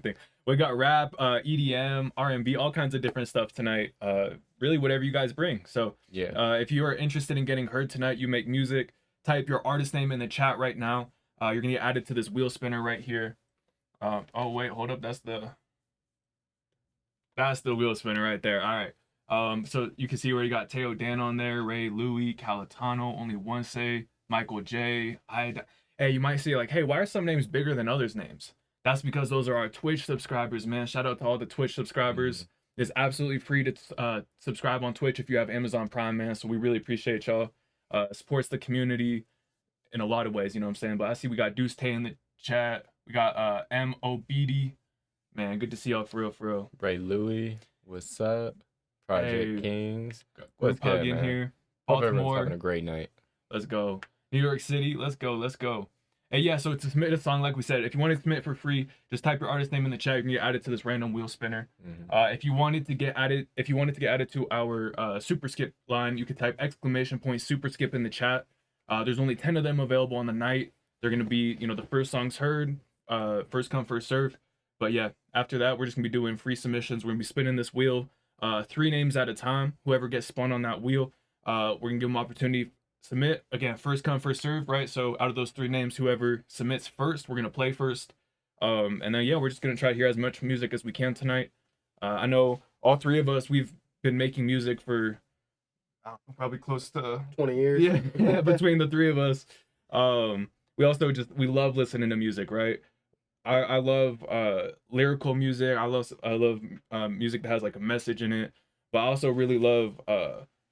thing. We got rap, EDM, R&B, all kinds of different stuff tonight. Really whatever you guys bring. So Yeah. if you are interested in getting heard tonight, you make music, type your artist name in the chat right now. You're gonna get added to this wheel spinner right here. Oh wait, hold up, that's the wheel spinner right there. All right. So you can see where you got Teo Dan on there, Ray, Louis, Calitano, Only One Say, Michael J. Hey, you might see like, hey, why are some names bigger than others' names? That's because those are our Twitch subscribers, man. Shout out to all the Twitch subscribers. It's absolutely free to subscribe on Twitch if you have Amazon Prime, man. So we really appreciate y'all. Supports the community in a lot of ways, you know what I'm saying? But I see we got Deuce Tay in the chat. We got MOBD. Man, good to see y'all for real, for real. Ray Louis, what's up? Project Kings. What's good in here? Hope everyone's Baltimore. having a great night. Let's go. New York City. Let's go. Let's go. Hey, yeah, so to submit a song, like we said, if you want to submit for free, just type your artist name in the chat. You can get added to this random wheel spinner. If you wanted to get added to our super skip line, you could type !super skip in the chat. There's only 10 of them available on the night. They're gonna be, the first songs heard, first come, first serve. But yeah, after that, we're just gonna be doing free submissions. We're gonna be spinning this wheel, 3 names at a time. Whoever gets spun on that wheel, we're gonna give them opportunity. Submit again, first come, first serve, right? So out of those 3 names, whoever submits first, we're gonna play first. And then yeah, we're just gonna try to hear as much music as we can tonight. I know all 3 of us, we've been making music for probably close to 20 years. Yeah, between the 3 of us. We love listening to music, right? I love lyrical music. I love music that has like a message in it, but I also really love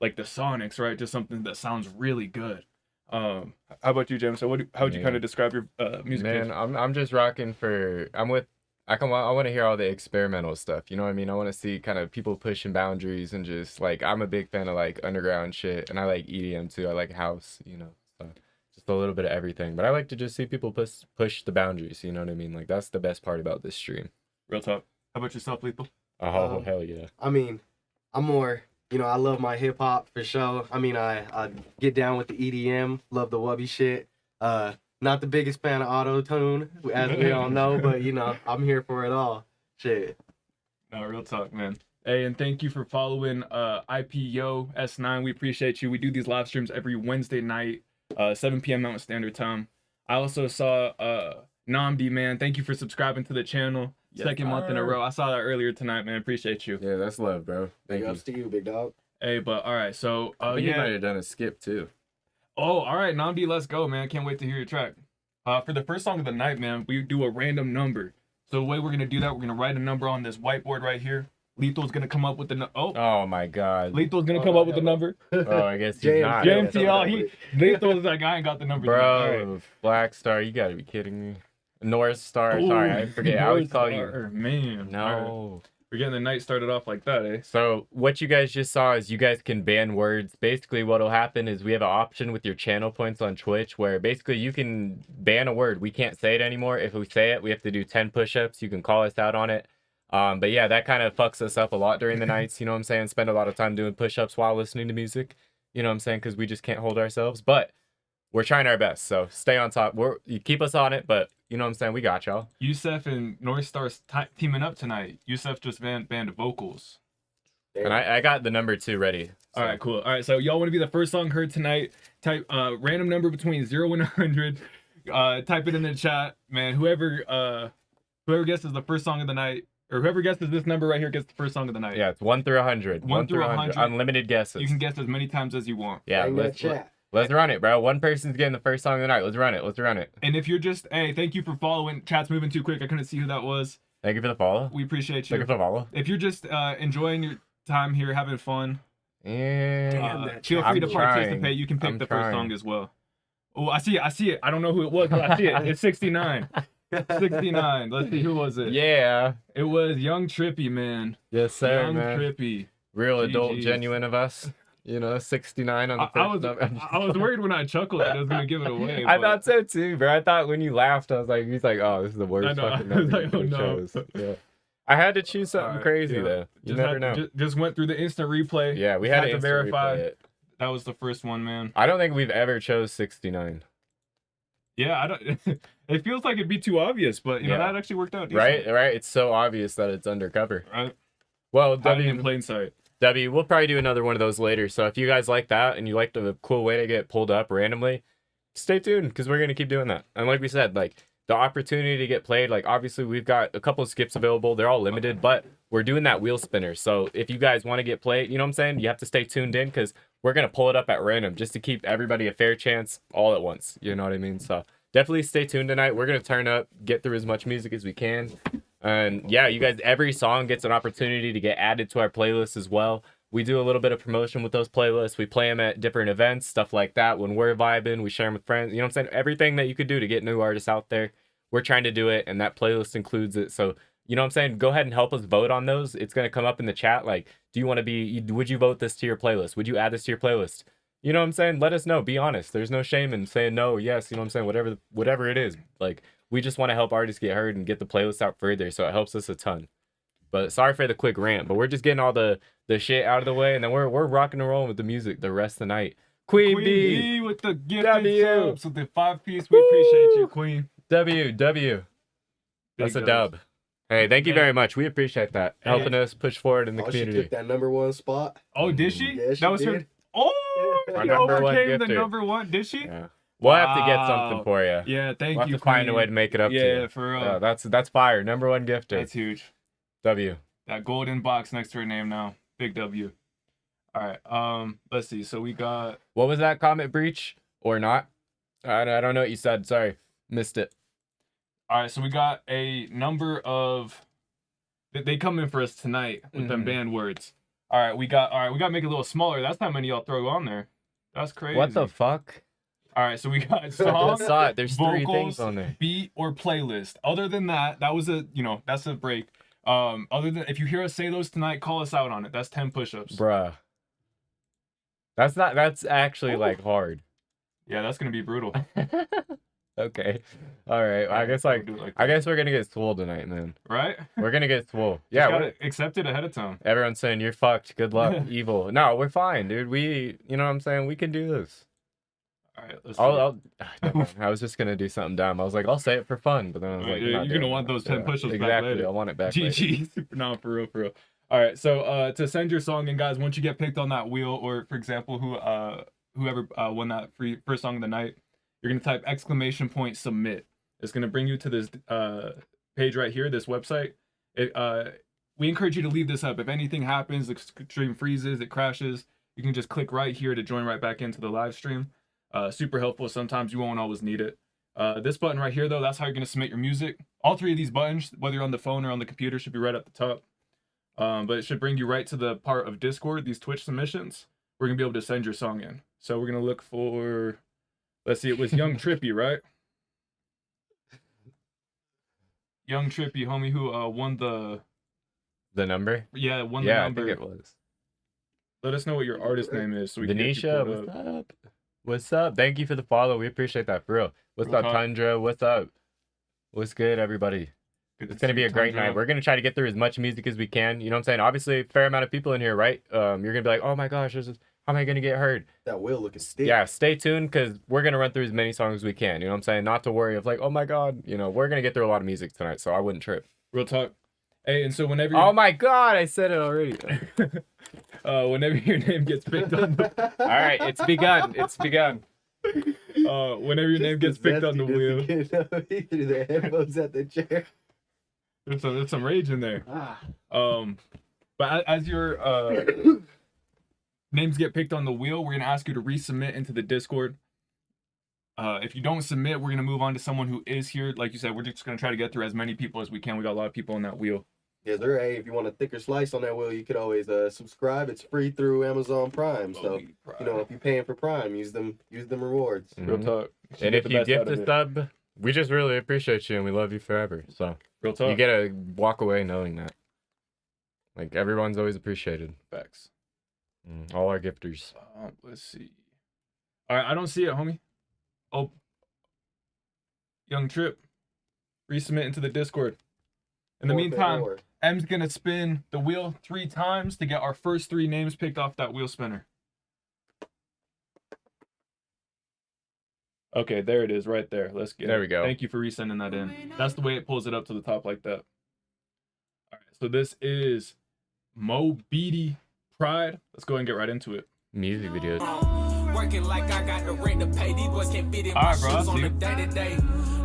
like the sonics, right? Just something that sounds really good. How about you, James? So how would you kind of describe your music Man, taste? I'm just rocking for I want to hear all the experimental stuff. You know what I mean? I want to see kind of people pushing boundaries and just like I'm a big fan of like underground shit, and I like EDM too. I like house, so just a little bit of everything. But I like to just see people push the boundaries. You know what I mean? Like that's the best part about this stream. Real talk. How about yourself, Lethal? Oh hell yeah. I mean, I'm more. I love my hip hop for sure. I mean, I get down with the EDM, love the wubby shit. Not the biggest fan of auto-tune, as we all know, but I'm here for it all. Shit. No, real talk, man. Hey, and thank you for following IPO S9. We appreciate you. We do these live streams every Wednesday night, 7 p.m. Mountain Standard Time. I also saw Namdi, man. Thank you for subscribing to the channel. Yes, Second month in a row. I saw that earlier tonight, man. Appreciate you. Yeah, that's love, bro. Thank Big you. ups to you, big dog. Hey, but all right, so I think yeah. you might have done a skip too. Oh, all right, Namdi, let's go, man. Can't wait to hear your track. For the first song of the night, man, we do a random number. So the way we're gonna do that, we're gonna write a number on this whiteboard right here. Lethal's gonna come up with the Oh my God. Lethal's gonna come up with the number. Oh, I guess he's not. JMCL, Lethal's like, I ain't got the number. Bro, Right. Black Star, you gotta be kidding me. North Star, sorry, I forget. I always call you. Man, No. We're getting the night started off like that, eh? So what you guys just saw is you guys can ban words. Basically what'll happen is we have an option with your channel points on Twitch where basically you can ban a word. We can't say it anymore. If we say it, we have to do 10 push-ups. You can call us out on it. But yeah, that kind of fucks us up a lot during the nights. You know what I'm saying? Spend a lot of time doing push-ups while listening to music. You know what I'm saying? Because we just can't hold ourselves. But we're trying our best. So stay on top. You keep us on it, but you know what I'm saying? We got y'all. Yusef and North Star's teaming up tonight. Yusef just banned vocals. And I got the number 2 ready. So. All right, cool. All right, so y'all want to be the first song heard tonight? Type random number between 0 and 100. Type it in the chat, man. Whoever guesses the first song of the night, or whoever guesses this number right here gets the first song of the night. Yeah, it's 1 through 100. 1 through 100. Unlimited guesses. You can guess as many times as you want. Yeah, let's run it, bro. One person's getting the first song of the night. Let's run it. And if you're just, hey, thank you for following. Chat's moving too quick. I couldn't see who that was. Thank you for the follow. We appreciate you. Thank you for the follow. If you're just enjoying your time here, having fun, and feel free to participate. You can pick the first song as well. Oh, I see it. I don't know who it was, but I see it. It's 69. 69. Let's see, who was it? Yeah. It was Young Trippy, man. Yes, sir, Young man. Trippy. Real adult, GGs. Genuine of us. 69 on the first number. I was worried when I chuckled that I was going to give it away. I thought so too, bro. I thought when you laughed, he's like, oh, this is the worst fucking number. I was like, oh, no. Yeah. I had to choose something crazy, though. You never know. Just went through the instant replay. Yeah, we had to verify. replay it. That was the first one, man. I don't think we've ever chose 69. Yeah, I don't. It feels like it'd be too obvious, but you know Yeah. that actually worked out. Right, Decent. right. It's so obvious that it's undercover. Right. Well, Hiding in plain sight. We'll probably do another one of those later. So if you guys like that and you like the cool way to get pulled up randomly, stay tuned because we're gonna keep doing that. And like we said, like the opportunity to get played, like obviously we've got a couple of skips available. They're all limited, but we're doing that wheel spinner. So if you guys want to get played, you know what I'm saying? You have to stay tuned in because we're gonna pull it up at random just to keep everybody a fair chance all at once. You know what I mean? So definitely stay tuned tonight. We're gonna turn up, get through as much music as we can. And yeah, you guys, every song gets an opportunity to get added to our playlist as well. We do a little bit of promotion with those playlists. We play them at different events, stuff like that. When we're vibing, we share them with friends. You know what I'm saying? Everything that you could do to get new artists out there, we're trying to do it, and that playlist includes it. So, you know what I'm saying? Go ahead and help us vote on those. It's going to come up in the chat. Like, do you want to be, would you vote this to your playlist? Would you add this to your playlist? You know what I'm saying? Let us know. Be honest. There's no shame in saying no, yes. You know what I'm saying? Whatever it is. Like, we just want to help artists get heard and get the playlist out further, so it helps us a ton. But sorry for the quick rant, but we're just getting all the shit out of the way, and then we're rocking and rolling with the music the rest of the night. Queen B with the gift W. subs with the 5-piece. We appreciate you, Queen. W. That's a dub. Hey, thank you very much. We appreciate that. Helping us push forward in the community. She took that #1 spot. Oh, did she? Yeah, she that was did. her. Oh, Our she number one overcame the gifter. #1. Did she? Yeah. We'll have to get something for you. Yeah, thank We'll you. have to find a way to make it up to you. Yeah, for real. Yeah, that's fire. #1 gifter. That's huge. W. That golden box next to her name now. Big W. All right. Let's see. So we got. What was that comment breach or not? I don't know what you said. Sorry, missed it. All right. So we got a number of. They come in for us tonight with them banned words. All right. We got to make it a little smaller. That's how many y'all throw on there. That's crazy. What the fuck? All right. So we got I song, saw it. There's vocals, 3 things on there. beat, or playlist. Other than that, that was that's a break. Other than if you hear us say those tonight, call us out on it. That's 10 push-ups. Bruh. That's actually like hard. Yeah, that's gonna be brutal. Okay. All right. I guess I guess we're gonna get swole tonight, man. Right? We're gonna get swole. Yeah, Yeah. gotta accept it ahead of time. Everyone's saying you're fucked. Good luck. Evil. No, we're fine, dude. You know what I'm saying? We can do this. All right, let's I was just gonna do something dumb. I was like, I'll say it for fun, but then I was like, you're gonna want those 10 push-ups exactly. back later. I want it back. Later. GG. No, for real. All right, so to send your song in, guys, once you get picked on that wheel, or for example, whoever won that first song of the night, you're gonna type !submit. It's gonna bring you to this page right here, this website. We encourage you to leave this up. If anything happens, the stream freezes, it crashes, you can just click right here to join right back into the live stream. Super helpful. Sometimes you won't always need it. This button right here, though, that's how you're going to submit your music. All 3 of these buttons, whether you're on the phone or on the computer, should be right at the top. But it should bring you right to the part of Discord, these Twitch submissions. We're going to be able to send your song in. So we're going to look for, let's see, it was Young Trippy, right? Young Trippy, homie, who won the number? Yeah, won the number. I think it was. Let us know what your artist name is. So we can get you Venetia, pulled what's up. up? What's up? Thank you for the follow. We appreciate that, for real. What's Real up, talk. Tundra? What's up? What's good, everybody? Good It's to going to see be you, a great Tundra. night. We're going to try to get through as much music as we can. You know what I'm saying? Obviously, a fair amount of people in here, right? You're going to be like, oh my gosh, how am I going to get heard? That wheel looking stiff. Yeah, stay tuned because we're going to run through as many songs as we can. You know what I'm saying? Not to worry of like, oh my God, we're going to get through a lot of music tonight, so I wouldn't trip. Real talk. Hey, and so whenever Oh my God, I said it already. whenever your name gets picked on the All right, it's begun. It's begun. whenever your name gets picked on the wheel, He threw the headphones at the chair. there's some rage in there. But as your names get picked on the wheel, we're gonna ask you to resubmit into the Discord. If you don't submit, we're gonna move on to someone who is here. Like you said, we're just gonna try to get through as many people as we can. We got a lot of people on that wheel. Yes, sir. Hey, if you want a thicker slice on that wheel, you could always subscribe. It's free through Amazon Prime. So, if you're paying for Prime, use them rewards. Real talk. And if you gift a sub, we just really appreciate you and we love you forever. So real talk. you get to walk away knowing that. Like, everyone's always appreciated. Facts. All our gifters. Let's see. All right, I don't see it, homie. Oh, Young Trip, resubmit into the Discord. In the meantime, M's gonna spin the wheel 3 times to get our first 3 names picked off that wheel spinner. Okay, there it is, right there. Let's get There it. we go. Thank you for resending that in. That's the way it pulls it up to the top like that. All right, so this is Mo Beatty Pride. Let's go ahead and get right into it. Music videos. Working like I got the rent to pay. These boys can't fit in my Alright, bro, I shoes on see. the day-to-day.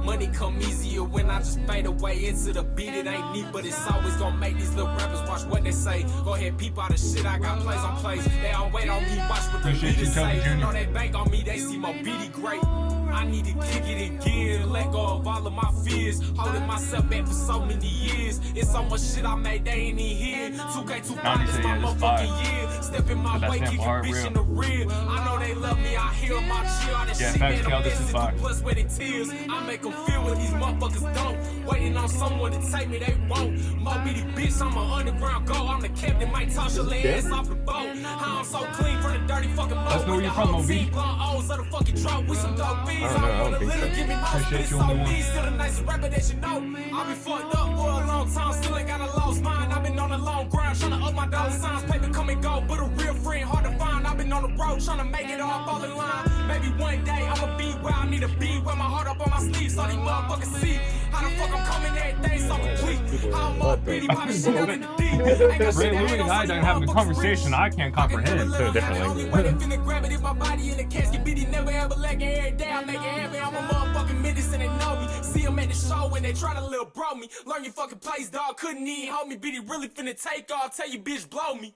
Money come easier when I just fade away into the beat. It ain't neat, but it's always gonna make these little rappers watch what they say. Go ahead, peep all the shit. I got plays on plays. They all wait on me, watch what the Appreciate you, leaders Toby say. Jr. Know they bank on me, they see my beaty great. I need to kick it again, let go of all of my fears. Holding myself back for so many years. It's so much shit I made, they ain't even here. 2K25 is my motherfucking year. Step in my way, kick your bitch in the rear. I know they love me, I hear them, I chill. All this Yeah, shit, facts, man, Cal, I'm this is fire. plus where they tears. I make them feel what these motherfuckers don't. Waiting on someone to take me, they won't. Moby the bitch, I'm an underground go. I'm the captain, might toss your ass off the boat. How I'm so clean from the dirty fucking boat. Let's know where you're from, Moby. Of the fucking drop with some dope beats. I don't know, I don't think so. Give me my Appreciate spit, you so on the one. me, still the nicest rapper that you know. I've been fucked up for a long time, still ain't got a lost mind. I've been on a long grind, trying to up my dollar signs. Paper come and go, but a real friend hard to find. I've been on the road, trying to make it all fall in line. Maybe one day I'ma be where I need to be, with my heart up on my sleeve, so these motherfuckers see how the fuck I'm coming, everything so complete. How I'm all beaty, by the shit out in the deep. Ain't got shit Ray to Louie hate and on, I so done these having a motherfuckers conversation rich. I can't comprehend. To a different language. Finna grab it in my body in the casket, beat it, never ever leg every day. I make it happen. I'm a motherfucking menace and they know me. See them at the show when they try to little bro me. Learn your fucking place, dog. Couldn't even hold me. Beat it really finna take off. Tell you bitch blow me.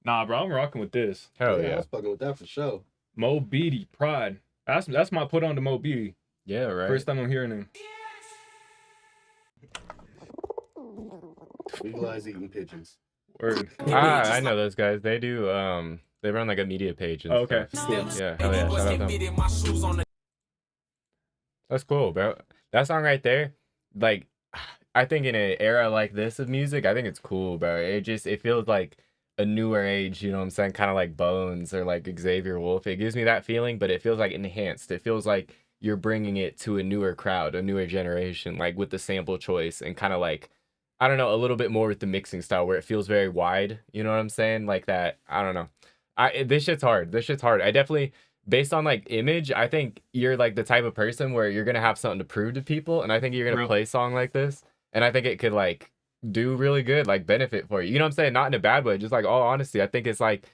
Nah, bro, I'm rocking with this. Hell I yeah. was fucking with that for sure. Mo Beatty Pride. That's my put on to Mo Beatty. Yeah, right. First time I'm hearing him. Legalize eating pigeons. Word. I know those guys. They do they run like a media page and Oh, okay. stuff. Cool. Yeah, hell yeah. Shout out to them. My shoes on the That's cool, bro. That song right there, like, I think in an era like this of music, I think it's cool, bro. It feels like a newer age, you know what I'm saying? Kind of like Bones or like Xavier Wolf. It gives me that feeling, but it feels like enhanced. It feels like you're bringing it to a newer crowd, a newer generation, like with the sample choice and kind of like, I don't know, a little bit more with the mixing style where it feels very wide. You know what I'm saying? Like that. I don't know. This shit's hard. This shit's hard. I definitely, based on like image, I think you're like the type of person where you're gonna have something to prove to people, and I think you're gonna Real. play a song like this, and I think it could like do really good, like benefit for you. You know what I'm saying? Not in a bad way, just like all honesty. I think it's like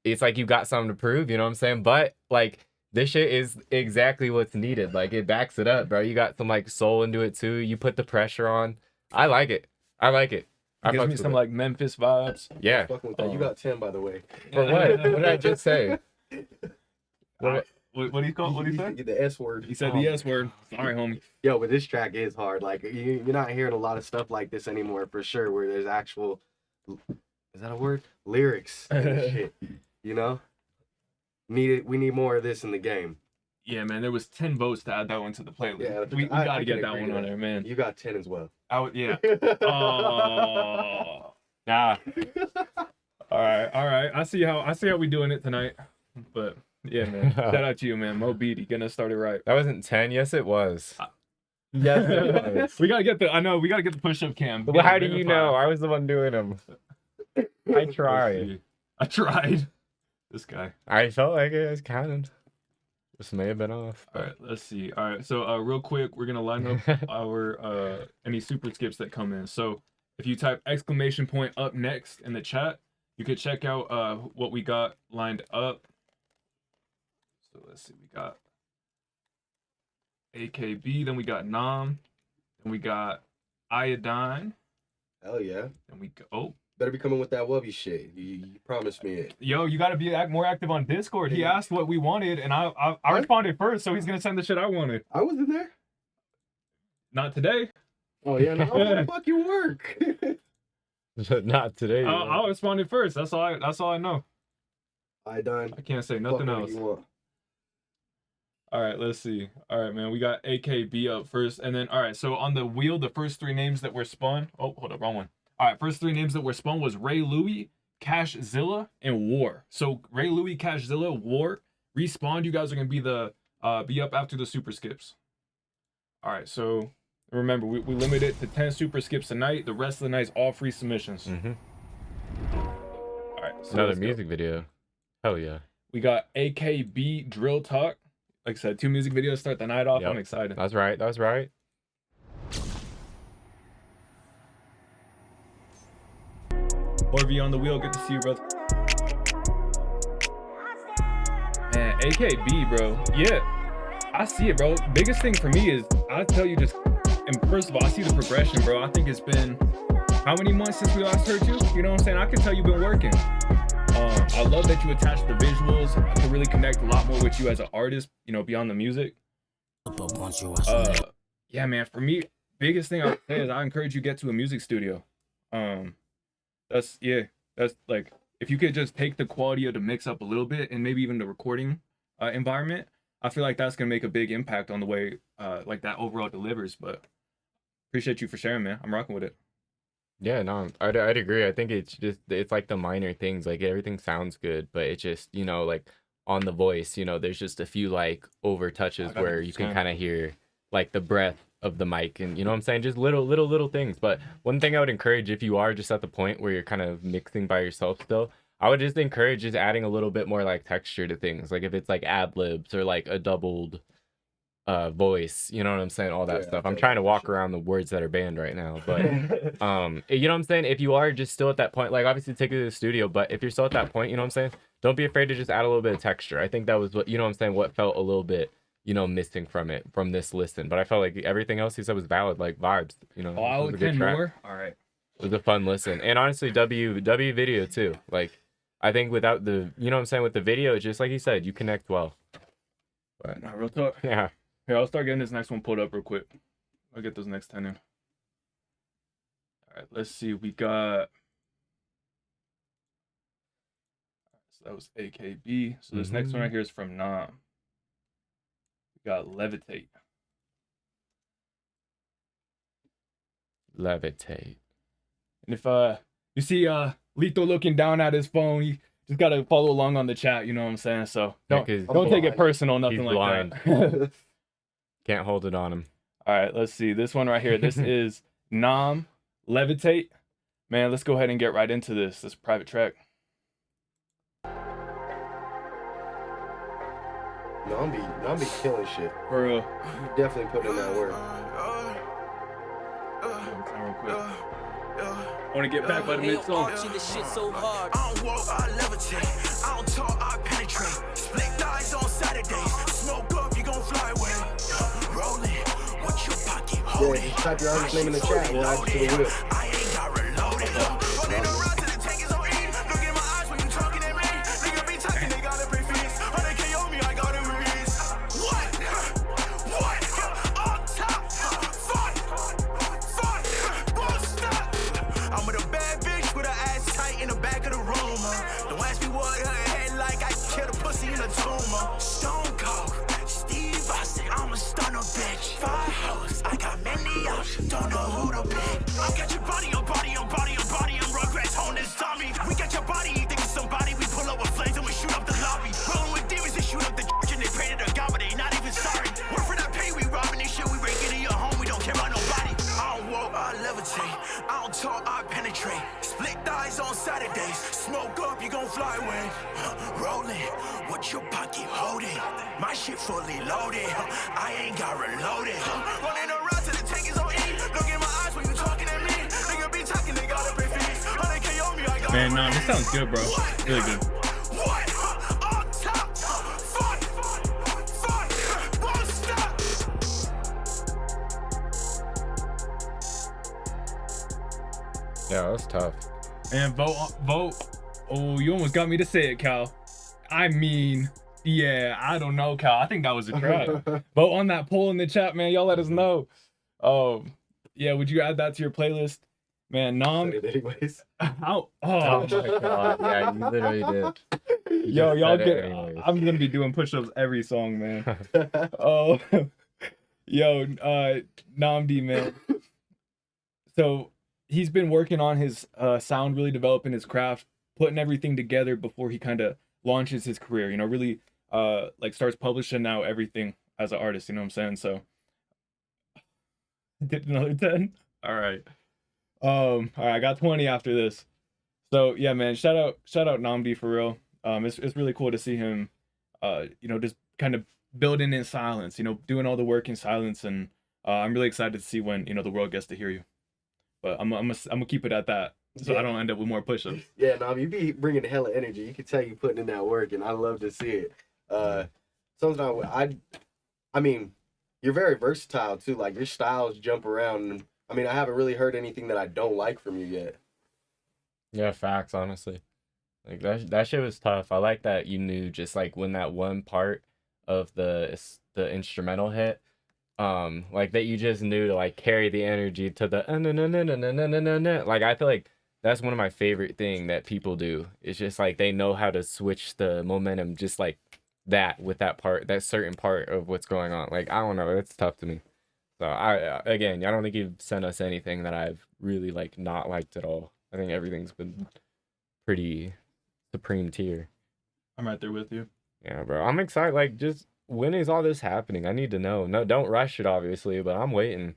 you got something to prove. You know what I'm saying? But like this shit is exactly what's needed. Like it backs it up, bro. You got some like soul into it too. You put the pressure on. I like it. I like it. I Gives fucks me with some it. like Memphis vibes. Yeah. Fucking with that. You got 10, by the way. For what? What did I just say? What? What do you call? What do you say? Get the S word. He said the S word. Sorry, homie. Yo, but this track is hard. Like you're not hearing a lot of stuff like this anymore, for sure. Where there's actual, is that a word? Lyrics and shit. You know, we need more of this in the game. Yeah, man. There was 10 votes to add that one to the playlist. Yeah, we I gotta can get that agree one to on that. there, man. You got 10 as well. Yeah. Oh. Nah. All right. I see how we doing it tonight. But yeah, man. Shout out to you, man. Mo Beatty, getting us started right. That wasn't 10. Yes, it was. Yes, it was. We gotta get the push-up cam. Well, how do you know? I was the one doing them. I tried. I tried. This guy. I felt like it was counted. This may have been off. All right, let's see. All right, so real quick, we're gonna line up our any super skips that come in. So if you type !_ up next in the chat, you could check out what we got lined up. So let's see, we got AKB, then we got Nam, then we got Iodine, Hell yeah. then we go. Better be coming with that wubby shit. You promised me it. Yo, you gotta be more active on Discord. He asked what we wanted, and I responded first, so he's gonna send the shit I wanted. I wasn't there. Not today. Oh yeah, no, how the fuck you work? Not today. I responded first. That's all I know. I done. I can't say nothing Fuck else. what you want. All right, let's see. All right, man, we got AKB up first, and then all right. So on the wheel, the first 3 names that were spun. Oh, hold up, wrong one. All right, first 3 names that were spun was Ray Louie, Cashzilla, and War. So Ray Louie, Cashzilla, War, Respawn. You guys are gonna be up after the super skips. All right, so remember we limit it to 10 super skips a night. The rest of the night's all free submissions. Mm-hmm. All right, so Another let's go. music video. Hell yeah. We got AKB Drill Talk. like I said, 2 music videos start the night off. Yep. I'm excited. That's right. That's right. Orvie on the wheel. Good to see you, brother. Man, AKB, bro. Yeah, I see it, bro. Biggest thing for me is, I tell you, just, and first of all, I see the progression, bro. I think it's been how many months since we last heard you? You know what I'm saying? I can tell you've been working. I love that you attach the visuals. I can really connect a lot more with you as an artist, you know, beyond the music. Yeah, man, for me, biggest thing I would say is I encourage you to get to a music studio. That's like, if you could just take the quality of the mix up a little bit, and maybe even the recording environment, I feel like that's gonna make a big impact on the way like that overall delivers. But appreciate you for sharing, man. I'm rocking with it. Yeah, no, I'd agree. I think it's like the minor things, like everything sounds good, but it just, you know, like on the voice, you know, there's just a few like over touches where you can kind of hear like the breath of the mic, and you know what I'm saying, just little things. But one thing I would encourage, if you are just at the point where you're kind of mixing by yourself still, I would just encourage just adding a little bit more like texture to things, like if it's like ad libs or like a doubled voice, you know what I'm saying, all that stuff. I'm trying to walk around the words that are banned right now, but you know what I'm saying, if you are just still at that point, like obviously take it to the studio, but if you're still at that point, you know what I'm saying, don't be afraid to just add a little bit of texture. I think that was what, you know what I'm saying, what felt a little bit, you know, missing from this listen, but I felt like everything else he said was valid, like vibes, you know. I would 10 more. All right, it was a fun listen. And honestly, W video too, like I think without the, you know what I'm saying, with the video, it's just like you said, you connect well. But no, real talk. Yeah. Here, I'll start getting this next one pulled up real quick. I'll get those next 10 in. All right, let's see. We got... So that was AKB. So this next one right here is from Nam. We got Levitate. Levitate. And if you see Lethal looking down at his phone, you just gotta follow along on the chat, you know what I'm saying? So don't take it personal, nothing He's like blind. that. Can't hold it on him. All right, let's see. This one right here. This is Nam, Levitate. Man, let's go ahead and get right into this. This private track. Nam be killing shit. For real. You definitely put in that work. Real quick. I want to get back by the mid song. This shit so hard. I don't walk, I levitate. I don't talk, I penetrate. Split thighs on Saturdays. Smoke up, you gon' fly away. Rolling, what your pocket holding? Yeah, just type your artist name in the chat. We'll add you to the wheel. I ain't got reloaded. Running around till the tank is on E. Look in my eyes when you talking at me. Nigga be talking, they gotta pay fees. 100K on me, I gotta release. What? On top. Fuck. Won't stop. I'm with a bad bitch with her ass tight in the back of the room. Don't ask me what her head like. I killed a pussy in a tumor. Stone Cold. Steve Austin, I'm a stunner bitch. 5 hoes, I got many options. Don't know who to pick. I got your body on body on body on body. I'm Rugrats on this Tommy. We got your body, you think it's somebody. We pull up with flames and we shoot up the lobby. Rolling with demons, they shoot up the church and they pray to their God, but they not even sorry. Work for that pay, we robbing this shit. We break into your home, we don't care about nobody. I don't walk, I levitate. I don't talk, I penetrate. Split thighs on Saturdays. Smoke up, you gon' fly away. Rolling, what your pocket holding? My shit fully loaded. I ain't got reloaded. Running around till the tank is on E. Look in my eyes when you talking at me. Nigga be talking, they gotta pay fees. 100K on me, I got. Man, nah, this sounds good, bro. Really good. What? On top. Fuck. Won't stop. Yeah, that's tough. And vote. Oh, you almost got me to say it, Cal. I mean, yeah, I don't know, Cal. I think that was a try. Vote on that poll in the chat, man. Y'all let us know. Yeah, would you add that to your playlist? Man, Nam. Anyways. Oh Oh my god, yeah, you literally did. Yo, y'all said it get. anyways. I'm gonna be doing push-ups every song, man. Oh, yo, Namdi, man. So he's been working on his sound, really developing his craft, putting everything together before he kind of launches his career. You know, really like starts publishing now everything as an artist. You know what I'm saying? So did another 10. All right. I got 20 after this. So yeah, man, shout out Namdi for real. It's really cool to see him, you know, just kind of building in silence, doing all the work in silence, and I'm really excited to see when the world gets to hear you. But I'm gonna keep it at that, so I don't end up with more push-ups. Yeah, no, you be bringing hella energy. You can tell you putting in that work, and I love to see it. Sometimes I mean, you're very versatile too. Like your styles jump around. And, I mean, I haven't really heard anything that I don't like from you yet. Yeah, facts, honestly. Like that shit was tough. I like that you knew just like when that one part of the instrumental hit, like that you just knew to like carry the energy to the like I feel like that's one of my favorite thing that people do. It's just like they know how to switch the momentum just like that with that part, that certain part of what's going on. Like I don't know, it's tough to me. So I don't think you've sent us anything that I've really like not liked at all. I think everything's been pretty supreme tier. I'm right there with you. Yeah, bro. I'm excited. Like, just when is all this happening? I need to know. No, don't rush it, obviously, but I'm waiting.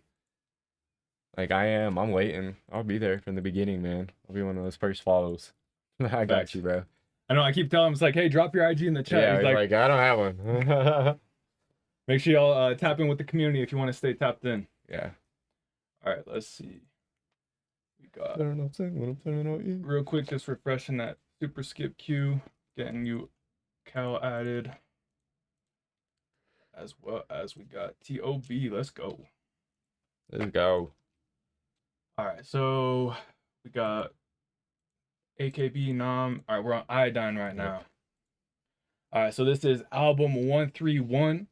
Like, I'm waiting. I'll be there from the beginning, man. I'll be one of those first follows. I got you, bro. I know. I keep telling him, it's like, hey, drop your IG in the chat. Yeah, he's like, I don't have one. Make sure y'all tap in with the community if you want to stay tapped in. Yeah. All right, let's see. We got real real quick, just refreshing that super skip queue, getting you Cal added, as well as we got TOB. Let's go. Let's go. All right, so we got AKB Nam. All right, we're on Iodine right now. All right, so this is album 131,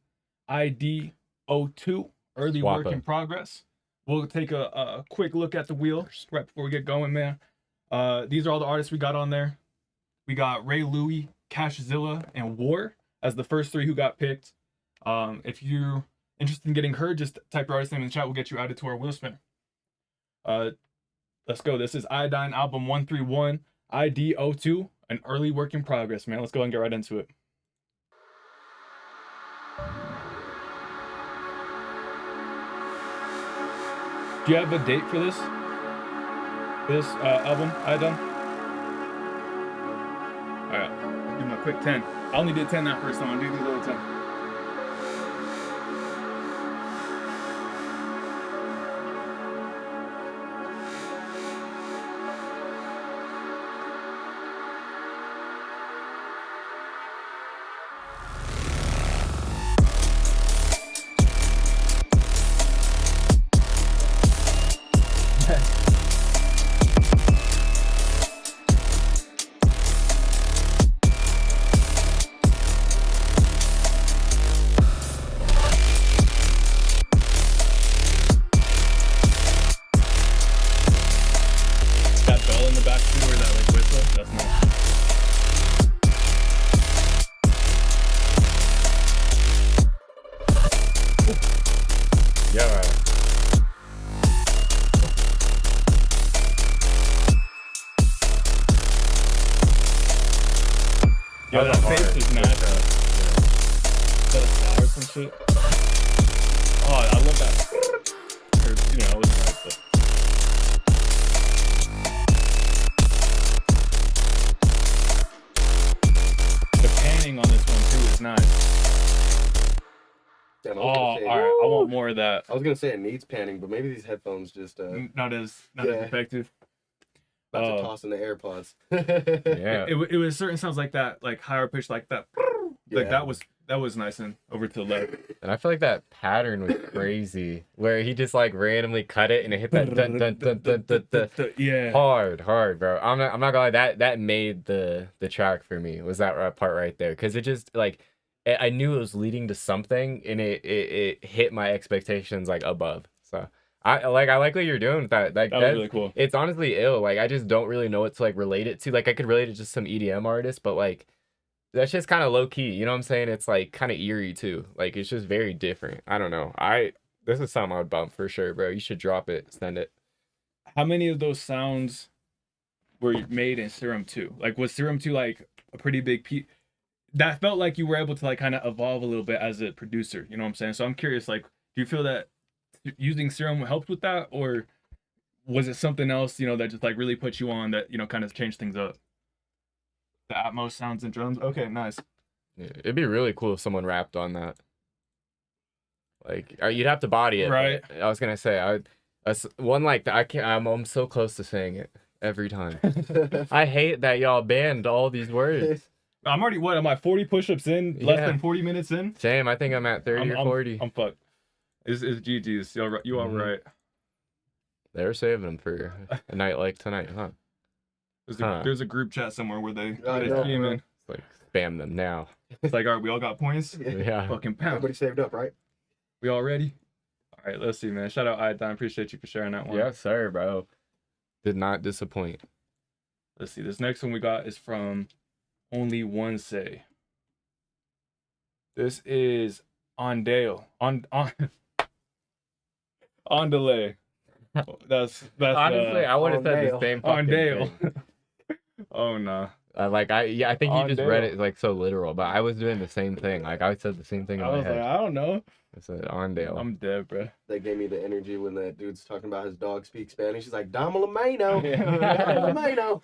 ID02, early work in progress. We'll take a quick look at the wheel right before we get going, man. These are all the artists we got on there. We got Ray Louie, Cashzilla, and War as the first three who got picked. If you're interested in getting heard, just type your artist name in the chat. We'll get you added to our wheel spinner. Let's go. This is Iodine album 131, ID02, an early work in progress, man. Let's go and get right into it. Do you have a date for this? Album, Iodine? Alright, let's give him a quick 10. I only did 10 that first time. I'll do these all the time. Yo, that bass is nasty. Is that a sound or some shit? Oh, I love that. Or, it was nice, but... The panning on this one, too, is nice. Damn, alright. I want more of that. I was gonna say it needs panning, but maybe these headphones just not as effective. About to toss in the AirPods. Yeah. It was certain sounds like that, like higher pitch, like that. Like that was nice and over to the left. And I feel like that pattern was crazy, where he just like randomly cut it and it hit that dun dun dun dun dun dun. Yeah. Hard, bro. I'm not gonna lie, that made the track for me. Was that part right there? Because it just like I knew it was leading to something, and it hit my expectations like above. So. I like what you're doing with that. Like, that was really cool. It's honestly ill. Like, I just don't really know what to like relate it to. Like, I could relate it to some EDM artist, but like, that's just kind of low key. You know what I'm saying? It's like kind of eerie too. Like, it's just very different. I don't know. This is something I would bump for sure, bro. You should drop it, send it. How many of those sounds were made in Serum 2? Like, was Serum 2 like a pretty big piece? That felt like you were able to like kind of evolve a little bit as a producer. You know what I'm saying? So I'm curious. Like, do you feel that using Serum helped with that, or was it something else that just like really put you on that kind of changed things up? The Atmos sounds and drums. Okay, nice. Yeah, it'd be really cool if someone rapped on that. Like you'd have to body it. Right. I was gonna say one like that. I can't. I'm so close to saying it every time. I hate that y'all banned all these words. I'm already, what am I, 40 push-ups in? Less than 40 minutes in? Same. I think I'm at 30 or 40. I'm fucked. It's GG's. You all right. They're saving them for a night like tonight, huh? There's a group chat somewhere where they know, came in. It's like spam them now. It's like, all right, we all got points? Yeah. Fucking pound. Everybody saved up, right? We all ready? All right, let's see, man. Shout out Iodine. Appreciate you for sharing that one. Yes, sir, bro. Did not disappoint. Let's see. This next one we got is from Only One Say. This is Ondale. On delay. That's Honestly, I would have said the same fucking Ondale. thing. Oh no. I think you just read Ondale. it like so literal, but I was doing the same thing. Like I said the same thing in I my was head. like, I don't know. I said Ondale. I'm dead, bro. They gave me the energy when that dude's talking about his dog speaks Spanish. He's like, Dama Lameno. Yeah. Dama Lameno.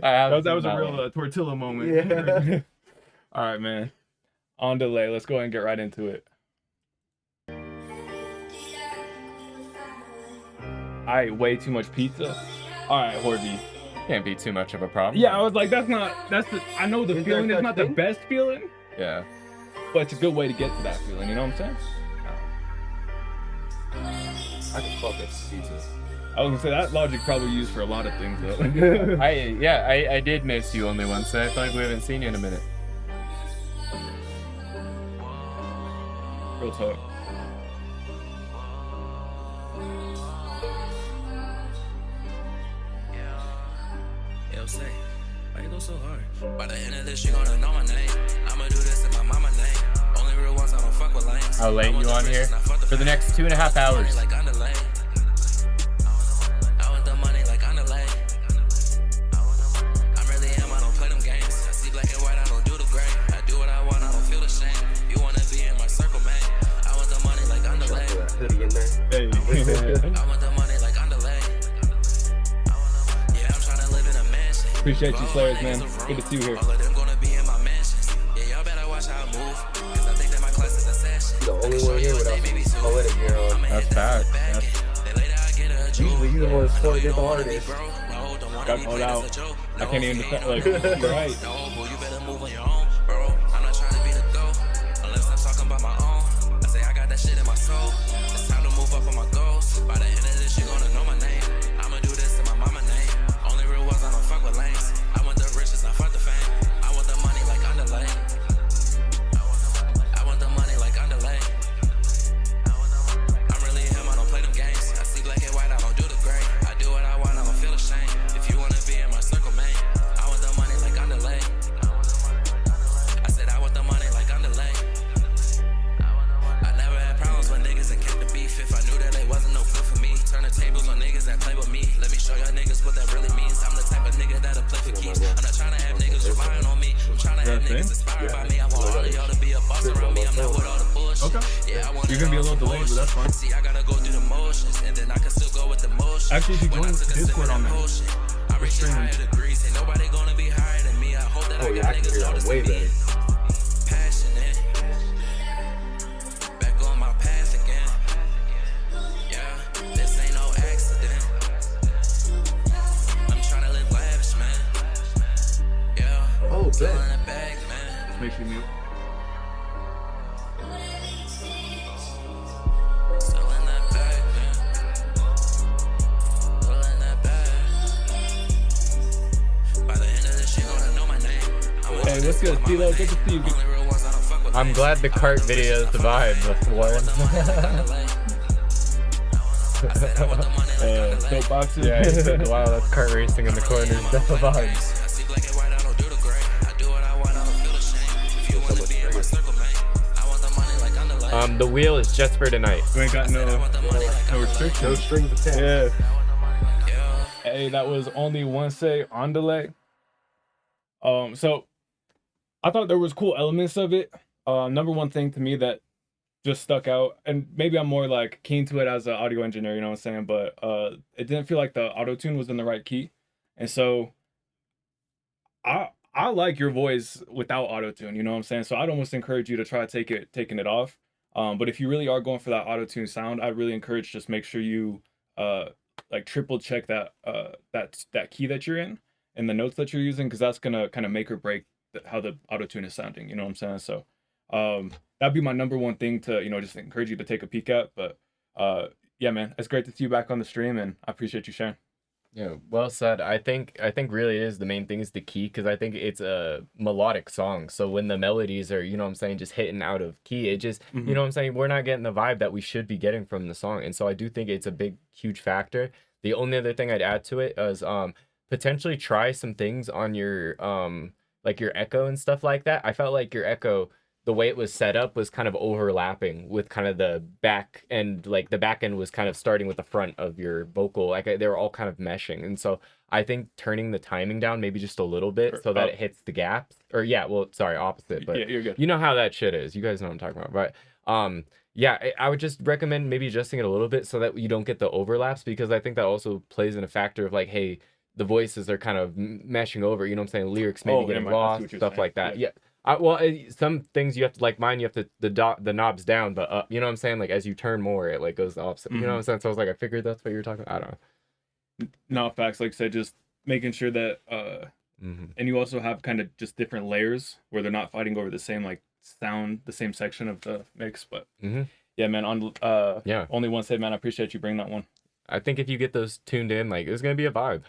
That was a real tortilla moment. Yeah. All right, man. On delay. Let's go ahead and get right into it. I ate way too much pizza. All right, Horby. Can't be too much of a problem. Yeah, I was like, I know the Is feeling there is such not the thing? best feeling, Yeah. but it's a good way to get to that feeling. You know what I'm saying? I can fuck with pizza. I was gonna say that logic probably used for a lot of things though. I did miss you only once. I feel like we haven't seen you in a minute. Real talk. Yo, say, why you go so hard? By the end of this, she gonna know my name. I'ma do this in my mama name. Only real ones I don't fuck with lanes. I'll lay you on here for the next 2.5 hours. Like underlay. I want the money like underlay. I'm really am, I don't play them games. I see black and white, I don't do the gray. I do what I want, I don't feel ashamed. You wanna be in my circle, man? I want the money like underlay. Throw that hoodie in there. Hey. I want the money like underlay. Yeah, I'm tryna live in a mansion. Appreciate you, Slayers, man. Good to see you here. All of them gonna be in my mansions. Yeah, y'all better watch how I move. Cause I think that my class is a session. The only one here without some poetic gear on. That's bad. Usually you the one that's supposed to get the hardest. Got called out. I can't even defend. Like, you're right. No, boy, you better move on your own, bro. I'm not trying to be the GOAT, unless I'm talking about my own. I say I got that shit in my soul. It's time to move up on my goals. By the end of this, you gonna know my name. I'ma do this in my mama name. Only real ones I don't fuck with lanes. I want the riches, not fuck the fame. I want the money like underlay. I want the money like underlay. I'm really him, I don't play them games. I see black and white, I don't do the gray. I do what I want, I don't feel ashamed. If you wanna be in my circle, man, I want the money like underlay. I said I want the money like underlay. I never had problems with niggas and kept the beef. If I knew that they wasn't no good for me, turn the tables on niggas that play with me. Let me show y'all niggas what that really means. I'm the type of nigga that'll play for keeps. I'm not trying to have niggas relying on me. I'm trying to have niggas inspired by me. I want all of y'all to be a boss around me. I'm not with all the bullshit. Okay. Yeah, I want You're gonna be a little delayed, but that's fine. See, I gotta go through the motions, and then I can still go with the motion. Actually, if you When join I took a sip Discord of on that that, potion, I reached streaming. higher degrees. Ain't nobody gonna be higher than me. I hope that Oh I yeah, got I can niggas hear that way noticing me. better. Passionate. Back on my path again. Yeah, this ain't no accident. I'm tryna live lavish, man. Yeah, Oh, still in bet. the bag, man. Make sure you mute. Still in that bag, man. Still in that bag. By the end of this, you gonna know my name. Hey, what's good, Stilo? Good to see you. Only real ones I don't fuck with. I'm glad the cart video is the vibe, Warren. Soapboxes. Yeah, he said, wow, that's kart racing in the corners. That's the vibe. I see black and white, I don't do the gray. I do what I want, I don't feel ashamed. If you wanna be in my circle, man, I want the money like underlay. The wheel is just for tonight. You ain't got no restrictions. No strings attached. Yeah. Hey, that was Only One Say on delay. So I thought there was cool elements of it. Number one thing to me that just stuck out, and maybe I'm more like keen to it as an audio engineer, you know what I'm saying? But it didn't feel like the auto tune was in the right key, and so I like your voice without auto tune, you know what I'm saying? So I'd almost encourage you to try taking it off. But if you really are going for that auto-tune sound, I really encourage just make sure you like triple check that that key that you're in and the notes that you're using, because that's gonna kind of make or break how the auto-tune is sounding. You know what I'm saying? So that'd be my number one thing to, you know, just encourage you to take a peek at. But yeah, man, it's great to see you back on the stream, and I appreciate you sharing. Yeah, well said. I think really is the main thing is the key, because I think it's a melodic song. So when the melodies are, you know what I'm saying, just hitting out of key, it just, you know what I'm saying, we're not getting the vibe that we should be getting from the song. And so I do think it's a big, huge factor. The only other thing I'd add to it is potentially try some things on your like your echo and stuff like that. I felt like your echo, the way it was set up was kind of overlapping with kind of the back end, like the back end was kind of starting with the front of your vocal, like they were all kind of meshing. And so I think turning the timing down maybe just a little bit so that it hits the gaps, or yeah, well, sorry, opposite, but yeah, you're good. You know how that shit is. You guys know what I'm talking about, but yeah, I would just recommend maybe adjusting it a little bit so that you don't get the overlaps, because I think that also plays in a factor of like, hey, the voices are kind of meshing over, you know what I'm saying, lyrics maybe getting lost, stuff like that. Yeah. Well, some things you have to, like mine, you have to the knobs down, but up. You know what I'm saying? Like as you turn more, it like goes the opposite. You know what I'm saying? So I was like, I figured that's what you were talking about. I don't know. No, facts. Like I said, just making sure that and you also have kind of just different layers where they're not fighting over the same like sound, the same section of the mix. But yeah, man. On only one said, man. I appreciate you bringing that one. I think if you get those tuned in, like it's gonna be a vibe.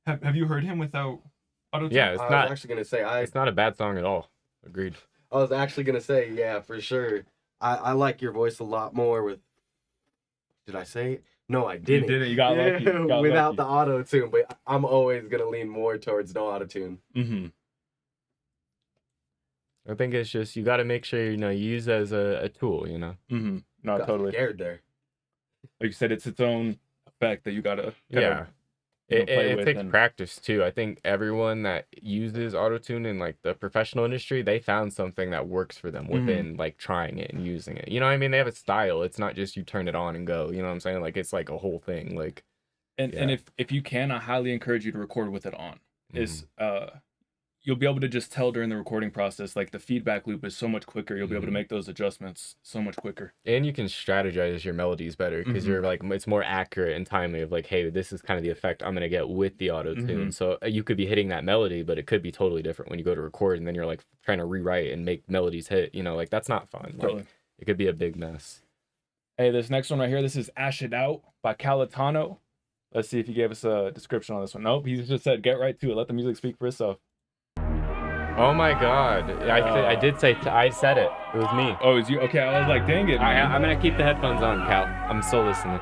Have you heard him without auto-tune? Yeah, it's not. Was actually gonna say it's not a bad song at all. Agreed. I was actually gonna say, yeah, for sure. I like your voice a lot more with. Did I say it? No, I didn't. You didn't. You got lucky. You got without lucky. the auto tune, but I'm always gonna lean more towards no auto tune. I think it's just you got to make sure you use it as a tool. You know. No, totally. Scared there. Like you said, it's its own effect that you gotta. It takes practice too. I think everyone that uses autotune in like the professional industry, they found something that works for them within like trying it and using it. You know what I mean? They have a style. It's not just you turn it on and go. You know what I'm saying? Like it's like a whole thing. Like, and if you can, I highly encourage you to record with it on. You'll be able to just tell during the recording process, like the feedback loop is so much quicker. You'll be able to make those adjustments so much quicker. And you can strategize your melodies better because you're like, it's more accurate and timely of like, hey, this is kind of the effect I'm going to get with the auto tune. So you could be hitting that melody, but it could be totally different when you go to record and then you're like trying to rewrite and make melodies hit, like that's not fun. Like, it could be a big mess. Hey, this next one right here, this is Ash It Out by Calitano. Let's see if he gave us a description on this one. Nope, he just said, get right to it. Let the music speak for itself. Oh my God! I did say I said it. It was me. Oh, it's you? Okay, I was like, dang it. I'm gonna keep the headphones on, Cal. I'm still listening.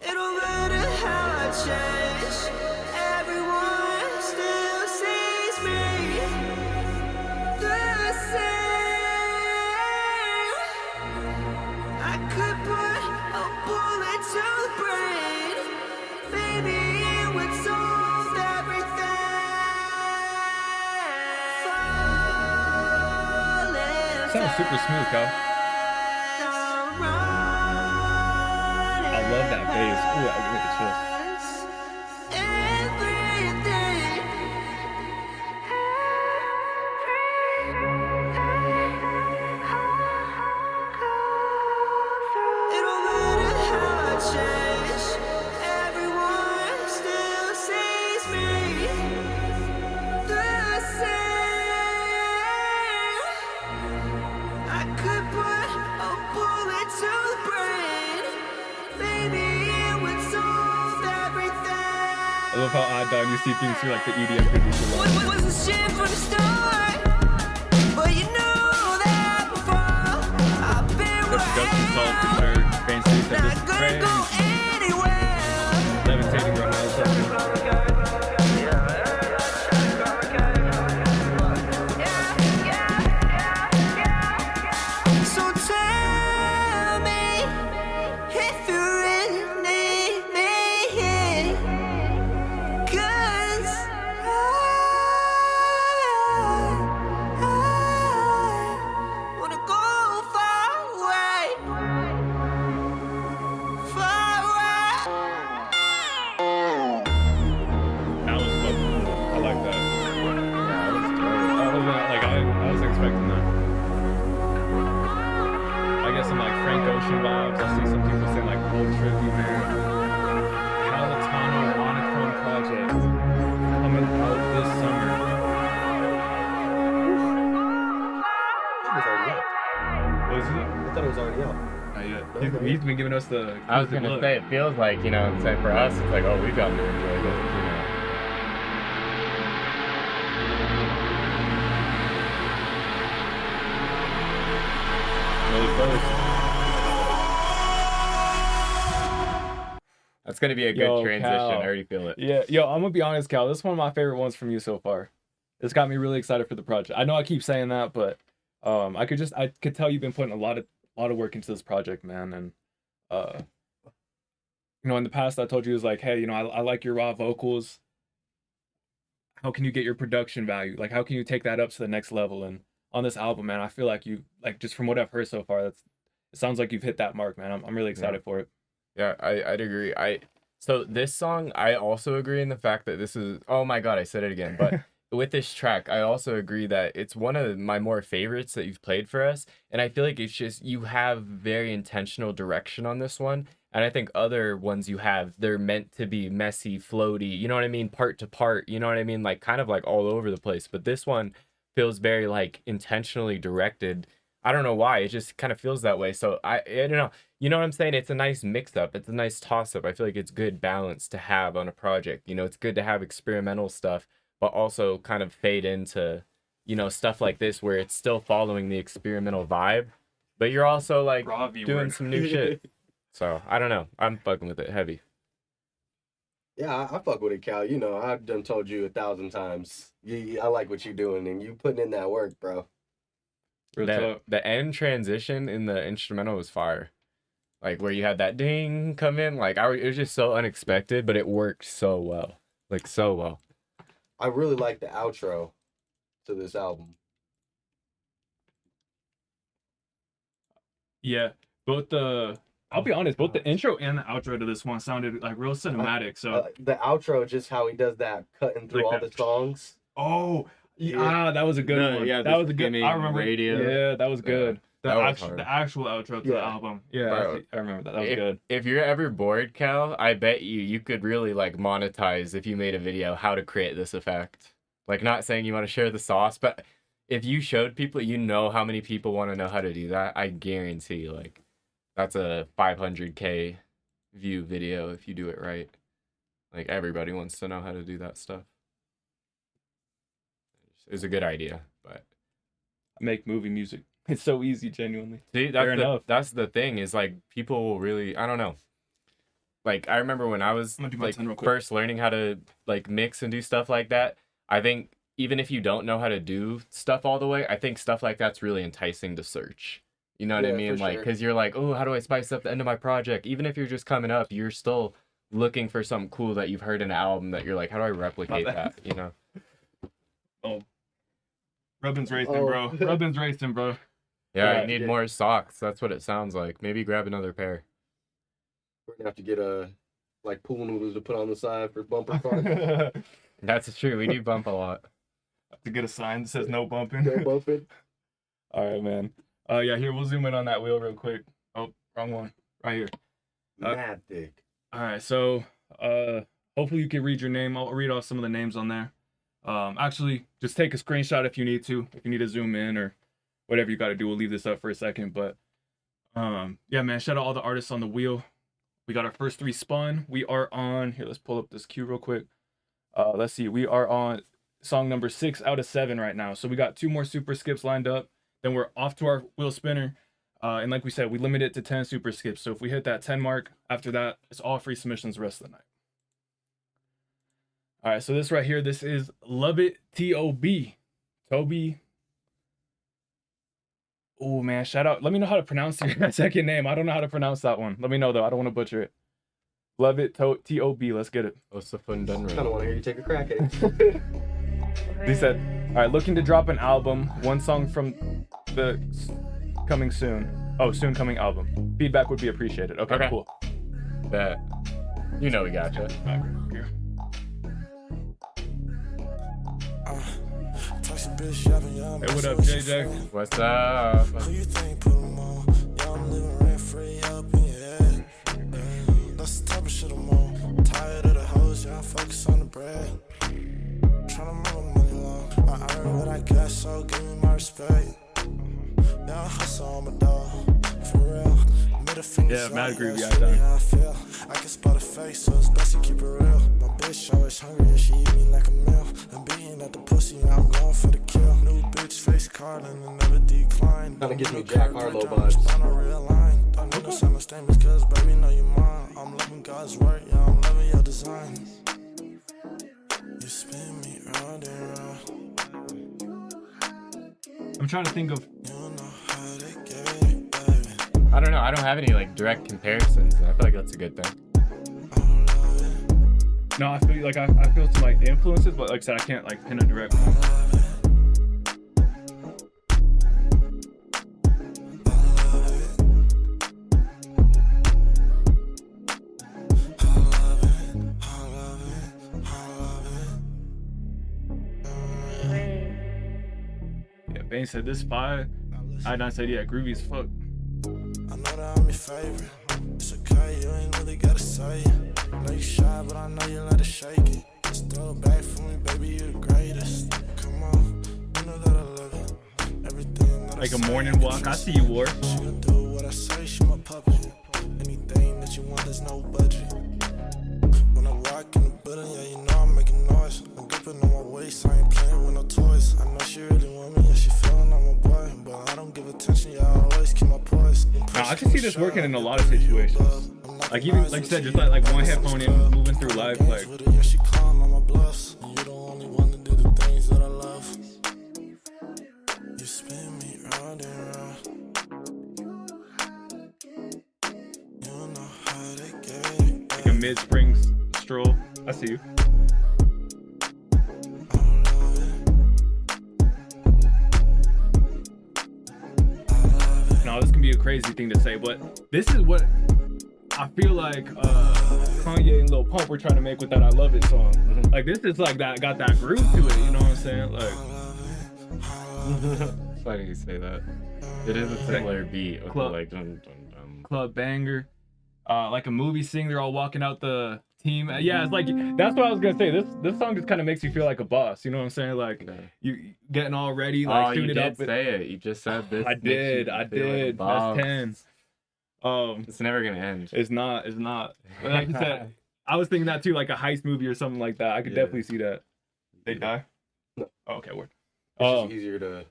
It'll matter how I change. Everyone still sees me the same. I could put a bullet to the brain. Maybe it would solve everything. Sounds super smooth, Cal. I love that bass. Ooh, I get the chills. I love how odd dog you see things through like the EDM producer. Was a shit from the start, but you know that before I've been That's Justus salt for sure. Fancy said this is crazy. Levitating right now. So tell me if you really need me, 'cause ocean vibes. I see some people saying like road trippy, man. Calatano monochrome project coming out this summer. It was already out. Was it? I thought it was already out. Not yet. He's been giving us the. I was gonna say, it feels like, you know, say for us, it's like, oh, we've gotten to enjoy this, you know. Really first. That's gonna be a good Yo, transition. Cal. I already feel it. Yeah, yo, I'm gonna be honest, Cal. This is one of my favorite ones from you so far. It's got me really excited for the project. I know I keep saying that, but I could tell you've been putting a lot of work into this project, man. And you know, in the past I told you, it was like, hey, you know, I like your raw vocals. How can you get your production value? Like, how can you take that up to the next level? And on this album, man, I feel like you, like, just from what I've heard so far, it sounds like you've hit that mark, man. I'm really excited for it. Yeah, I'd agree. So this song, I also agree in the fact that this is, oh my God, I said it again. But with this track, I also agree that it's one of my more favorites that you've played for us. And I feel like it's just, you have very intentional direction on this one. And I think other ones you have, they're meant to be messy, floaty, you know what I mean? Part to part, you know what I mean? Like, kind of like all over the place. But this one feels very, like, intentionally directed. I don't know why. It just kind of feels that way. So I don't know. You know what I'm saying? It's a nice mix-up. It's a nice toss-up. I feel like it's good balance to have on a project. You know, it's good to have experimental stuff, but also kind of fade into, you know, stuff like this where it's still following the experimental vibe, but you're also, like, doing some new shit. So, I don't know. I'm fucking with it heavy. Yeah, I fuck with it, Cal. You know, I've done told you 1,000 times. I like what you're doing, and you putting in that work, bro. The end transition in the instrumental was fire. Like, where you had that ding come in. Like, it was just so unexpected, but it worked so well. Like, so well. I really like the outro to this album. Yeah, I'll be honest, both the intro and the outro to this one sounded like real cinematic. So the outro, just how he does that, cutting through like all the songs. Oh, yeah, that was a good one. Yeah, that was a good. I remember. Radio. Yeah, that was good. That was The actual outro to the album. Yeah, Bro, I remember that. That was good. If you're ever bored, Cal, I bet you could really, like, monetize if you made a video how to create this effect. Like, not saying you want to share the sauce, but if you showed people, you know how many people want to know how to do that. I guarantee, like, that's a 500K view video if you do it right. Like, everybody wants to know how to do that stuff. It's a good idea, but Make movie music. It's so easy, genuinely. see, that's the thing is, like, people will really, I don't know. Like, I remember when I was, I'm gonna do my like, 10 real quick. first learning how to, like, mix and do stuff like that, I think even if you don't know how to do stuff all the way, I think stuff like that's really enticing to search. You know what I Yeah, mean? for Like, sure. because you're like, oh, how do I spice up the end of my project? Even if you're just coming up, you're still looking for something cool that you've heard in an album that you're like, how do I replicate that? You know? Oh, Rubbin's racing, bro. Rubbin's racing, bro. Yeah, Yeah, I need yeah. more socks. That's what it sounds like. Maybe grab another pair. We're gonna have to get like pool noodles to put on the side for bumper cars. That's true. We do bump a lot. To get a sign that says no bumping. No bumping. All right, man. Yeah, here, we'll zoom in on that wheel real quick. Oh, wrong one. Right here. Mad thick. All right, so hopefully you can read your name. I'll read off some of the names on there. Actually, just take a screenshot if you need to. If you need to zoom in or whatever you got to do, we'll leave this up for a second. But yeah, man, shout out all the artists on the wheel. We got our first 3 spun. We are on, here, let's pull up this queue real quick. Let's see, we are on song number 6 out of 7 right now. So we got 2 more super skips lined up. Then we're off to our wheel spinner. And like we said, we limit it to 10 super skips. So if we hit that 10 mark, after that, it's all free submissions the rest of the night. All right, so this right here, this is Love It T.O.B. Toby. Oh, man, shout out. Let me know how to pronounce your second name. I don't know how to pronounce that one. Let me know, though. I don't want to butcher it. Love It T.O.B. Let's get it. What's the fun done I don't want to hear you take a crack at it. They said, all right, looking to drop an album. 1 song from the coming soon. Oh, soon coming album. Feedback would be appreciated. Okay. Cool. Bet. You know we gotcha. Hey, what up, JJ? What's up? free up in your head. That's the type of shit I'm on. Tired of the hoes, yeah, I'm focused on the bread. Tryna move money long. I earn what I got, so give me my respect. Yeah, I hustle on my dog, for real. Middle finger Yeah, mad groovy, yeah, I done. how I feel. I can spot a face, so it's best to keep it real. My bitch always hungry and she eat me like a meal. I'm beating at the pussy, now I'm going for the kill. New bitch face carding and never decline. Kinda gives me Jack Harlow vibes. On a real line. Don't need no summer statements, cause baby know you mine. I'm loving God's work, yeah, I'm loving your design. You spin me round and round. I'm trying to think of. You know how to get it, baby. I don't know. I don't have any like direct comparisons. And I feel like that's a good thing. No, I feel like I feel some like influences, but like I said, I can't like pin a direct one. Yeah, Bane said this fire. I said yeah, groovy as fuck. I know that I'm your favorite. It's okay, you ain't really gotta say it. I know you shy, but I know you let it shake it. Just throw it back for me, baby, you're the greatest. Come on, you know that I love it. Everything that Like I a say, morning walk. I see you, War. she gonna do what I say, she my puppet. Anything that you want, there's no budget. When I walk in the building, yeah, you know I'm making noise. I'm gripping on my waist, I ain't playing with no toys. I know she really want me, yeah, she feeling I'm a boy. But I don't give attention, yeah, I always keep my poise. Nah, I can see this working in a lot of situations. Like even like you said, just like one headphone in, moving through life, like. Yeah, she calling on my bluffs. You the only one to do the things that I love. You spin me round and round. You know how to get it. Like a mid-spring stroll. I see you. No, this can be a crazy thing to say, but this is what I feel like Kanye and Lil Pump were trying to make with that "I Love It" song. Like this is like that got that groove to it. You know what I'm saying? Like It's funny you say that. It is a similar beat. With Club- the, like dun, dun, dun. club banger. Like a movie scene. They're all walking out the team. Yeah, it's like that's what I was gonna say. This song just kind of makes you feel like a boss. You know what I'm saying? Like Yeah. you getting all ready, like Oh, you suited did up. say it. You just said this. I makes you did. feel like a boss. That's 10. It's never gonna end. It's not. But like you said, I was thinking that too, like a heist movie or something like that. I could Yeah. definitely see that. They die? No. Oh, okay, word. It's just easier to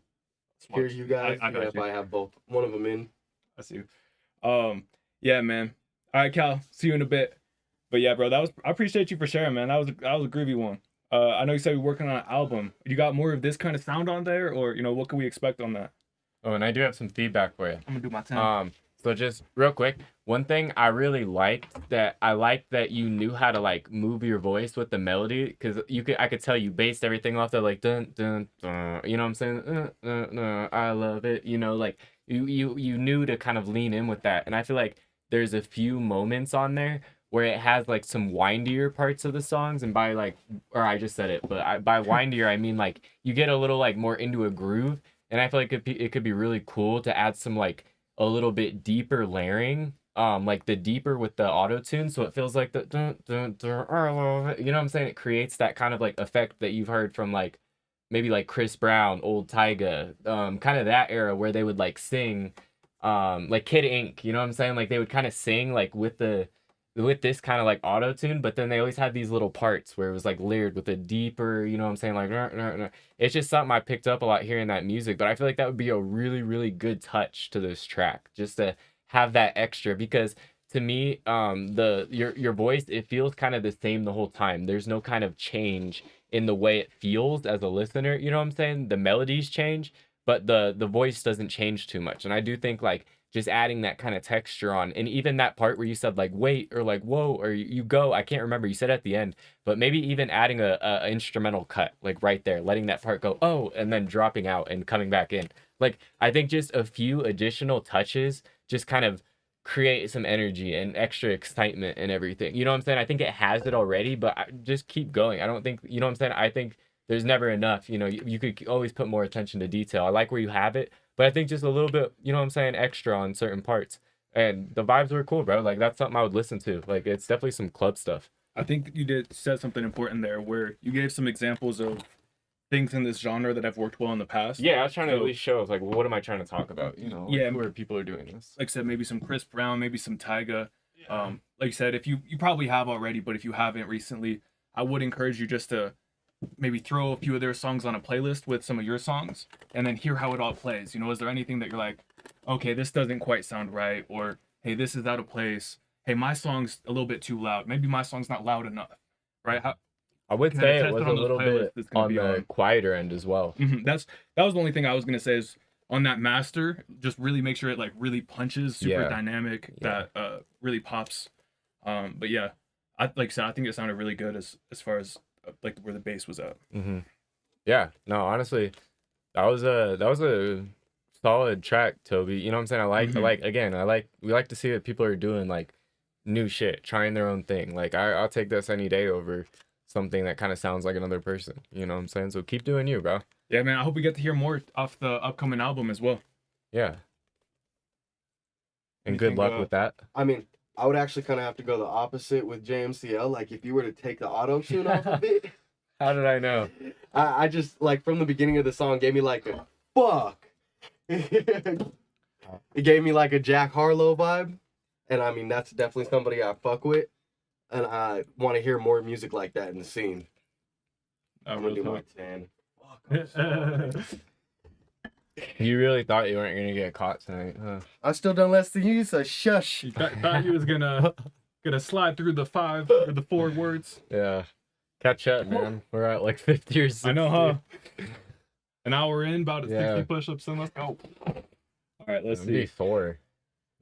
hear you guys I got if you. I have both one of them in. I see. Yeah, man. All right, Cal. See you in a bit. But yeah, bro, I appreciate you for sharing, man. That was a groovy one. I know you said you're working on an album. You got more of this kind of sound on there, or what can we expect on that? Oh, and I do have some feedback for you. I'm gonna do my time. So just real quick, one thing I really liked that you knew how to like move your voice with the melody, because I could tell you based everything off the like dun dun dun, you know what I'm saying? I love it. Like you knew to kind of lean in with that, and I feel like there's a few moments on there where it has like some windier parts of the songs, and by like, or I just said it, but by windier I mean like you get a little like more into a groove, and I feel like it could be really cool to add some like a little bit deeper layering, like the deeper with the auto tune, so it feels like the dun, dun, dun, I love it. You know what I'm saying? It creates that kind of like effect that you've heard from like maybe like Chris Brown, old Tyga, kind of that era where they would like sing, like Kid Ink. You know what I'm saying? Like they would kind of sing like with this kind of like auto tune, but then they always had these little parts where it was like layered with a deeper, you know what I'm saying? Like, it's just something I picked up a lot hearing that music, but I feel like that would be a really, really good touch to this track, just to have that extra, because to me, your voice, it feels kind of the same the whole time. There's no kind of change in the way it feels as a listener, you know what I'm saying? The melodies change, but the voice doesn't change too much. And I do think like just adding that kind of texture on, and even that part where you said like wait or like whoa or you go, I can't remember, you said at the end, but maybe even adding a instrumental cut like right there, letting that part go oh, and then dropping out and coming back in. Like I think just a few additional touches just kind of create some energy and extra excitement and everything. You know what I'm saying? I think it has it already, but just keep going. I don't think, you know what I'm saying? I think there's never enough. You could always put more attention to detail. I like where you have it, but I think just a little bit, you know what I'm saying, extra on certain parts and the vibes were cool, bro. Like that's something I would listen to. Like it's definitely some club stuff. I think you said something important there where you gave some examples of things in this genre that have worked well in the past. Yeah, I was trying to at least show, like, well, what am I trying to talk about? You know, like, where people are doing this. Like I said, maybe some Chris Brown, maybe some Tyga. Like you said, if you probably have already, but if you haven't recently, I would encourage you just to maybe throw a few of their songs on a playlist with some of your songs and then hear how it all plays. You know, is there anything that you're like, okay, this doesn't quite sound right, or hey, this is out of place. Hey, my song's a little bit too loud. Maybe my song's not loud enough, right? I would say it was a little bit on the on. quieter end as well. That was the only thing I was gonna say is on that master, just really make sure it like really punches, super dynamic, that really pops. But yeah, like I said, I think it sounded really good as far as like where the bass was at. Yeah, no, honestly, that was a solid track, Toby. You know what I'm saying? We like to see that people are doing like new shit, trying their own thing. Like I'll take this any day over something that kind of sounds like another person. You know what I'm saying? So keep doing you, bro. Yeah, man. I hope we get to hear more off the upcoming album as well. Yeah. And good luck with that. I mean, I would actually kind of have to go the opposite with JMCL. Like if you were to take the auto tune off of it. How did I know? I just like from the beginning of the song gave me like a fuck. It gave me like a Jack Harlow vibe. And I mean, that's definitely somebody I fuck with. And I want to hear more music like that in the scene. I'm going to do my 10. You really thought you weren't going to get caught tonight, huh? I still done less than you, so shush. You thought you was gonna slide through the 5 or the 4 words. Yeah. Catch up, man. We're at like 50 or 60. I know, huh? An hour in, about 60 push-ups, and let's go. All right, let's see. Be sore.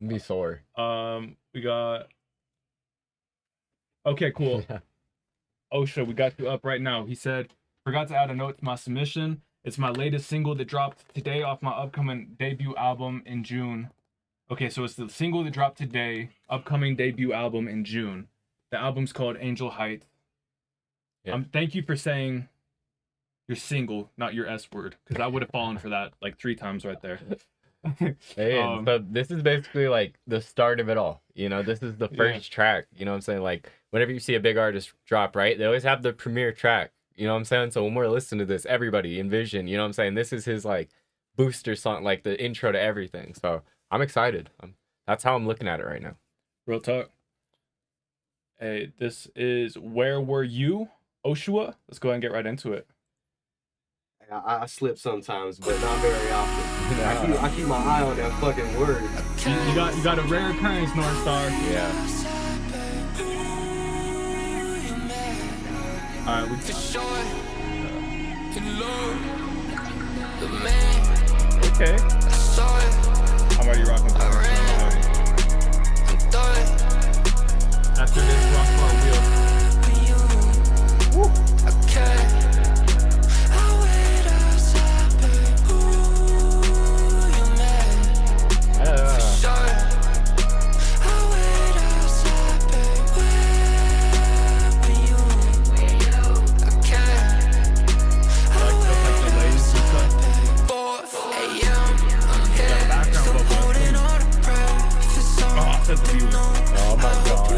We got... Okay, cool. Yeah. Osha, we got you up right now. He said, forgot to add a note to my submission. It's my latest single that dropped today off my upcoming debut album in June. Okay, so it's the single that dropped today, upcoming debut album in June. The album's called Angel Heights. Yeah. Thank you for saying you're single, not your S word, because I would have fallen for that like 3 times right there. Hey, but this is basically like the start of it all. You know, this is the first track. You know what I'm saying? Like, whenever you see a big artist drop, right, they always have the premiere track. You know what I'm saying? So when we're listening to this, everybody envision, you know what I'm saying? This is his like booster song, like the intro to everything. So I'm excited. That's how I'm looking at it right now. Real talk. Hey, this is Where Were You, Oshua? Let's go ahead and get right into it. I slip sometimes, but not very often. I keep my eye on that fucking word. You got a rare occurrence, North Star. Yeah. All right, okay. I'm already rocking. After this, rock our wheel. Woo. Oh my god.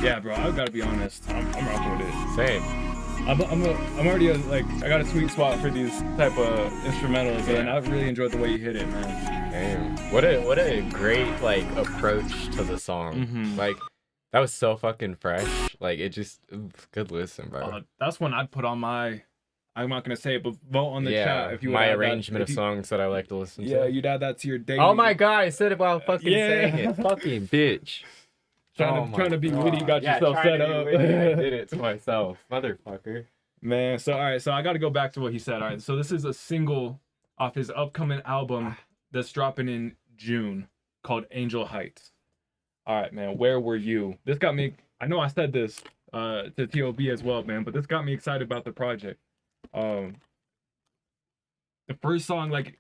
Yeah, bro, I gotta be honest. I'm rocking with it. Same. I'm already like I got a sweet spot for these type of instrumentals, and I really enjoyed the way you hit it, man. Damn. What a great like approach to the song. Like that was so fucking fresh. Like it just good listen, bro. That's one I'd put on my. I'm not gonna say it, but vote on the chat if you would my add arrangement that, of songs that I like to listen to. Yeah, you'd add that to your daily. Oh my god, I said it while fucking saying it. Fucking bitch. Trying to be witty, got yourself set up. I did it to myself, motherfucker. Man, so all right, so I got to go back to what he said. All right, so this is a single off his upcoming album that's dropping in June called Angel Heights. All right, man, where were you? This got me. I know I said this to TOB as well, man, but this got me excited about the project. The first song, like,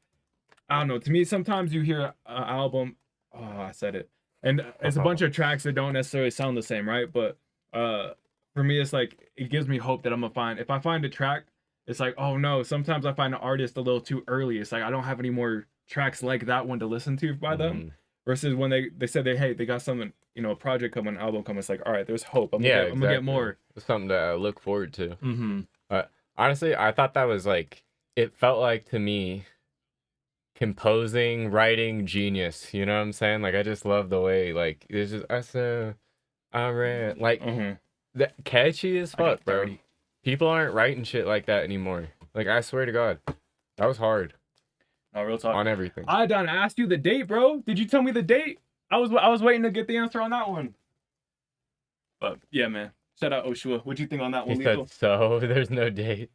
I don't know. To me, sometimes you hear an album. Oh, I said it. And it's a bunch of tracks that don't necessarily sound the same, right? But for me, it's like it gives me hope that I'm gonna find. If I find a track, it's like, oh no. Sometimes I find an artist a little too early. It's like I don't have any more tracks like that one to listen to by them. Versus when they said they got something, you know, a project coming, an album coming. It's like, all right, there's hope. I'm gonna get more. It's something to look forward to. Honestly, I thought that was like it felt like to me. Composing, writing, genius. You know what I'm saying? Like I just love the way like it's just I read like that catchy as fuck, bro. People aren't writing shit like that anymore. Like I swear to God, that was hard. No, real talk on everything. I done asked you the date, bro. Did you tell me the date? I was waiting to get the answer on that one. But yeah, man. Shout out Oshua. What'd you think on that one, He said, Lethal? so there's no date.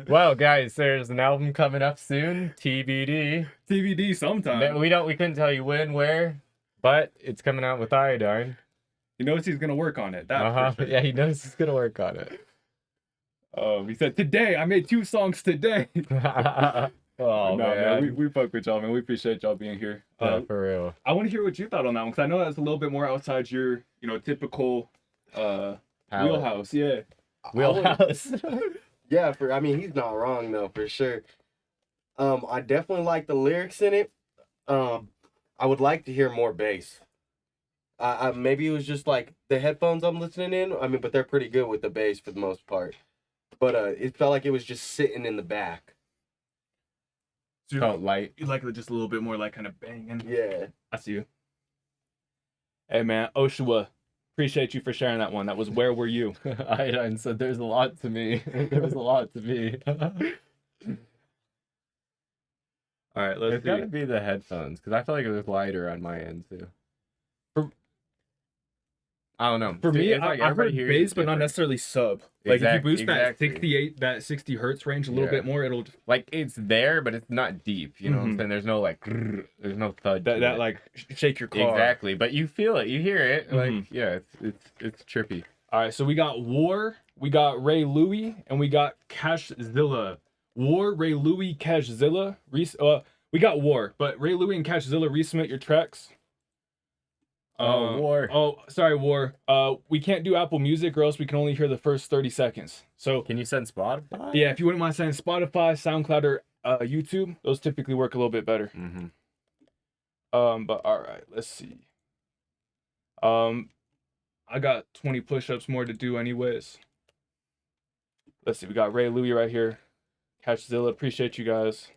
Well, guys, there's an album coming up soon. TBD. TBD sometime. We couldn't tell you when, where, but it's coming out with Iodine. He knows he's gonna work on it. That for sure. Yeah, he knows he's gonna work on it. He said today I made 2 songs today. Oh man, we fuck with y'all, man. We appreciate y'all being here. Yeah, for real. I want to hear what you thought on that one because I know that's a little bit more outside your, you know, typical wheelhouse. Yeah, wheelhouse. Yeah, I mean he's not wrong though, for sure. I definitely like the lyrics in it. I would like to hear more bass. Maybe it was just like the headphones I'm listening in. I mean, but they're pretty good with the bass for the most part. But it felt like it was just sitting in the back. So felt light. You like it just a little bit more like kind of banging. Yeah. I see you. Hey man, Oshua, appreciate you for sharing that one. That was Where Were You? Iodine said there's a lot to me. There was a lot to me. All right, let's It's gotta be the headphones because I feel like it was lighter on my end too. I don't know. For me, like I heard bass, but not necessarily sub. Like if you boost that 60 hertz range a little bit more, it'll like it's there, but it's not deep. You know what I'm saying? There's no like, there's no thud. That like shake your car. Exactly, but you feel it, you hear it. Like yeah, it's trippy. All right, so we got War, we got Ray Louie, and we got Cashzilla. War, Ray Louie, Cashzilla. We got War, but Ray Louie and Cashzilla resubmit your tracks. War. Oh, sorry, War. We can't do Apple Music, or else we can only hear the first 30 seconds. So can you send Spotify? Yeah, if you wouldn't mind sending Spotify, SoundCloud, or YouTube, those typically work a little bit better. But all right, let's see. I got 20 push-ups more to do, anyways. Let's see. We got Ray Louie right here. Catchzilla, appreciate you guys.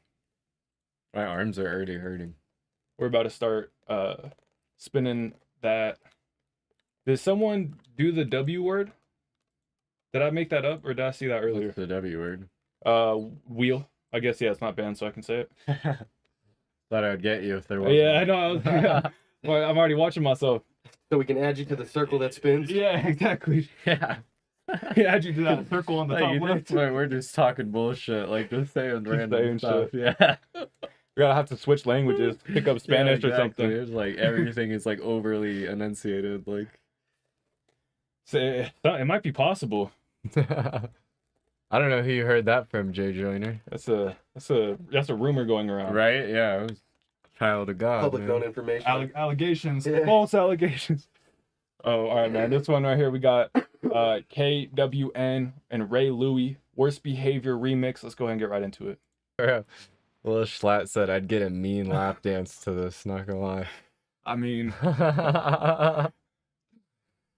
My arms are already hurting. We're about to start spinning that. Did someone do the W word? Did I make that up or did I see that earlier? What's the W word? Wheel. I guess, yeah, it's not banned, so I can say it. Thought I would get you if there was. Yeah, I know. Well, I'm already watching myself. So we can add you to the circle that spins? Yeah, exactly. Yeah. Add you to that circle on the top left. We're just talking bullshit, like just saying random stuff. Shit. Yeah. We gotta have to switch languages, pick up Spanish or something. It's like everything is like overly enunciated. Like, so it might be possible. I don't know who you heard that from, Jay Joyner. That's a rumor going around, right? Yeah, it was child of God. Public known information. Allegations, false allegations. Oh, all right, man. This one right here, we got KWN and Ray Louie, Worst Behavior remix. Let's go ahead and get right into it. Lil Schlatt said I'd get a mean lap dance to this, not gonna lie. I mean,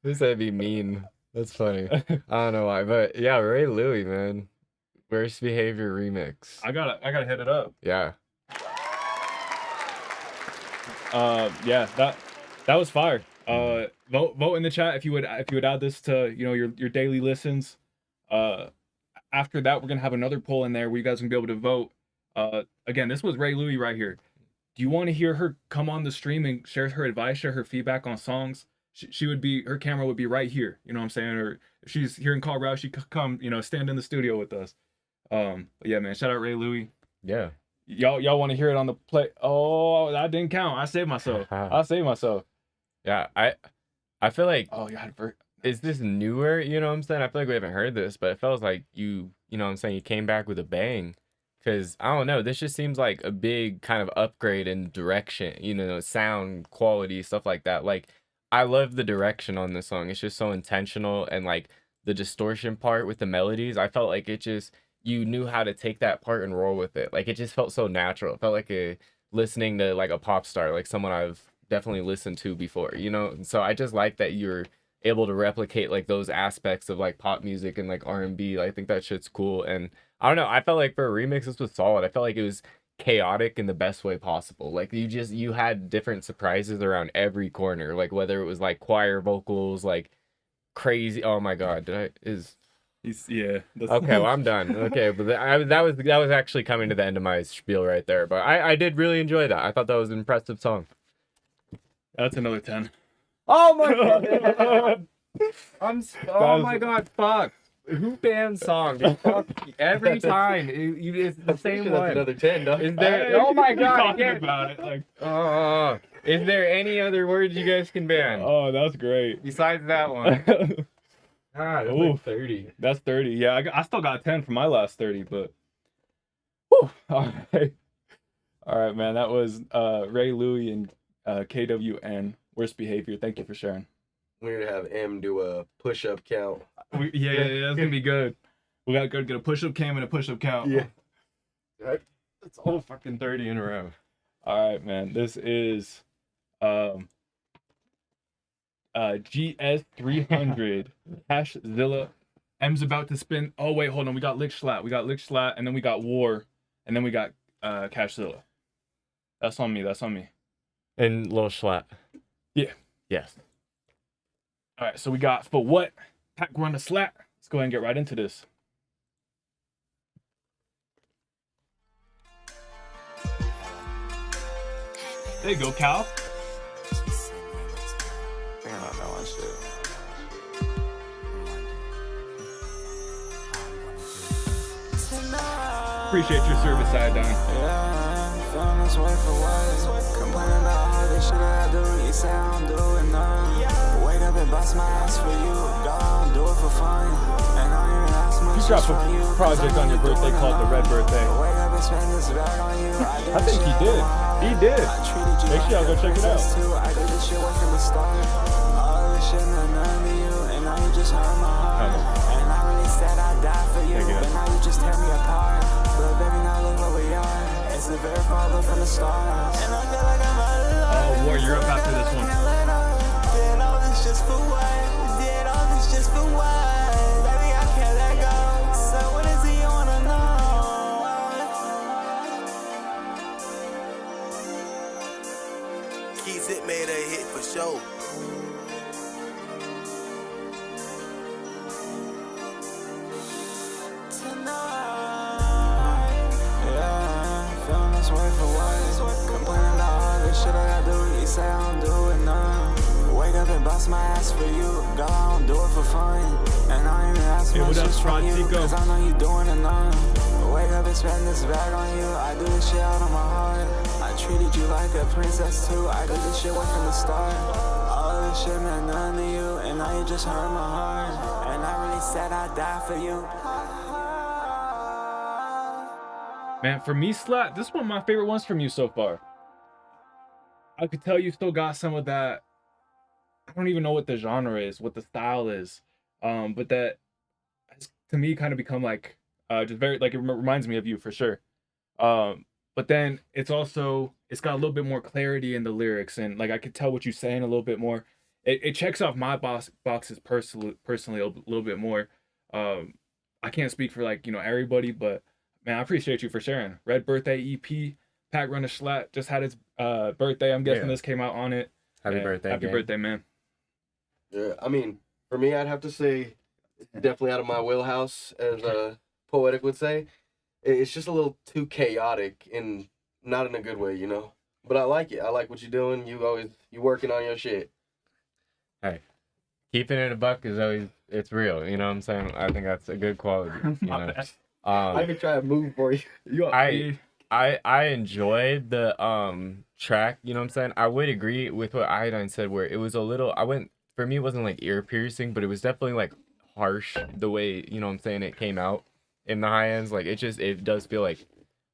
This would be mean. That's funny. I don't know why, but yeah, Ray Louie, man. Worst Behavior remix. I gotta hit it up. Yeah. Yeah, that was fire. Vote in the chat if you would add this to your daily listens. After that, we're gonna have another poll in there where you guys can be able to vote. Again, this was Ray Louie right here. Do you want to hear her come on the stream and share her advice, share her feedback on songs? She would be, her camera would be right here. You know what I'm saying? Or if she's here in Colorado, she could come, stand in the studio with us. But yeah, man, shout out Ray Louie. Yeah. Y'all want to hear it on the play? Oh, that didn't count. I saved myself. Yeah, I feel like, Oh, yeah. is this newer? You know what I'm saying? I feel like we haven't heard this, but it feels like you know what I'm saying, you came back with a bang. Because, I don't know, this just seems like a big kind of upgrade in direction, sound quality, stuff like that. Like, I love the direction on this song. It's just so intentional, and like the distortion part with the melodies, I felt like it just, you knew how to take that part and roll with it. Like, it just felt so natural. It felt like listening to like a pop star, like someone I've definitely listened to before, And so I just like that you're able to replicate like those aspects of like pop music and like R&B. I think that shit's cool. And I don't know, I felt like for a remix, this was solid. I felt like it was chaotic in the best way possible. Like, you had different surprises around every corner, like whether it was like choir vocals, like crazy. Oh my god, Yeah. Okay, well, I'm done. Okay, but that was actually coming to the end of my spiel right there. But I did really enjoy that. I thought that was an impressive song. That's another 10. Oh my god! Oh my god! Fuck! Who bans songs? Fuck, every time it's the same That's one. another 10, dog. Is there? Oh my god! Talking Again. about it. Like, Is there any other words you guys can ban oh, that's great. besides that one? That's Ooh. like 30. That's 30. Yeah, I still got 10 for my last 30, but whew. All right, man. That was Ray Louie and KWN. Worst Behavior. Thank you for sharing. We're gonna have M do a push-up count. Yeah, that's gonna be good. We gotta go get a push-up cam and a push-up count. Yeah. It's all fucking 30 in a row. All right, man. This is GS300 Cashzilla. M's about to spin. Oh wait, hold on. We got Lick Schlat, and then we got War, and then we got Cashzilla. That's on me. And Lil Schlatt. Yeah. Yes. All right, so we got For What? Pack Run the Slat. Let's go ahead and get right into this. There you go, Cal. Appreciate your service, Iodine. Yeah, feeling this way for what? Complaining about all this shit I do. You say I don't do it, no. Wake up and bust my ass for you. Go out and do it for fun. And I ain't even ask much You dropped from you. a project on your birthday called The Red Birthday. Wake up and spend this bag on you. I think he did. He did. Make sure y'all go check it out. I did this shit way from the start. All this shit meant nothing to you. And now you just hurt my heart. And I really said I'd die for you. But now you just tear me apart. But baby, now look where we are. It's the very far look from the stars. And I feel like I'm out of luck. Oh, War, you're up after this one. Did all this just for what? Did all this just for what? Baby, I can't let go. So what is it you wanna know? Keys, it made a hit for sure. Way for what? Complaining about all this shit I do. You say I don't do it, no. Wake up and bust my ass for you. Go out and do it for fun. And I ain't even ask Hey, much what up, just from you. Tico? Cause I know you doing it now. Wake up and spend this bag on you. I do this shit out of my heart. I treated you like a princess too. I did this shit way from the start. All this shit meant nothing to you. And now you just hurt my heart. And I really said I'd die for you. Man, for me, Slat, this is one of my favorite ones from you so far. I could tell you still got some of that. I don't even know what the genre is, what the style is. But that has, to me, kind of become like just very, like, it reminds me of you for sure. But then it's got a little bit more clarity in the lyrics, and like I could tell what you're saying a little bit more. it checks off my boxes personally a little bit more. I can't speak for like, you know, everybody, but man, I appreciate you for sharing. Red Birthday EP, Pack Run a Schlatt just had its birthday. I'm guessing this came out on it. Happy birthday, Happy birthday, man. Yeah, I mean, for me, I'd have to say it's definitely out of my wheelhouse, as Poetic would say. It's just a little too chaotic and not in a good way, you know? But I like it. I like what you're doing. You working on your shit. Hey, keeping it a buck is always, it's real. You know what I'm saying? I think that's a good quality. You know? I can try to move for you. I enjoyed the track, you know what I'm saying? I would agree with what Iodine said, where it was a little, for me, it wasn't like ear piercing, but it was definitely like harsh the way, you know what I'm saying, it came out in the high ends. Like it does feel like,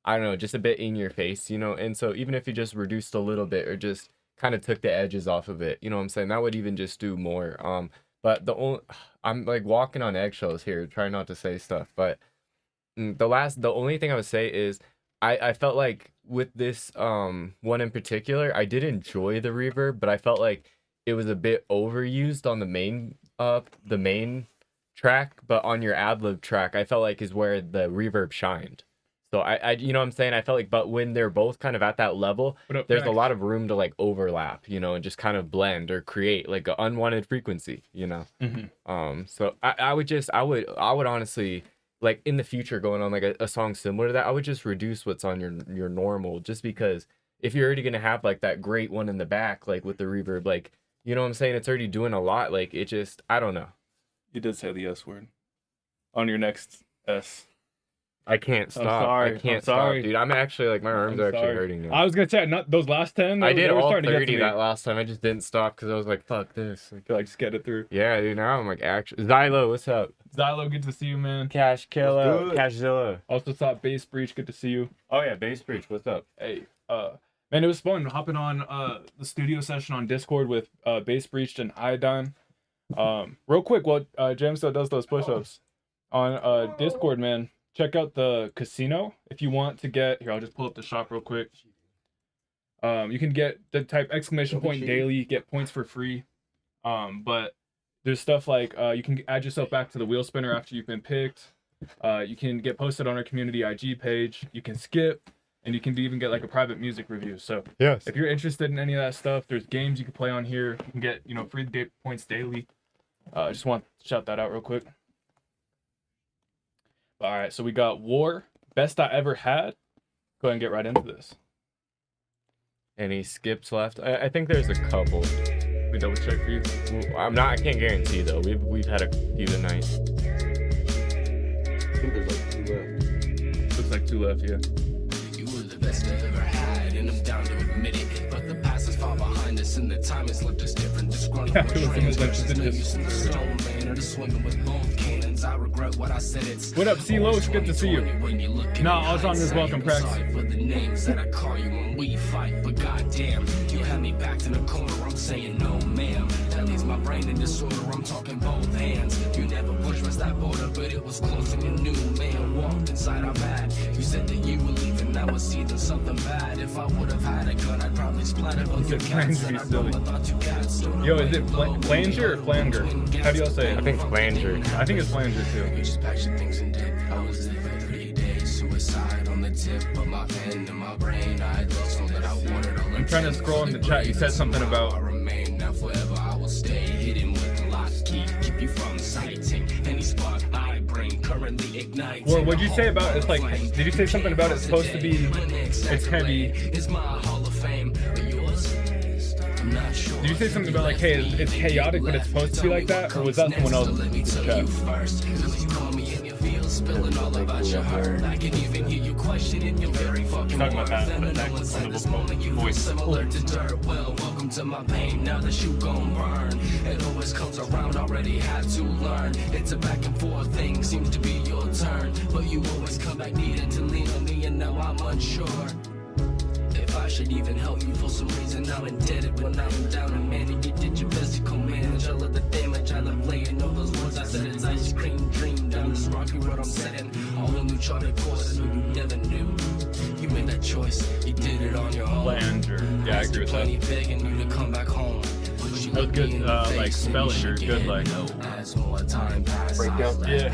I don't know, just a bit in your face, you know? And so even if you just reduced a little bit or just kind of took the edges off of it, you know what I'm saying, that would even just do more. But I'm like walking on eggshells here, trying not to say stuff, but the only thing I would say is I felt like with this one in particular, I did enjoy the reverb, but I felt like it was a bit overused on the main track, but on your ad-lib track, I felt like is where the reverb shined. So I you know what I'm saying? I felt like, but when they're both kind of at that level, there's a lot of room to like overlap, you know, and just kind of blend or create like an unwanted frequency, you know? Mm-hmm. So I would honestly, like in the future going on like a song similar to that, I would just reduce what's on your normal, just because if you're already going to have like that great one in the back, like with the reverb, like, you know what I'm saying? It's already doing a lot. Like it just, I don't know. You did say the S word on your next S. I can't stop. Sorry. I can't stop, dude. I'm actually like, my arms are actually hurting now. I was going to say, not those last 10. I did all 30 that last time. I just didn't stop because I was like, fuck this. I feel like just get it through. Yeah, dude. Now I'm like, actually. Zylo, what's up? Zylo, good to see you, man. Cash Killer. Cashzilla. Also saw Bass Breach, good to see you. Oh, yeah, Bass Breach, what's up? Hey, man, it was fun hopping on the studio session on Discord with Bass Breach and Iodine. Real quick, while JMCL does those push-ups on Discord, man, check out the casino if you want to get, here, I'll just pull up the shop real quick. You can get the type ! daily, get points for free. But there's stuff like you can add yourself back to the wheel spinner after you've been picked. You can get posted on our community IG page. You can skip, and you can even get like a private music review. So yes, if you're interested in any of that stuff, there's games you can play on here. You can get, you know, free points daily. I just want to shout that out real quick. All right, so we got War, Best I Ever Had. Go ahead and get right into this. Any skips left? I think there's a couple. We double check for you. I can't guarantee though. We've had a few tonight. I think there's like 2 left. Looks like 2 left, yeah. You were the best I ever had, and I'm down to admit it. But the past is far behind us, and the time has left us different. Disgruntled swimming with both cannons. I regret what I said. It's what up, CeeLo? It's good to see you. No, I was on this welcome practice. For the names that I call you when we fight, but goddamn, you had me backed in a corner. I'm saying no, ma'am. That leaves my brain in disorder. I'm talking both hands. You never pushed past that border, but it was close and you knew. Man walked inside our bag. You said that you were leaving. I was seething something bad. If I would have had a gun, I'd probably splattered both your cats. Yo, is it Flanger or Flanger? How do y'all say it? I think Flanger. I think it's Flanger too. You just packed your things and did. I was there for 3 days. Suicide on the tip of my pen and my brain. I had lost all that I wanted. I'm trying to scroll in the chat. You said something about. I remain now forever. I will stay hidden with the lock key. Keep you from sighting any spark I bring. Currently igniting. Or what'd you say about it's like? Did you say something about it's supposed to be? It's heavy. It's my Hall of Fame. But yours? I'm not sure. Did you say something about like, hey, it's chaotic, but it's supposed to be like that, or was that someone else? Spilling all about your heart. I can even hear you questioning your very fucking talking about that, and no one said this moment you feel similar to dirt. Well, welcome to my pain. Now that you gon' burn, it always comes around. Already had to learn. It's a back and forth thing. Seems to be your turn, but you always come back needing to lean on me, and now I'm unsure if I should even help you. For some reason I'm indebted when I'm down and man, and you did your best to co-manage all of the damage. I love laying all those words I said. It's ice cream dream down this rocky road I'm setting. All the new charted courses you never knew. You made that choice, you did it on your own. Flanger. Yeah, I agree with that. Begging you to come back home. But you That was good, like spelling or good like Breakdown. yeah.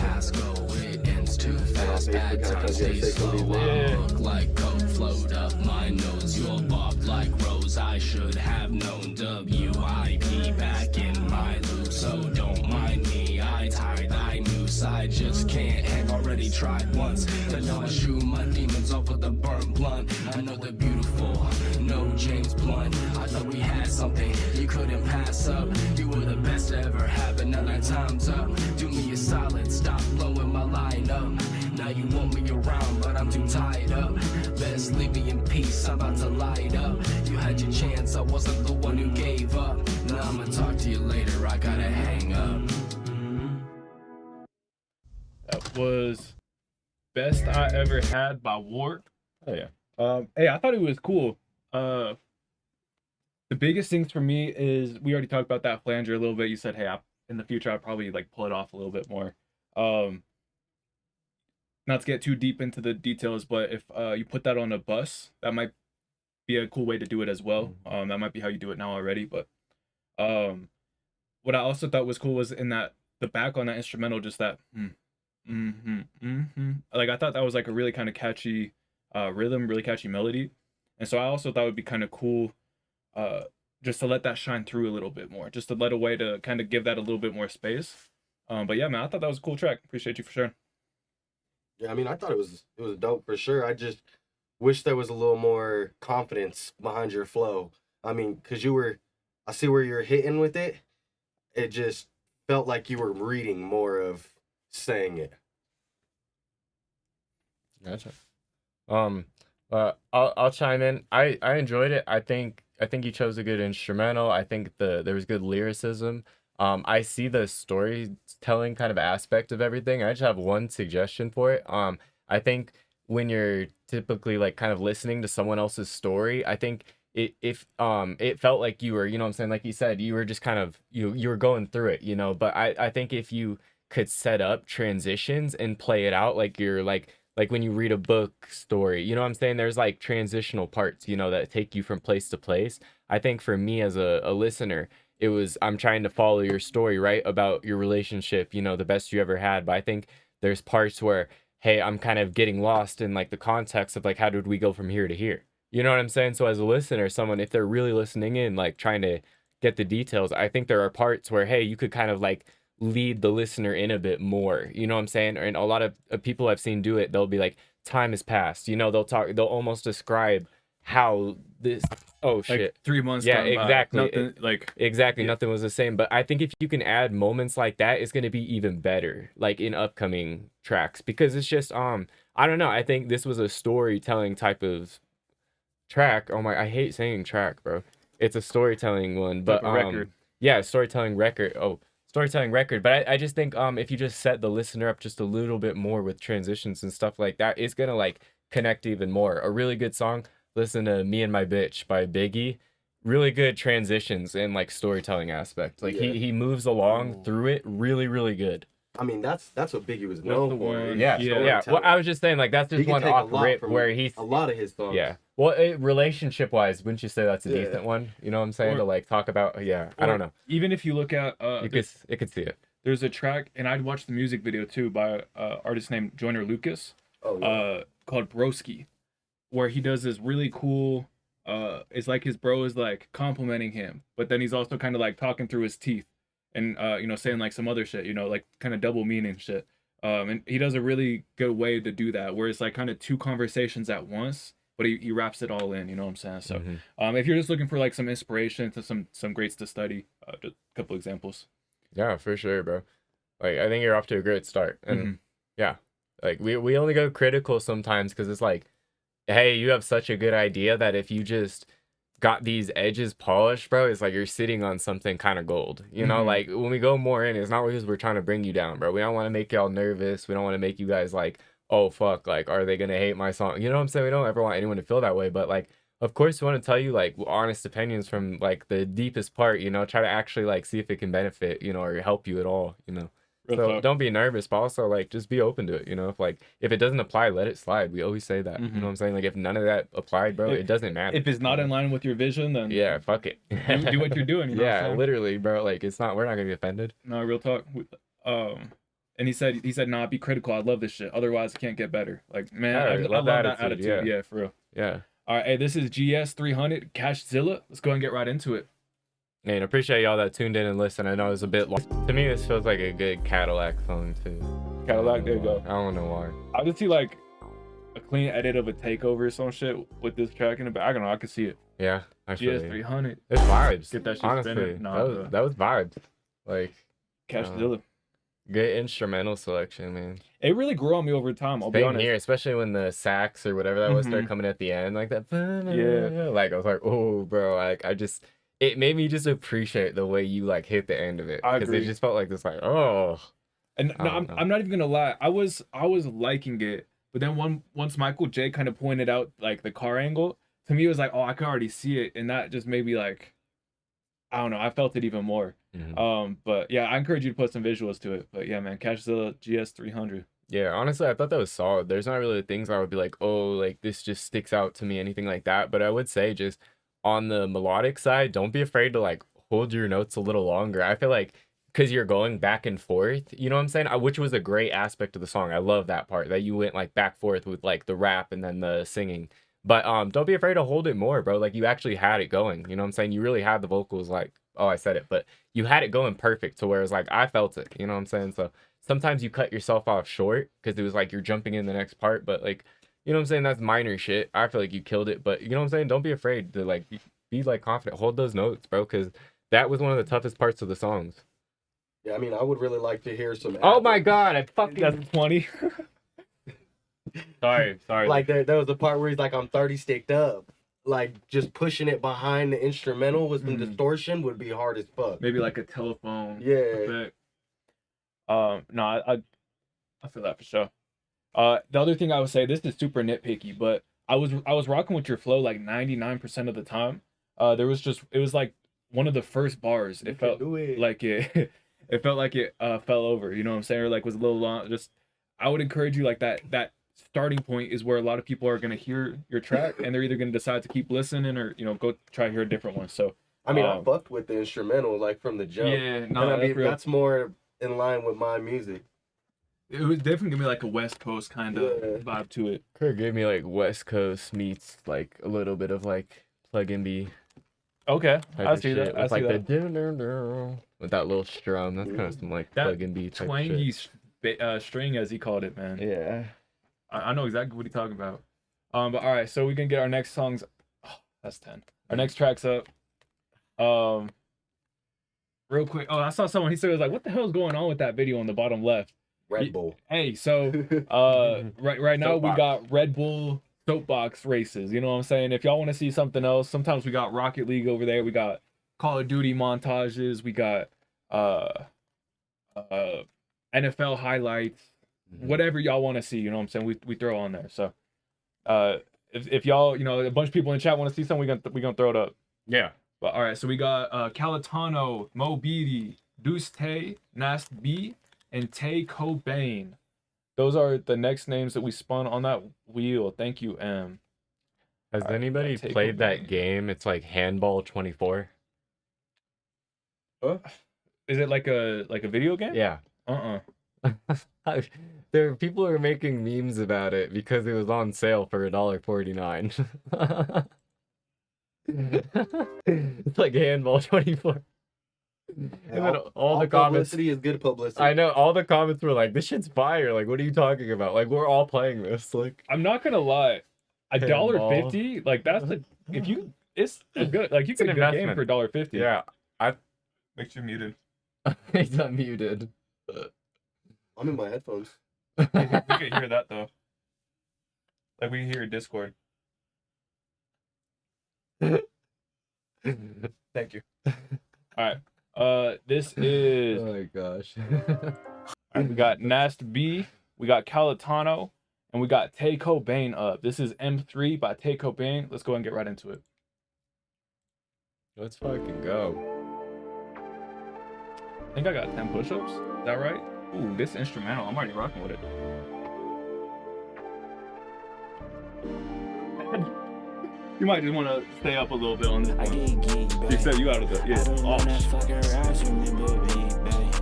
And on Facebook, I told you I say some of these words. Look like coke flowed up my nose. You're bobbed like Rose. I should have known WIP back in my loop. So don't mind me. I tie thy noose. I just can't hang. Already tried once. To not shoot my demons off with a burnt blunt. I know the beautiful. No James Blunt. I thought we had something you couldn't pass up. You were the best to ever have, but now that time's up. Do me a solid. Stop blowing my line up. Now you want me around, but I'm too tied up. Best leave me in peace, I'm about to light up. You had your chance, I wasn't the one who gave up. Now I'ma talk to you later, I gotta hang up. That was Best I Ever Had by Warp. Oh yeah. Hey, I thought it was cool. The biggest things for me is we already talked about that flanger a little bit. You said, hey, in the future I'll probably like pull it off a little bit more. Not to get too deep into the details, but if you put that on a bus, that might be a cool way to do it as well. That might be how you do it now already, but what I also thought was cool was in that the back on that instrumental, just that like I thought that was like a really kind of catchy rhythm, really catchy melody, and so I also thought it would be kind of cool just to let that shine through a little bit more, just to let a way to kind of give that a little bit more space. But yeah, man, I thought that was a cool track. Appreciate you for sharing. Yeah, I mean, I thought it was dope for sure. I just wish there was a little more confidence behind your flow. I mean, because I see where you're hitting with it. It just felt like you were reading more of saying it. Gotcha. I'll chime in. I enjoyed it. I think you chose a good instrumental. I think there was good lyricism. I see the storytelling kind of aspect of everything. I just have one suggestion for it. I think when you're typically like kind of listening to someone else's story, I think it felt like you were, you know what I'm saying? Like you said, you were just kind of, you were going through it, but I think if you could set up transitions and play it out like you're like when you read a book story, you know what I'm saying? There's like transitional parts, that take you from place to place. I think for me as a listener, I'm trying to follow your story, right? About your relationship, the best you ever had. But I think there's parts where, hey, I'm kind of getting lost in like the context of like, how did we go from here to here? You know what I'm saying? So as a listener, someone, if they're really listening in, like trying to get the details, I think there are parts where, hey, you could kind of like lead the listener in a bit more. You know what I'm saying? And a lot of people I've seen do it, they'll be like, time has passed. They'll almost describe how this, oh shit, like 3 months. Yeah, exactly. Nothing, exactly. Yeah. Nothing was the same. But I think if you can add moments like that, it's going to be even better, like in upcoming tracks, because it's just, I don't know. I think this was a storytelling type of track. Oh my, I hate saying track, bro. It's a storytelling one, but record. Yeah, storytelling record. Oh, storytelling record. But I just think if you just set the listener up just a little bit more with transitions and stuff like that, it's gonna like connect even more. A really good song. Listen to Me and My Bitch by Biggie. Really good transitions and like storytelling aspect. Like he moves along through it really, really good. I mean, that's what Biggie was known for. Yeah. Well, I was just saying, like, that's just one off rip where he's a lot of his songs. Yeah. Well, relationship wise, wouldn't you say that's a decent one? You know what I'm saying? To like talk about. Yeah. I don't know. Even if you look at you could see it. There's a track, and I'd watched the music video too by artist named Joyner Lucas, called Broski, where he does this really cool. It's like his bro is like complimenting him, but then he's also kind of like talking through his teeth. And saying like some other shit, like kind of double meaning shit. And he does a really good way to do that, where it's like kind of two conversations at once, but he wraps it all in. You know what I'm saying? So, if you're just looking for like some inspiration to some greats to study, just a couple examples. Yeah, for sure, bro. Like I think you're off to a great start, and yeah, like we only go critical sometimes because it's like, hey, you have such a good idea that if you just got these edges polished, bro, it's like you're sitting on something kind of gold. Like when we go more in, it's not because we're trying to bring you down, bro. We don't want to make y'all nervous. We don't want to make you guys like, oh fuck, like are they gonna hate my song? You know what I'm saying? We don't ever want anyone to feel that way, but like of course we want to tell you like honest opinions from like the deepest part, try to actually like see if it can benefit, or help you at all, Real So talk. don't be nervous, but also like just be open to it. You know, if it doesn't apply, let it slide. We always say that. You know what I'm saying? Like if none of that applied, bro, it doesn't matter. If it's not in line with your vision, then Yeah, fuck it. do what you're doing. You know what I'm Yeah, saying? literally, bro. Like it's not. We're not gonna be offended. No, real talk. And he said, nah, be critical. I love this shit. Otherwise, it can't get better. Like, man, Yeah, I love that attitude, attitude. yeah. Yeah, for real. Yeah. All right, hey, this is GS300 Cashzilla. Let's go and get right into it. And appreciate y'all that tuned in and listened. I know it was a bit long. To me, this feels like a good Cadillac song too. Cadillac, there you go. I don't know why. I just see like a clean edit of a takeover or some shit with this track in the back. I don't know. I can see it. Yeah, actually. GS300 It's vibes. Get that shit honestly. spinning. Nah, that was vibes. Like Cashzilla. good instrumental selection, man. It really grew on me over time. I'll be Same honest. here, especially when the sax or whatever that was started coming at the end, like that. Yeah. Like I was like, oh, bro. Like it made me just appreciate the way you like hit the end of it, I because it agree. just felt like this, like, oh. And I no, don't know. I'm not even gonna lie. I was liking it, but then once Michael J kind of pointed out like the car angle, to me it was like, oh, I could already see it, and that just made me like, I don't know. I felt it even more. But yeah, I encourage you to put some visuals to it. But yeah, man, Cashzilla GS300. Yeah, honestly, I thought that was solid. There's not really things I would be like, oh, like this just sticks out to me, anything like that. But I would say just on the melodic side, don't be afraid to like hold your notes a little longer. I feel like because you're going back and forth, you know what I'm saying? Which was a great aspect of the song. I love that part that you went like back forth with like the rap and then the singing. But don't be afraid to hold it more, bro. Like you actually had it going. You know what I'm saying? You really had the vocals like, oh, I said it, but you had it going perfect to where it's like I felt it. You know what I'm saying? So sometimes you cut yourself off short because it was like you're jumping in the next part, but like, you know what I'm saying? That's minor shit. I feel like you killed it, but you know what I'm saying? Don't be afraid to like be like confident. Hold those notes, bro, because that was one of the toughest parts of the songs. Yeah, I mean, I would really like to hear some. Oh my god, I fucking That's 20. sorry. Like there was a part where he's like, I'm 30 sticked up. Like just pushing it behind the instrumental with some distortion would be hard as fuck. Maybe like a telephone. Yeah. Effect. No, I feel that for sure. The other thing I would say, this is super nitpicky, but I was rocking with your flow like 99% of the time. It was like one of the first bars. It felt like it it felt like it fell over, you know what I'm saying? Or like was a little long. Just I would encourage you like that starting point is where a lot of people are gonna hear your track and they're either gonna decide to keep listening or go try to hear a different one. So I mean, I fucked with the instrumental like from the jump. yeah, no, and I mean real. that's more in line with my music. It was definitely gonna be like a West Coast kind of vibe to it. Kurt gave me like West Coast meets like a little bit of like plug and B. Okay, Type I of see shit that. I with see like that. with that little strum. That's kind of some like That plug and B type Twangy shit. string, as he called it, man. Yeah. I know exactly what he's talking about. But all right, so we can get our next songs. Oh, that's 10. Our next track's up. Real quick. Oh, I saw someone. He said, "Was like, what the hell is going on with that video on the bottom left?" Red Bull. Hey, so right now we got Red Bull soapbox races. You know what I'm saying? If y'all want to see something else, sometimes we got Rocket League over there. We got Call of Duty montages. We got NFL highlights. Whatever y'all want to see, you know what I'm saying? We throw on there. So if y'all, a bunch of people in chat want to see something, we gonna throw it up. Yeah. But all right, so we got Calitano, Mo Beatty, Deuce Tay, Nast B, and Tay Cobain. Those are the next names that we spun on that wheel. Thank you, M. Has anybody Tay played Cobain. that game? It's like Handball 24. Is it like a video game? Yeah. There people are making memes about it because it was on sale for $1.49. It's like Handball 24. And then all the comments, publicity is good publicity. I know all the comments were like, this shit's fire. Like, what are you talking about? Like, we're all playing this. Like, I'm not gonna lie, $1.50, like that's the it's a good, like you It's an can get a game investment. for $1.50. yeah, Makes you muted. he's unmuted. I'm in my headphones. We can hear that though. Like we can hear your Discord. Thank you. All right. This is Oh my gosh. all right, we got Nast B, we got Calitano, and we got Tay Cobain up. This is M3 by Tay Cobain. Let's go and get right into it. Let's fucking go. I think I got 10 push-ups. Is that right? Ooh, this instrumental. I'm already rocking with it. You might just want to stay up a little bit on this I one. get geek, babe. You said you out of the I've been yeah. on that Oh, fucking rise, remember me, babe.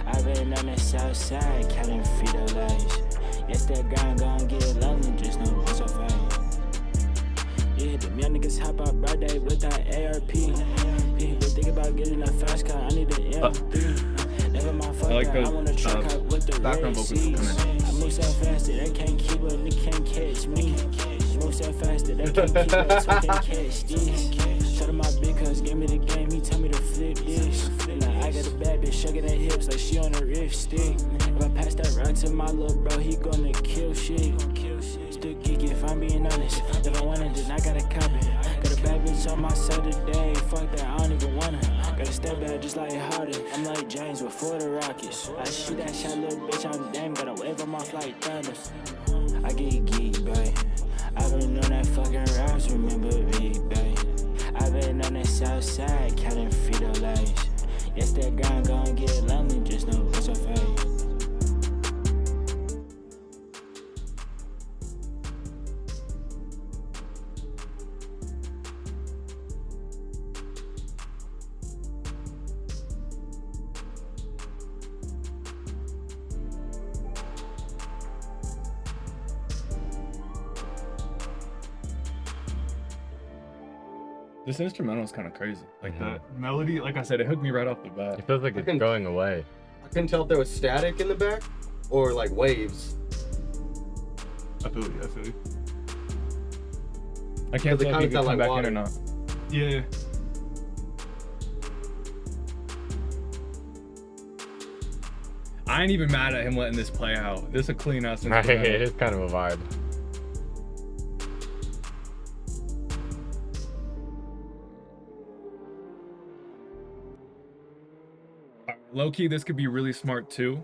I've been on the south side, counting feet of lies. Yes, that grind gon' get lonely, just know what's a fight. Yeah, them young niggas hop out birthday with that ARP. People think about getting a fast car, I need an M3. Never mind, fuck I like that, I want a truck out with the background red vocals come seats. in. I move so fast that they can't keep up, they can't catch me. Move so fast that they can't keep up, so they can't catch this. Shut up my big cuz, gave me the game, he tell me to flip this. Now I got a bad bitch shaking her hips like she on a rift stick. If I pass that rock to my little bro, he gonna kill shit. Still geeky if I'm being honest. If I want it, then I gotta copy. Got a bad bitch on my side today, fuck that, I don't even want her. Gotta step back just like Harden. I'm like James before the Rockets. I shoot that shot, little bitch, I'm damn. Gotta wave him off like thunder. I get geek, babe. I've been on that fucking rise, remember me, babe. I've been on that south side, counting feet of lies. Yes, that grind gon' get lonely, just know what's a fate. this instrumental is kind of crazy. Like the melody, like I said, it hooked me right off the bat. It feels like it's going away. I couldn't tell if there was static in the back or like waves. I feel you. I feel you. I can't Because it tell if kinda you can sound come like back water. in or not. Yeah. I ain't even mad at him letting this play out. This is a clean ass It instrumental. is kind of a vibe. Low key, this could be really smart too.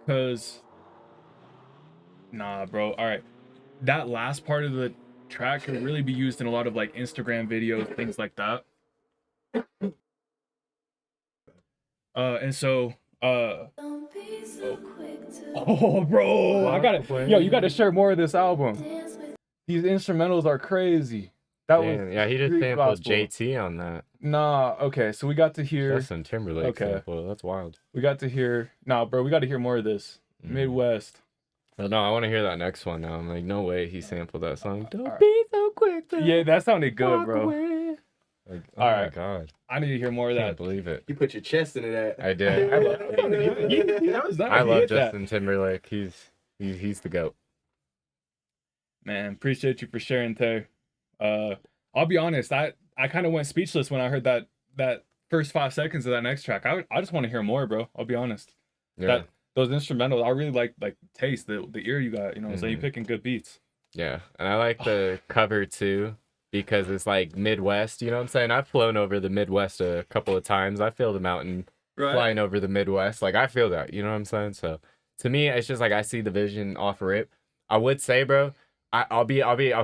Cause nah, bro. All right. That last part of the track could really be used in a lot of like Instagram videos, things like that. And so oh, bro, I gotta you gotta share more of this album. These instrumentals are crazy. That Damn, was yeah, he just street sampled gospel. JT on that. Nah, okay, so we got to hear Justin Timberlake Okay. sample. That's wild. we got to hear nah, bro, we got to hear more of this. Midwest. But no, I want to hear that next one now. I'm like, no way he sampled that song. Don't Alright. be so quick to Yeah, that sounded good, walk bro. away. Like, oh Alright. my god. I need to hear more of I can't that. believe it. You put your chest into that. I did. I love, That was nice. I He love hit that. Justin Timberlake. He's the GOAT. Man, appreciate you for sharing, Tay. I'll be honest, I kind of went speechless when I heard that first 5 seconds of that next track. I just want to hear more, bro. I'll be honest. Yeah. Those instrumentals, I really like taste, the ear you got, you know, so you Mhm. picking good beats. Yeah. And I like the cover too because it's like Midwest, you know what I'm saying? I've flown over the Midwest a couple of times. I feel the mountain flying over the Midwest. Like I feel that, you know what I'm saying? So to me, it's just like I see the vision off rip. I would say, bro, I'll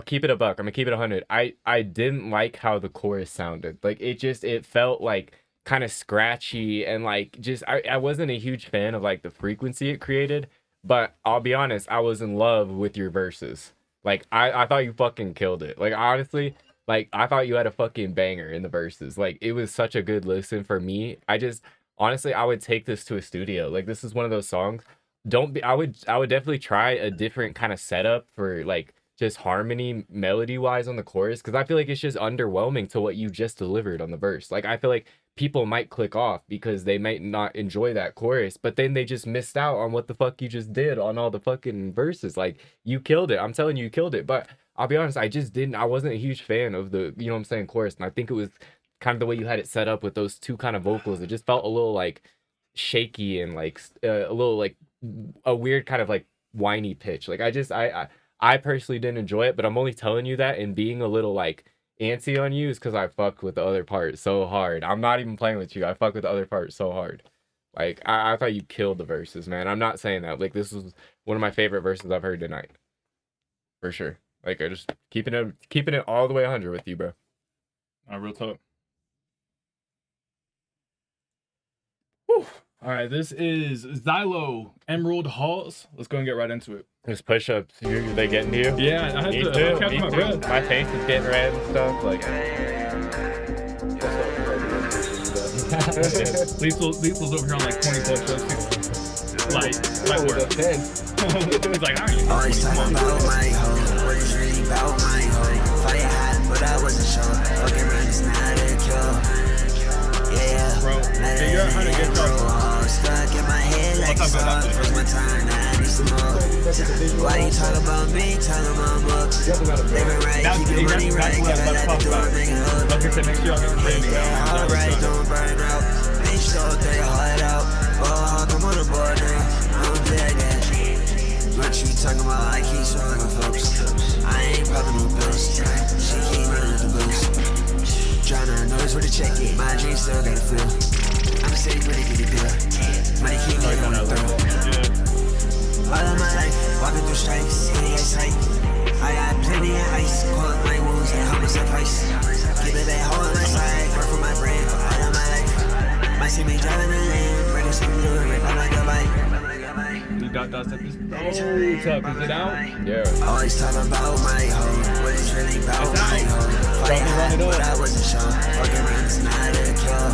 keep it a buck. I'm gonna keep it 100. I didn't like how the chorus sounded. Like it felt like kind of scratchy and like just I wasn't a huge fan of like the frequency it created. But I'll be honest, I was in love with your verses. Like I thought you fucking killed it. Like honestly, like I thought you had a fucking banger in the verses. Like it was such a good listen for me. Honestly, I would take this to a studio. Like this is one of those songs. I would definitely try a different kind of setup for like just harmony melody wise on the chorus because I feel like it's just underwhelming to what you just delivered on the verse. Like I feel like people might click off because they might not enjoy that chorus, but then they just missed out on what the fuck you just did on all the fucking verses. Like you killed it. I'm telling you killed it. But I'll be honest, I wasn't a huge fan of the, you know what I'm saying, chorus. And I think it was kind of the way you had it set up with those two kind of vocals. It just felt a little like shaky and like a little like a weird kind of like whiny pitch. Like I personally didn't enjoy it, but I'm only telling you that and being a little like antsy on you is because I fucked with the other part so hard. I'm not even playing with you. I fucked with the other part so hard. Like I thought you killed the verses, man. I'm not saying that. Like this was one of my favorite verses I've heard tonight, for sure. Like I just keeping it all the way 100 with you, bro. Real talk. Whew. All right, this is Xylo Emerald Halls. Let's go and get right into it. Those push-ups, they getting to you? Yeah, I had Me to too. catch Me my too. breath. My face is getting red and stuff. Like, Lethal's over here on like 20 push-ups. Light work. 10. He's like, all right. Always talking about my hoe, what is really about my hoe. Fire hot, but I wasn't sure. Fucking around is not a cure. Yeah, Bro, figure out how to get your stuck in my head like a song. First my time, now I need some more. Why you talk about me? Tell them I'm up. Living right, keep your money right. Gotta let the door make it up. Like I said, make sure y'all get the branding Yeah, down. alright, don't burn out. Bitch, don't throw your heart out. Oh, come on the board now. I don't play like that. What you talking about? I keep swallowing my folks. I ain't popping no pills. She keep running the blues. Tryna notice where to check it. My dreams still gotta feel. I'ma say money get it deal. Money keep me on the throw. All of my life, walking through stripes, hitting ice height. I got plenty of ice, call up my wounds and how much suffice. Keep it that hole on my side, work for my brain for all of my life. Might see me driving the lane, bringing some new, rip on like a bike. Dots at this. Oh, tough. Is it out? yeah. Always talk about my hoe, what is really about my hoe. Fire hot, but I wasn't sure. Fucking around is not a cure.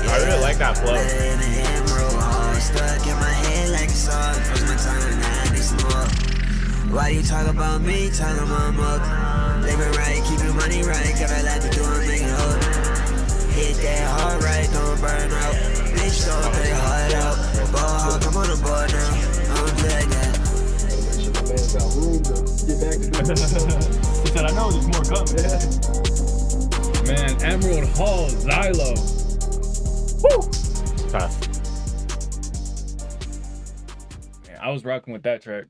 I really like that flow. In the emerald hall, stuck in my head like a song. First my time, now I need some more. Why you talk about me? Tell them I'm up. Living right, keep your money right. Gotta let the door make it up. Hit that hard right, don't burn out. Bitch, don't throw your heart out. Ball hawk, I'm on the board now. I don't play like that. He said, I know there's more coming. Man, Emerald Hall, Xylo. Woo! Tough. Man, I was rocking with that track.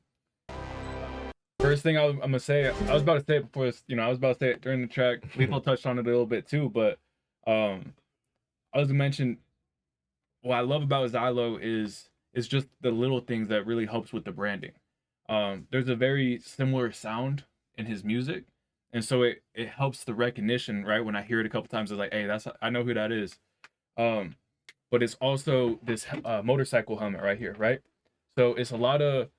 First thing I'm gonna say, I was about to say it before this, I was about to say it during the track. Lethal touched on it a little bit too, but I was gonna mention what I love about Xylo is just the little things that really helps with the branding. There's a very similar sound in his music, and so it helps the recognition, right? When I hear it a couple times, it's like, hey, I know who that is. But it's also this motorcycle helmet right here, right? So it's a lot of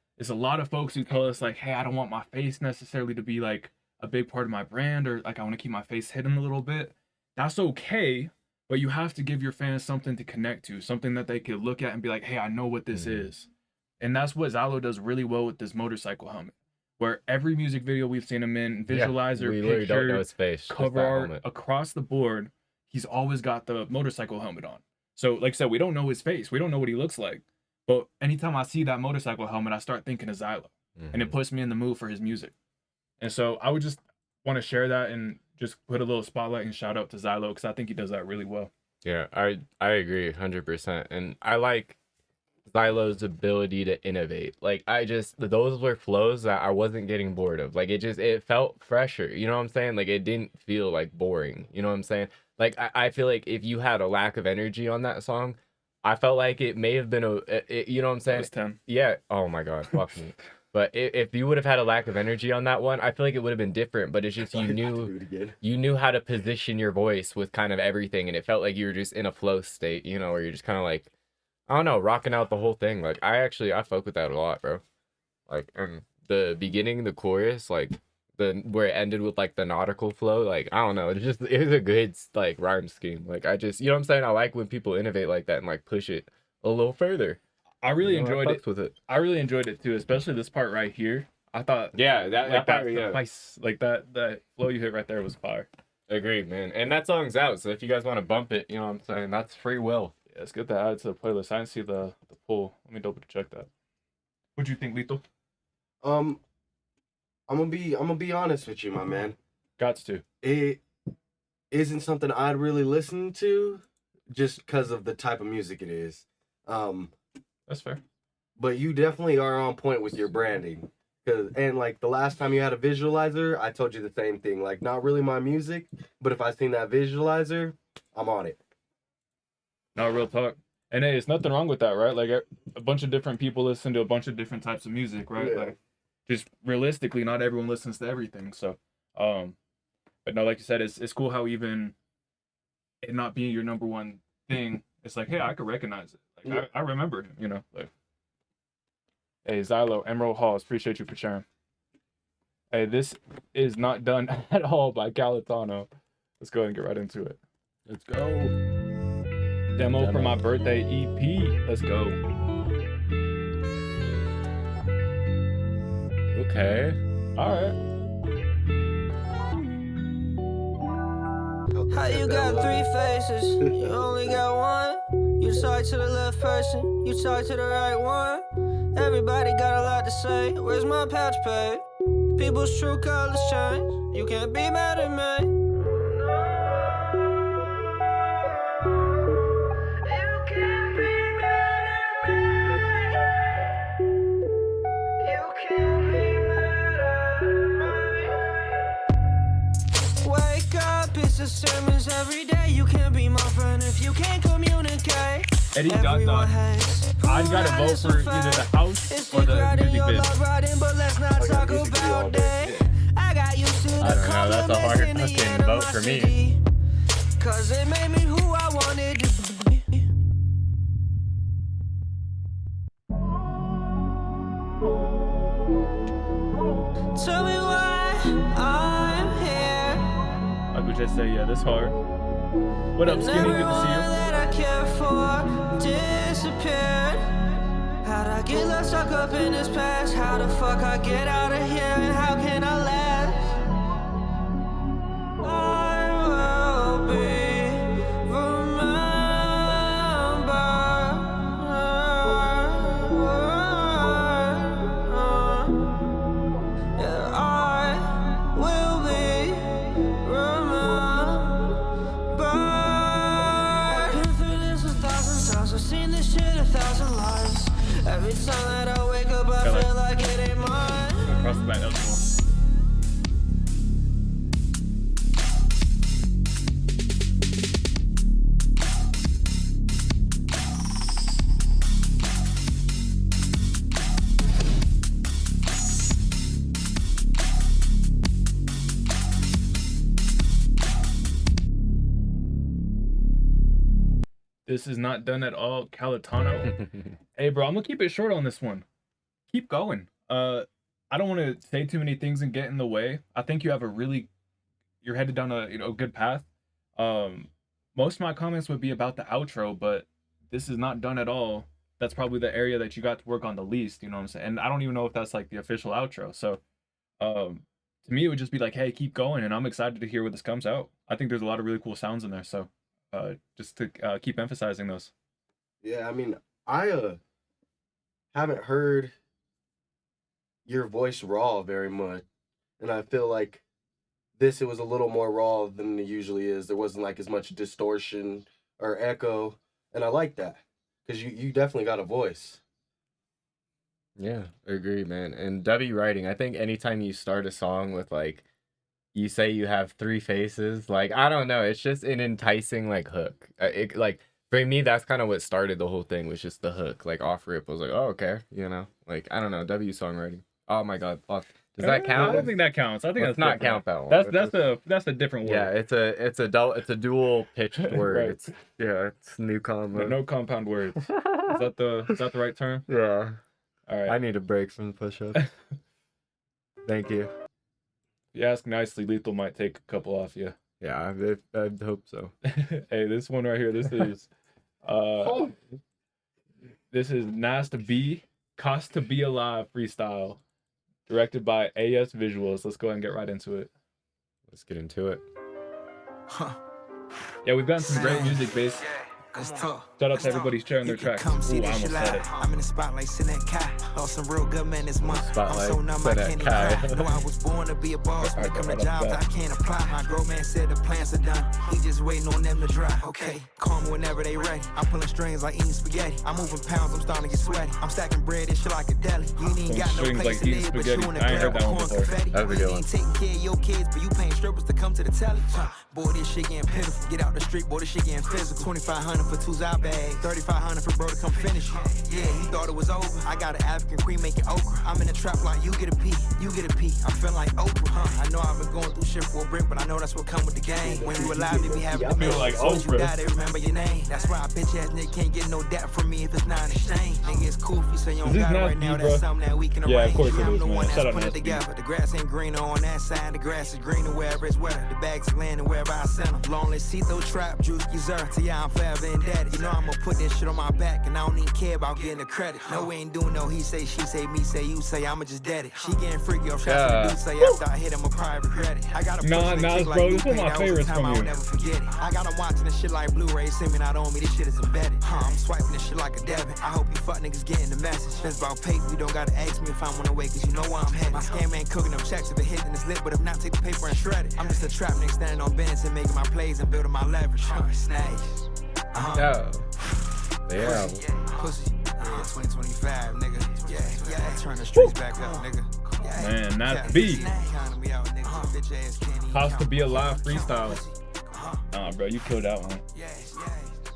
folks who tell us like, hey, I don't want my face necessarily to be like a big part of my brand, or like I want to keep my face hidden a little bit. That's okay, but you have to give your fans something to connect to, something that they could look at and be like, hey, I know what this is. And that's what Xylo does really well with this motorcycle helmet, where every music video we've seen him in, visualizer, we literally don't know picture, his face. cover art, across the board, he's always got the motorcycle helmet on. So like I said, we don't know his face. We don't know what he looks like. But anytime I see that motorcycle helmet, I start thinking of Xylo. And it puts me in the mood for his music. And so I would just want to share that and just put a little spotlight and shout out to Xylo, because I think he does that really well. Yeah, I agree 100%. And I like Xylo's ability to innovate. Like, those were flows that I wasn't getting bored of. Like, it felt fresher. You know what I'm saying? Like, it didn't feel like boring. You know what I'm saying? Like, I feel like if you had a lack of energy on that song, I felt like it may have been you know what I'm saying? It was 10. Yeah. Oh my God. Fuck me. But if you would have had a lack of energy on that one, I feel like it would have been different. But it's just you knew how to position your voice with kind of everything, and it felt like you were just in a flow state, where you're just kind of like, I don't know, rocking out the whole thing. Like I fuck with that a lot, bro. Like, and the beginning, the chorus, like where it ended with like the nautical flow, like I don't know, it was a good like rhyme scheme. Like I just, you know what I'm saying? I like when people innovate like that and like push it a little further. I really enjoyed I it. fucked with it. I really enjoyed it too, especially this part right here. I thought, Yeah, that part, yeah. like that flow you hit right there was fire. Agreed, man. And that song's out, so if you guys want to bump it, you know what I'm saying, that's free will. Yeah, it's good to add to the playlist. I didn't see the poll. Let me double check that. What'd you think, Lethal? I'm gonna be honest with you, my man. Gots to. It isn't something I'd really listen to, just because of the type of music it is. That's fair. But you definitely are on point with your branding. And like the last time you had a visualizer, I told you the same thing. Like, not really my music, but if I seen that visualizer, I'm on it. No, real talk. And hey, it's nothing wrong with that, right? Like a bunch of different people listen to a bunch of different types of music, right? Yeah. Like, just realistically, not everyone listens to everything. So, but no, like you said, it's cool how even it not being your number one thing, it's like, hey, I could recognize it. Like, I remembered him, you know. Like, hey, Xylo, Emerald Halls, appreciate you for sharing. Hey, this is Not Done at All by Calitano. Let's go ahead and get right into it. Let's go. Demo for my birthday EP. Let's go. Okay. All right. How you got three faces? You only got one. You talk to the left person, you talk to the right one. Everybody got a lot to say. Where's my patch pay? People's true colors change. You can't be mad at me. You can't be mad at me. You can't be mad at me. Wake up, it's the sermons every day. You can't be my friend if you can't communicate. Eddie Dot Dot. I gotta vote for either the house or the music biz. But let's not talk about that. I got used to the I don't know, that's a hard fucking vote for me. Cause it made me who I wanted to be. Tell me why I'm here. I would just say, yeah, this hard. What up, Skinny? Good to see you. That I care for disappeared. How'd I get left stuck up in this past? How the fuck I get out of here and how can I last? I will be remembered. Yeah, I will be remembered. Been through this 1,000 times, I've seen this shit 1,000 lives. Every time that I wake up, I feel like it ain't mine. Across the back, that was cool. This is Not Done at All, Calitano. Hey, bro, I'm gonna keep it short on this one. Keep going. I don't want to say too many things and get in the way. I think you have you're headed down a good path. Most of my comments would be about the outro, but this is Not Done at All. That's probably the area that you got to work on the least. You know what I'm saying? And I don't even know if that's like the official outro. So, to me, it would just be like, hey, keep going, and I'm excited to hear where this comes out. I think there's a lot of really cool sounds in there. So. Just to keep emphasizing those. Yeah, I mean, I haven't heard your voice raw very much, and I feel like it was a little more raw than it usually is. There wasn't like as much distortion or echo, and I like that because you definitely got a voice. Yeah, I agree, man. And W writing, I think anytime you start a song with like you say you have three faces, like I don't know, it's just an enticing like hook. Like for me, that's kind of what started the whole thing, was just the hook. Like off rip was like, oh okay, you know, like I don't know, W songwriting. Oh my god, fuck. Does that count? I don't think that counts. I think Let's not count that one. That's a different word. Yeah, it's a dual pitched word. Right. It's new combo. No compound words. Is that the right term? Yeah. All right. I need a break from the push-ups. Thank you. If you ask nicely, Lethal might take a couple off you. Yeah, I hope so. Hey, this one right here, this is Nast B, Cost to Be Alive freestyle, directed by AS Visuals. Let's go ahead and get right into it. Let's get into it. Yeah, we've gotten some great music based. Shout out to everybody sharing their tracks. Ooh, I almost said it. I'm in the spotlight, sitting at Kai. Lost some real good men this month. Spotlight, I'm so numb, I can't even cry. Know I was born to be a boss. When it come to jobs, I can't apply. My grown man said the plans are done. He just waiting on them to dry. Okay, call me whenever they ready. I'm pulling strings like eating spaghetti. I'm moving pounds, I'm starting to get sweaty. I'm stacking bread and shit like a deli. You ain't even got no place to live, but you in the club with corn confetti. That was a good one. You ain't taking care of your kids, but you paying strippers to come to the telly. Boy, this shit getting pitiful. Get out the street, boy, this shit getting physical. $2,500 for 2 out bags. $3,500 for bro to come finish it. Yeah, he thought it was over. I got an African queen making okra. I'm in the trap like you get a P, you get a P. I'm feeling like Oprah, huh? I know I've been going through shit for a brick, but I know that's what come with the game. When you alive, you be having the feel like so you Oprah. die, they remember your name. That's why a bitch ass nigga can't get no debt from me if it's not in exchange. Nigga, it's cool if you say you don't Is this got it right Nasty, now. bro? That's something that we can arrange. Yeah, of course it I'm is, the man. one Shout that's out put it Nasty. together. The grass ain't greener on that side. The grass is greener wherever it's wetter. The bags is landing wherever I send them. Lonely Cito trap, Drewski Zer. To y'all, I'm forever indebted. You know I'ma put this shit on my back, and I don't even care about getting the credit. No, we ain't doing no he say, she say, me say, you say. I'ma just dead it. She getting freaky off shots Yeah. to do say after I hit him, I probably regret it. I got a Nah, push nah, kick bro, like this is one of my Lupe. That was the favorites time from I you. will never forget it. I got him watching this shit like Blu-ray, send me not on me. This shit is embedded. I'm swiping this shit like a debit. I hope you fuck niggas getting the message. It's about paper, you don't gotta ask me if I'm on the way, cause you know where I'm headed. My scam ain't cooking up checks if it hit then it's lit, but if not, take the paper and shred it. I'm just a trap nigga standing on bench and making my plays and building my leverage. Snag. Yeah. Yeah. Pussy. Yeah, 2025, nigga. Yeah. Turn the streets back up, nigga. Yeah. Man, that's B. Economy out, nigga. Bitch ass can't even Cost to count be my alive pussy. freestyle. Nah, bro, you killed that one.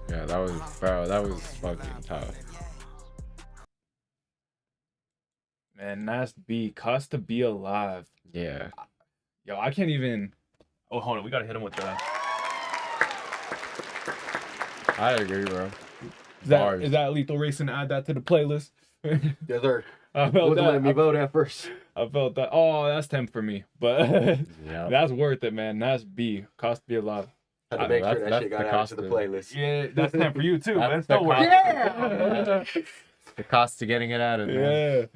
Yeah, that was fucking tough. Man, that's B. Cost to be alive. Yeah. Yo, I can't even. Oh, hold on. We gotta hit him with that. I agree, bro. Is that Lethal Racing? Add that to the playlist. Yes, sir. I felt Wasn't letting me that. vote at first. I felt that. Oh, that's 10 for me. But Yeah. that's worth it, man. That's B. Cost to be alive. Had to make sure that that's shit the got added cost to the of- playlist. Yeah, that's 10 for you too, That's man. It's the still worth cost. it. The cost of getting it out of there. Yeah.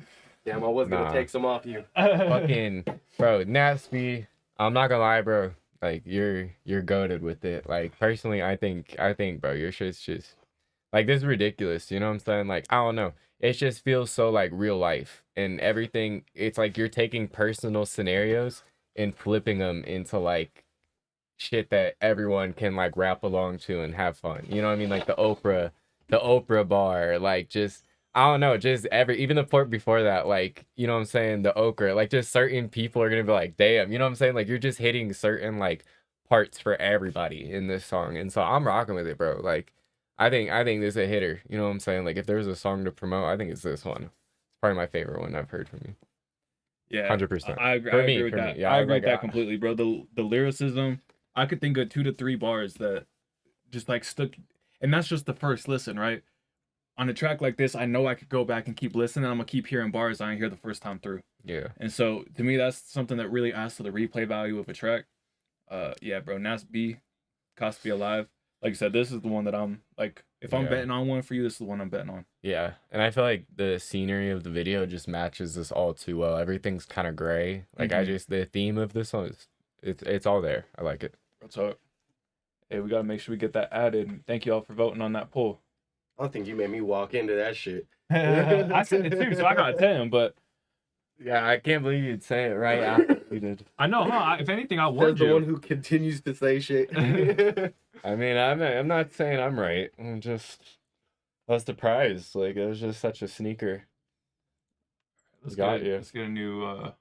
Damn, I was Nah. gonna take some off you. Fucking bro, Nasty. I'm not gonna lie, bro. Like you're goated with it. Like personally, I think, bro, your shit's just like this is ridiculous. You know what I'm saying? Like I don't know. It just feels so like real life and everything. It's like you're taking personal scenarios and flipping them into like shit that everyone can like rap along to and have fun. You know what I mean? Like the Oprah bar, like just I don't know, just even the part before that, like, you know what I'm saying, the okra, like just certain people are gonna be like, damn, you know what I'm saying? Like you're just hitting certain like parts for everybody in this song. And so I'm rocking with it, bro. Like I think this is a hitter. You know what I'm saying? Like if there's a song to promote, I think it's this one. It's probably my favorite one I've heard from you. Yeah. 100%. I agree, For I me, agree with for that. me. Yeah, I I agree like with that it. completely, bro. The lyricism, I could think of 2 to 3 bars that just like stuck, and that's just the first listen, right? On a track like this, I know I could go back and keep listening. I'm gonna keep hearing bars I didn't hear the first time through. Yeah. And so to me, that's something that really adds to the replay value of a track. Yeah, bro. Nas B, Cost to be alive. Like I said, this is the one that I'm like, if I'm Yeah. betting on one for you, this is the one I'm betting on. Yeah, and I feel like the scenery of the video just matches this all too well. Everything's kind of gray. Like the theme of this song is it's all there. I like it. So, hey, we gotta make sure we get that added. Thank you all for voting on that poll. I don't think you made me walk into that shit. I said it too, so I got a 10. But Yeah, I can't believe you'd say it right after you did. I know, huh? If anything, I Says warned the you. one who continues to say shit. I mean, I'm not saying I'm right. I was surprised. Like it was just such a sneaker. Let's got get, you. Let's get a new. We'll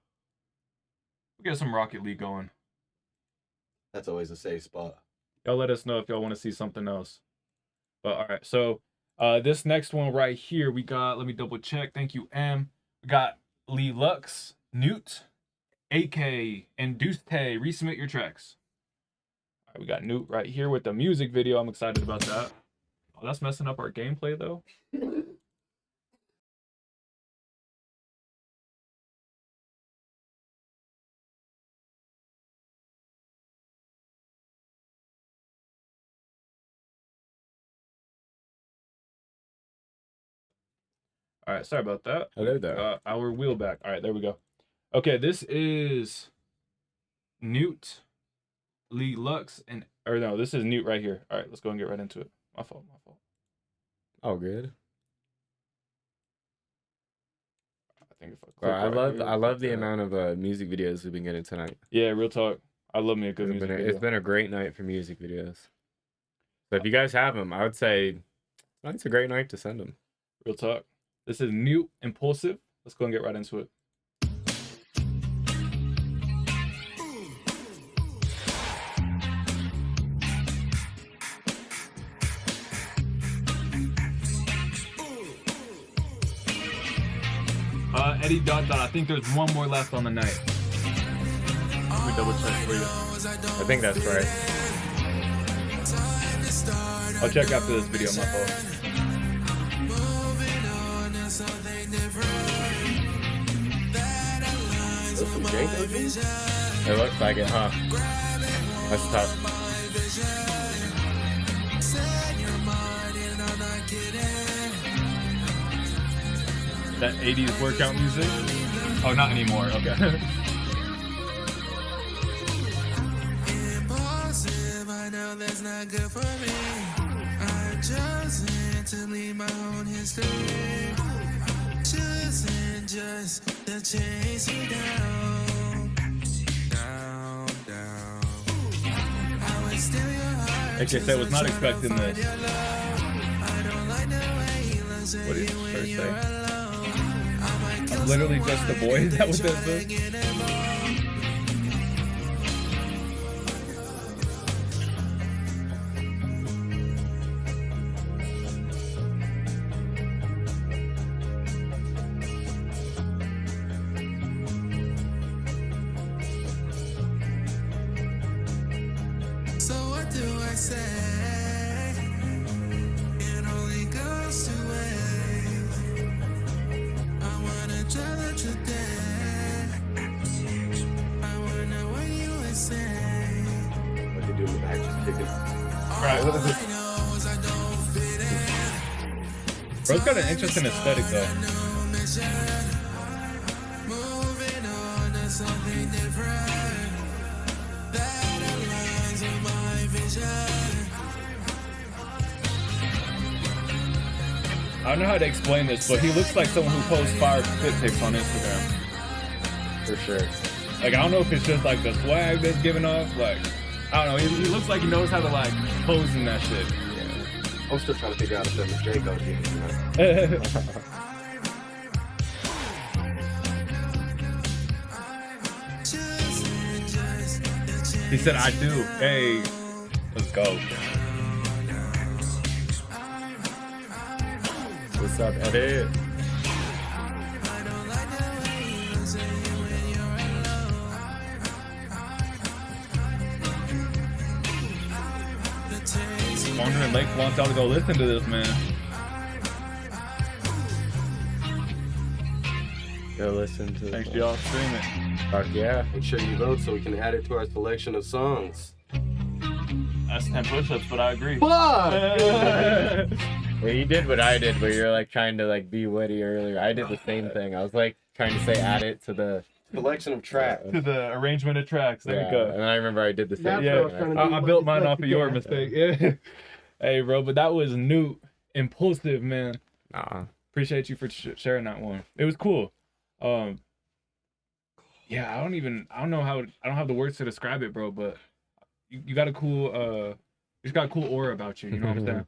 get some Rocket League going. That's always a safe spot. Y'all let us know if y'all want to see something else. But all right, so this next one right here, we got. Let me double check. Thank you, M. We got Lee Lux, Newt, AK, and Deuce Tay. Resubmit your tracks. All right, we got Newt right here with the music video. I'm excited about that. Oh, that's messing up our gameplay though. All right, sorry about that. Hello there. Our wheel back. All right, there we go. Okay, this is Newt, Lee Lux, this is Newt right here. All right, let's go and get right into it. My fault. Oh, good. I think if I click I right here, love the yeah. amount of music videos we've been getting tonight. Yeah, real talk. I love me a good music video. It's been a great night for music videos. So if you guys have them, I would say it's a great night to send them. Real talk. This is Newt, Impulsive. Let's go and get right into it. Eddie ... I think there's one more left on the night. Let me double check for you. I think that's right. I'll check after this video, my fault. It looks like it, huh? That's tough. That 80s workout music? Oh, not anymore. Okay. I know that's not good for me. I've chosen to leave my own history. Choosing just to chase you down. Down, down. I was still your heart. Like I said, was not expecting this. I don't like the way you look. What did you first say? I'm literally just a boy. Is that what that says? So what do I say? It only goes two ways. I wanna tell her today. I wanna know what you would say. What they do in the back, just kicking. Right. I know is I don't fit in. Bro's got an interesting aesthetic though. Moving on to something different. That aligns with my vision. I don't know how to explain this, but he looks like someone who posts fire fit pics on Instagram. For sure. Like, I don't know if it's just like the swag that's giving off. Like, I don't know. He looks like he knows how to like pose in that shit. I'm still trying to figure out if that was Draco. He said, I do. Hey, let's go. What's up, Eddie? Wandering Lake wants y'all to go listen to this, man. Go listen to Thanks to y'all streaming. Fuck yeah. Make sure you vote so we can add it to our selection of songs. That's 10 push-ups, but I agree. Fuck! Well, you did what I did, where you're like trying to like be witty earlier. I did the same thing. I was like trying to say add it to the Collection of tracks. To the arrangement of tracks. There you go. And I remember I did the same Yeah, thing. I built mine off of your mistake. Yeah. Hey, bro, but that was new, impulsive, man. Appreciate you for sharing that one. It was cool. Yeah, I don't know how, I don't have the words to describe it, bro, but you got a cool, you just got a cool aura about you. You know what I'm saying?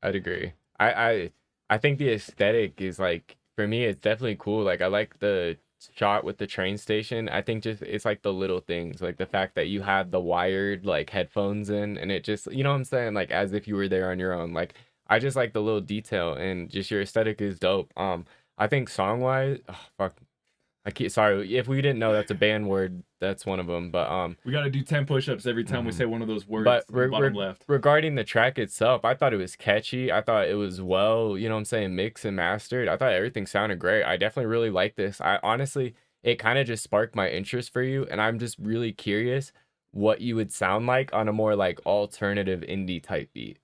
I'd agree. I think the aesthetic is like, for me, it's definitely cool. Like, I like the shot with the train station. I think just it's like the little things, like the fact that you had the wired like headphones in, and it just, you know what I'm saying, like as if you were there on your own. Like, I just like the little detail, and just your aesthetic is dope. I think song wise, sorry if we didn't know that's a banned word, that's one of them, but we got to do 10 push-ups every time we say one of those words. But bottom left. Regarding the track itself, I thought it was catchy. I thought it was well, you know what I'm saying, mixed and mastered. I thought everything sounded great. I definitely really like this. I honestly, it kind of just sparked my interest for you, and I'm just really curious what you would sound like on a more like alternative indie type beat.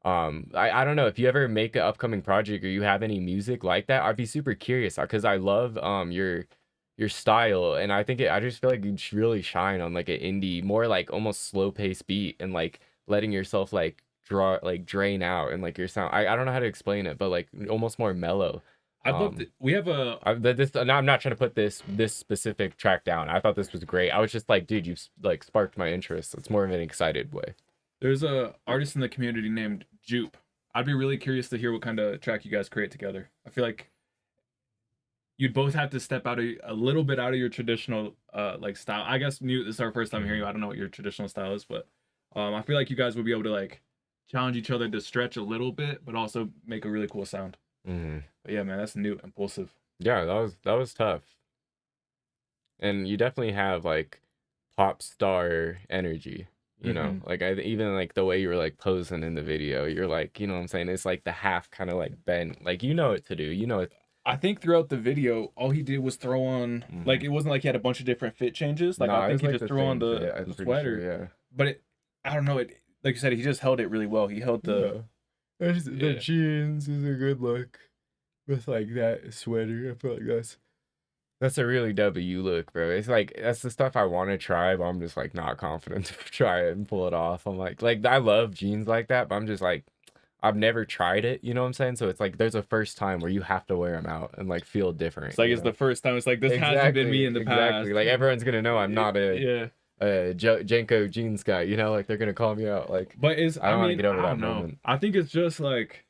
I don't know if you ever make an upcoming project or you have any music like that. I'd be super curious because I love your style, and I think I just feel like you really shine on like an indie, more like almost slow paced beat, and like letting yourself like drain out, and like your sound. I don't know how to explain it, but like almost more mellow. I'd love to, we have a I'm not trying to put this specific track down. I thought this was great. I was just like, dude, you like sparked my interest. It's more of an excited way. There's a artist in the community named Jupe. I'd be really curious to hear what kind of track you guys create together. I feel like you'd both have to step out a little bit out of your traditional like style. I guess this is our first time hearing you. I don't know what your traditional style is, but I feel like you guys would be able to like challenge each other to stretch a little bit, but also make a really cool sound. Mm-hmm. But yeah, man, that's new, impulsive. Yeah, that was tough. And you definitely have like pop star energy, you know? Like even like the way you were like posing in the video, you're like, you know what I'm saying? It's like the half kind of like bent. Like you know what to do. You know it. I think throughout the video, all he did was throw on like it wasn't like he had a bunch of different fit changes. Like Nah, I it think was he like just the threw on same fit, the I'm pretty sweater. sure, yeah. But I don't know. Like you said, he just held it really well. He held the The jeans is a good look with like that sweater. I feel like that's a really W look, bro. It's like that's the stuff I want to try, but I'm just like not confident to try it and pull it off. I'm like I love jeans like that, but I'm just like I've never tried it. You know what I'm saying? So it's like there's a first time where you have to wear them out and like feel different. It's like it's the first time. It's like this hasn't been me in the past. Like everyone's gonna know I'm not a Jenko jeans guy. You know, like they're gonna call me out. Like, but I don't want to get over that moment. I think it's just like,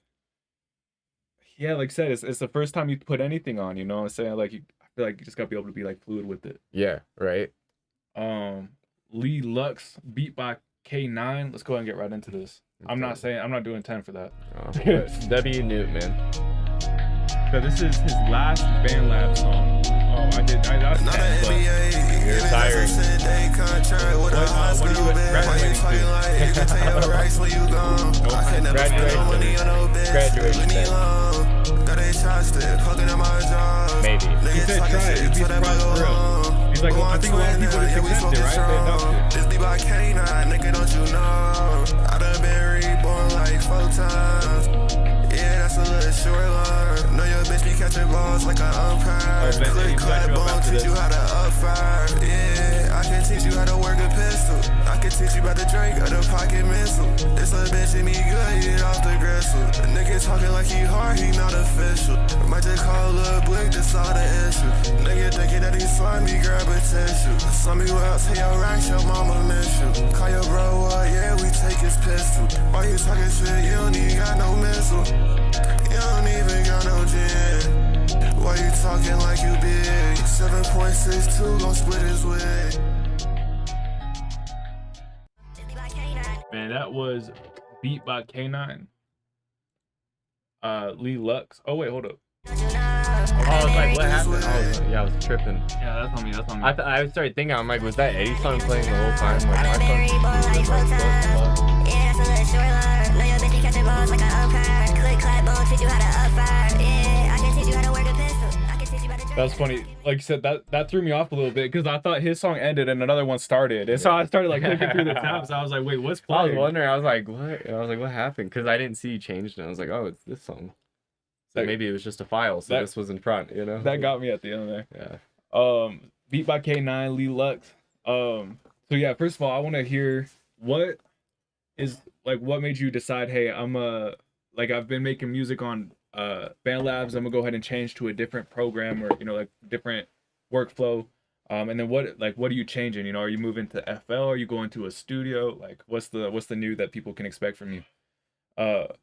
yeah, like I said, it's the first time you put anything on. You know what I'm saying? Like I feel like you just gotta be able to be like fluid with it. Yeah. Right. Lee Lux, beat by K9. Let's go ahead and get right into this. I'm not doing 10 for that. W Newt, man. So this is his last BandLab song. Oh, I did. That's 10, but you're tired. What are you graduating to? Graduation. Maybe. He said try it. You'd be surprised for real. He's like, well, I think a lot of people just accept it, right? They adopt it. This be by K9, nigga, don't you know? I done been reborn like 4 times. Yeah, that's a little short line. Know your bitch be catching balls like an umpire. Click, clap, boom, teach you how to up fire. Yeah, I can teach you how to work a pistol. I can teach you about the drink or the pocket missile. This little bitch hit me good, get off the gristle. The nigga talking like he hard, he not official. I might just call Lil Blick, just saw the issue. Nigga thinking that he saw me, grab a tissue. Saw me out, say your racks, your mama miss you. Call your bro up, yeah, we take his pistol. Why you talking shit, you don't even got no missile. You don't even got no gin. Why you talking like you big? 7.62 gon' split his wig. Man, that was beat by K9. Lee Lux. Oh wait, hold up. Oh, I was like, what happened? I was tripping. Yeah, that's on me. That's on me. I started thinking, I'm like, was that Eddie's song playing the whole time? Like, my phone. That's funny. Like you said, that threw me off a little bit because I thought his song ended and another one started. And so I started like clicking through the tabs. I was like, wait, what's playing? I was wondering. I was like, what? And I was like, what happened? Because I didn't see you changed it. I was like, oh, it's this song. So maybe it was just a file. So this was in front, you know? That got me at the end there. Yeah. Beat by K9, Lee Lux. So yeah, first of all, I want to hear what made you decide, hey, I've been making music on BandLabs. I'm gonna go ahead and change to a different program or like different workflow. And then what are you changing? You know, are you moving to FL? Are you going to a studio? Like what's the new that people can expect from you? But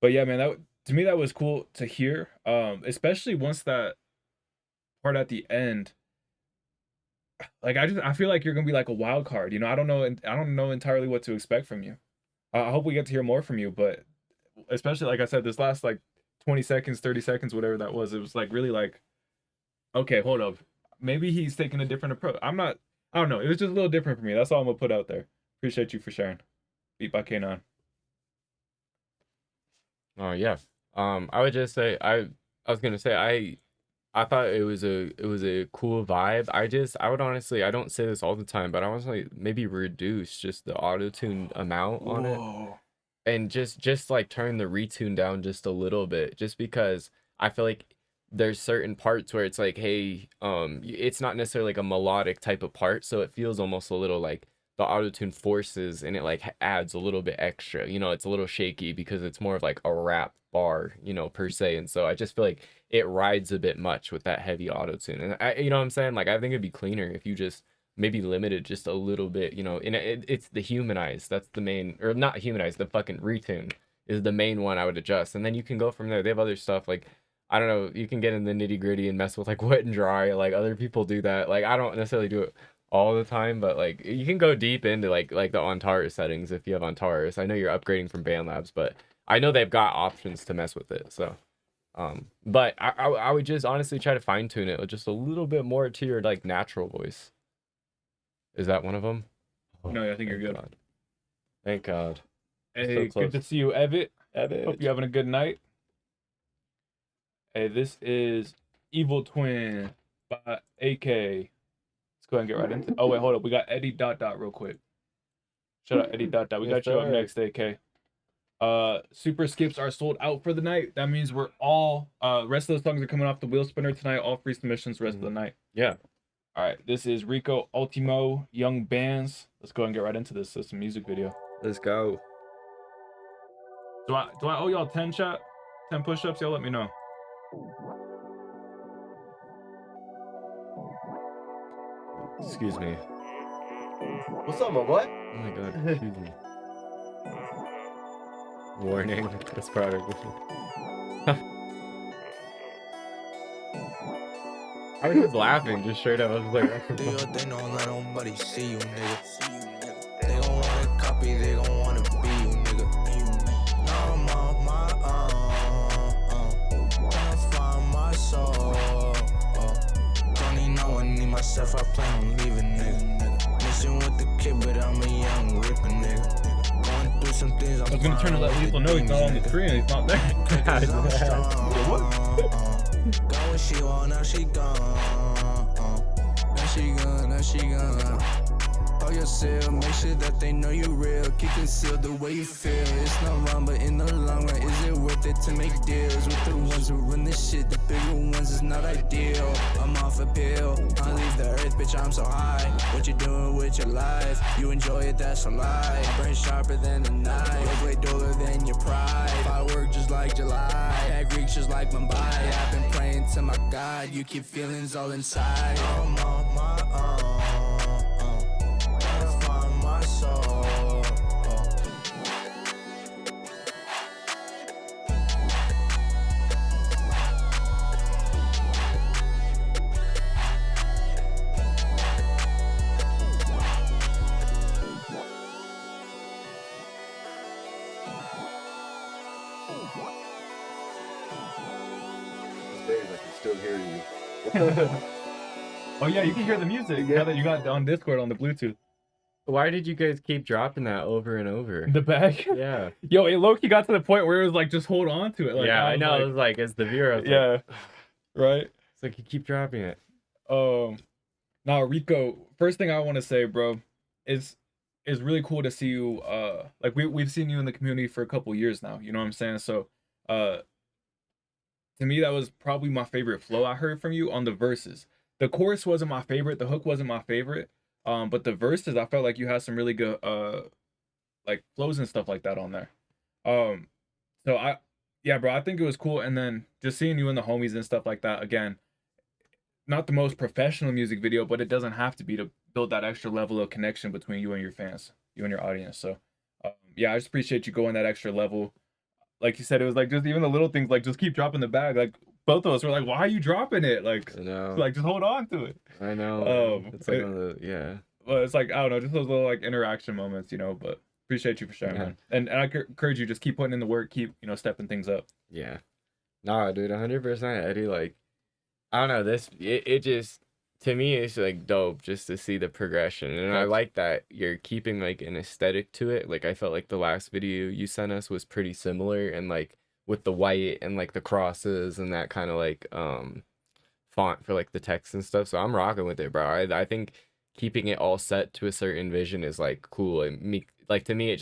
yeah, man, to me that was cool to hear. Especially once that part at the end. Like I feel like you're gonna be like a wild card. You know, I don't know entirely what to expect from you. I hope we get to hear more from you, but especially like I said, this last like 20 seconds, 30 seconds, whatever that was, it was like really like, okay, hold up. Maybe he's taking a different approach. I don't know. It was just a little different for me. That's all I'm gonna put out there. Appreciate you for sharing. Beat by K9. Oh yeah. I would just say I was gonna say I thought it was a cool vibe. I would honestly, I don't say this all the time, but I was like maybe reduce just the auto-tune amount on it. And just like turn the retune down just a little bit, just because I feel like there's certain parts where it's like, hey, it's not necessarily like a melodic type of part, so it feels almost a little like the auto-tune forces and it like adds a little bit extra. You know, it's a little shaky because it's more of like a rap bar, you know, per se. And so I just feel like it rides a bit much with that heavy auto-tune. And you know what I'm saying? Like I think it'd be cleaner if you just maybe limited just a little bit, you know. And it's the humanize, that's the main, or not humanize, the fucking retune is the main one I would adjust, and then you can go from there. They have other stuff like, I don't know, you can get in the nitty gritty and mess with like wet and dry, like other people do that. Like I don't necessarily do it all the time, but like you can go deep into like the Antares settings if you have Antares. I know you're upgrading from BandLabs, but I know they've got options to mess with it. So But I would just honestly try to fine tune it just a little bit more to your like natural voice. Is that one of them? No, I think you're good. God. Thank God. Hey, So good to see you, Evitt. Evitt. Hope you're having a good night. Hey, this is Evil Twin by AK. Let's go ahead and get right into. Oh wait, hold up. We got Eddie ... real quick. Shout out Eddie ... We got you up next, AK. Super skips are sold out for the night. That means we're all rest of the songs are coming off the wheel spinner tonight. All free submissions rest of the night. Yeah. All right, this is Rico Ultimo Young Bands. Let's go and get right into this. It's a music video. Let's go. Do I owe y'all 10 push-ups? Y'all let me know. Excuse me. What's up, my boy? Oh my God. Excuse me. Warning. This product. I was just laughing, just straight up. I was like, Do your thing, don't let nobody see you, nigga. They gon' wanna copy, they gon' wanna be you, nigga. Now I'm on my own, tryna find my soul. Don't need no one, need myself, I plan on leaving, nigga. Missing with the kid, but I'm a young ripper, nigga. Going through some things, I was gonna turn to let people know he's not on the screen and he's not there. Go when she want, now she gone. Now she gone. Hold yourself, make sure that they know you real. Keep concealed the way you feel. It's not wrong, but in the long run, is it worth it to make deals with the ones who run this shit? The bigger ones is not ideal. I'm off a pill, I leave the earth, bitch, I'm so high. What you doing with your life? You enjoy it, that's a lie. Brain sharper than a knife, your way duller than your pride. Firework just like July, that Greek just like Mumbai. I've been praying to my God, you keep feelings all inside. I'm on my own. Still hearing you. Oh yeah, you can hear the music. Yeah, that you got on Discord on the Bluetooth. why did you guys keep dropping that over and over? The bag. Yeah. Yo, it low-key got to the point where it was like, just hold on to it. Like, yeah, I know. Like, it was like, as the viewer, I was yeah, like, right. It's like you keep dropping it. Now Rico, first thing I want to say, bro, is really cool to see you. Like we've seen you in the community for a couple years now. You know what I'm saying? So, to me, that was probably my favorite flow I heard from you on the verses. The chorus wasn't my favorite. The hook wasn't my favorite. But the verses, I felt like you had some really good like flows and stuff like that on there. So yeah, bro, I think it was cool. And then just seeing you and the homies and stuff like that, again, not the most professional music video, but it doesn't have to be to build that extra level of connection between you and your fans, you and your audience. So yeah, I just appreciate you going that extra level. Like you said, it was like just even the little things, like just keep dropping the bag. Like both of us were like, why are you dropping it? Like, I know. like just hold on to it. I know. It's like yeah. Well, it's like, I don't know, just those little like interaction moments, you know, but appreciate you for sharing, man. And I encourage you, just keep putting in the work, keep, you know, stepping things up. Yeah. Nah, dude, 100% Eddie. Like, I don't know, it just, to me, it's like dope just to see the progression. And I like that you're keeping like an aesthetic to it. Like, I felt like the last video you sent us was pretty similar, and like with the white and like the crosses and that kind of like font for like the text and stuff. So I'm rocking with it, bro. I think keeping it all set to a certain vision is like cool. And like, to me,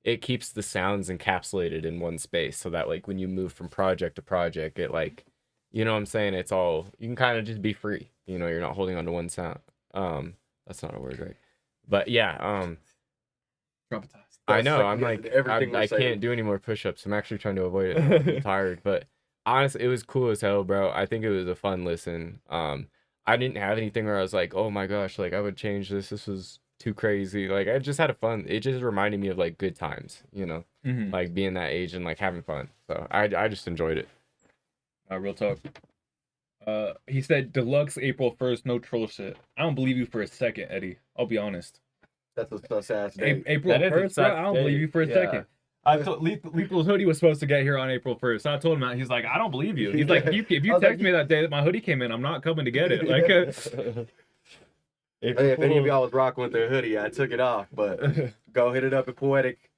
it keeps the sounds encapsulated in one space, so that like when you move from project to project, it like, you know what I'm saying, it's all, you can kind of just be free, you know, you're not holding on to one sound. That's not a word, right? But yeah, I know, I'm like, I can't do any more push-ups. I'm actually trying to avoid it. I'm tired, but honestly, it was cool as hell, bro. I think it was a fun listen. I didn't have anything where I was like, oh my gosh, like I would change this. This was too crazy. Like, I just had fun. It just reminded me of like good times, you know, like being that age and like having fun. So I just enjoyed it. Real talk. He said deluxe April 1st, no troll shit. I don't believe you for a second, Eddie. I'll be honest. That's a sad day. April 1st, bro, I don't believe you for a second. I told Lethal's hoodie was supposed to get here on April 1st. So I told him that. He's like, I don't believe you. He's like, if you text me that day that my hoodie came in, I'm not coming to get it. Like, Hey, if any of y'all was rocking with their hoodie, I took it off. But go hit it up at Poetic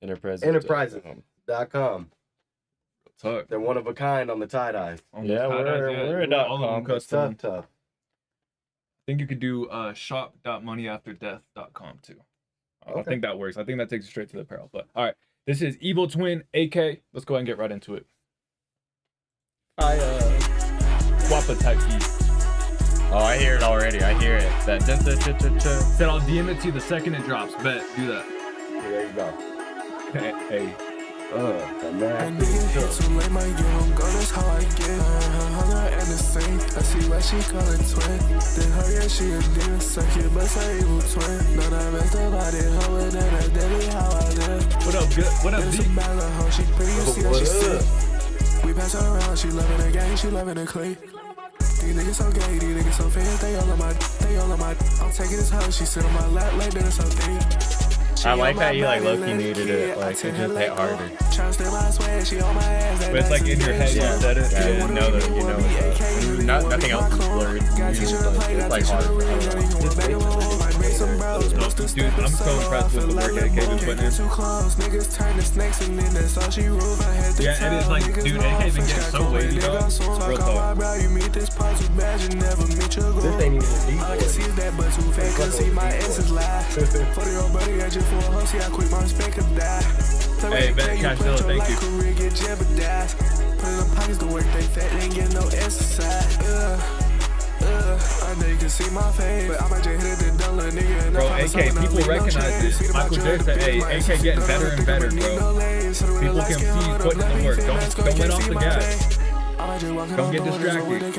Enterprises.com. They're one of a kind on the tie-dyes. Yeah, we're a all of them .com. custom. Tough. I think you could do shop.moneyafterdeath.com too. I Okay. think that works. I think that takes you straight to the apparel. But all right, this is Evil Twin AK. Let's go ahead and get right into it. I swap a type beat. Oh, I hear it already. I hear it. That Said I'll DM it to you the second it drops. Bet, do that. There you go. Hey. The And nasty nigga hit stuff. too late, might get him go, that's how I get her and the same. I see why she call it twin. Then her, yeah, she a demon, suck it, but say evil twin. None I messed up, I did her with that, that's daily how I live. What up, good? What up, It's D? a bad little hoe, she pretty, you see how she What up? sit. We pass her around, she loving the gang, she loving the clique. These niggas so gay, these niggas so fans, they all on my, I'm taking this hoe, she sit on my lap like that, so deep. I like that you like low-key needed it. Like it just hit harder. But it's like in your head, you said it. Yeah, you know that. You know it's nothing else is blurred. It's like hard. Dude, I'm so impressed with the work AK been putting in. Yeah, it is like, dude, AK been getting so weighty, dog. Real talk. This ain't even deep. All I can see is that butt too fat, cause see my ass is live. 40-year-old buddy, I just for a hoe, see how quick my respect could die. Hey, bet, Cashzilla, thank you. Career get jeopardized. Put in the pockets to work, they fat, they ain't getting no exercise. I know you can see my face, but I might just hit it the dumb little nigga. And Bro, AK, people recognize this. Michael J said, hey, AK getting better and better, bro. People can see you putting in the work. Don't let off the gas. Don't get distracted.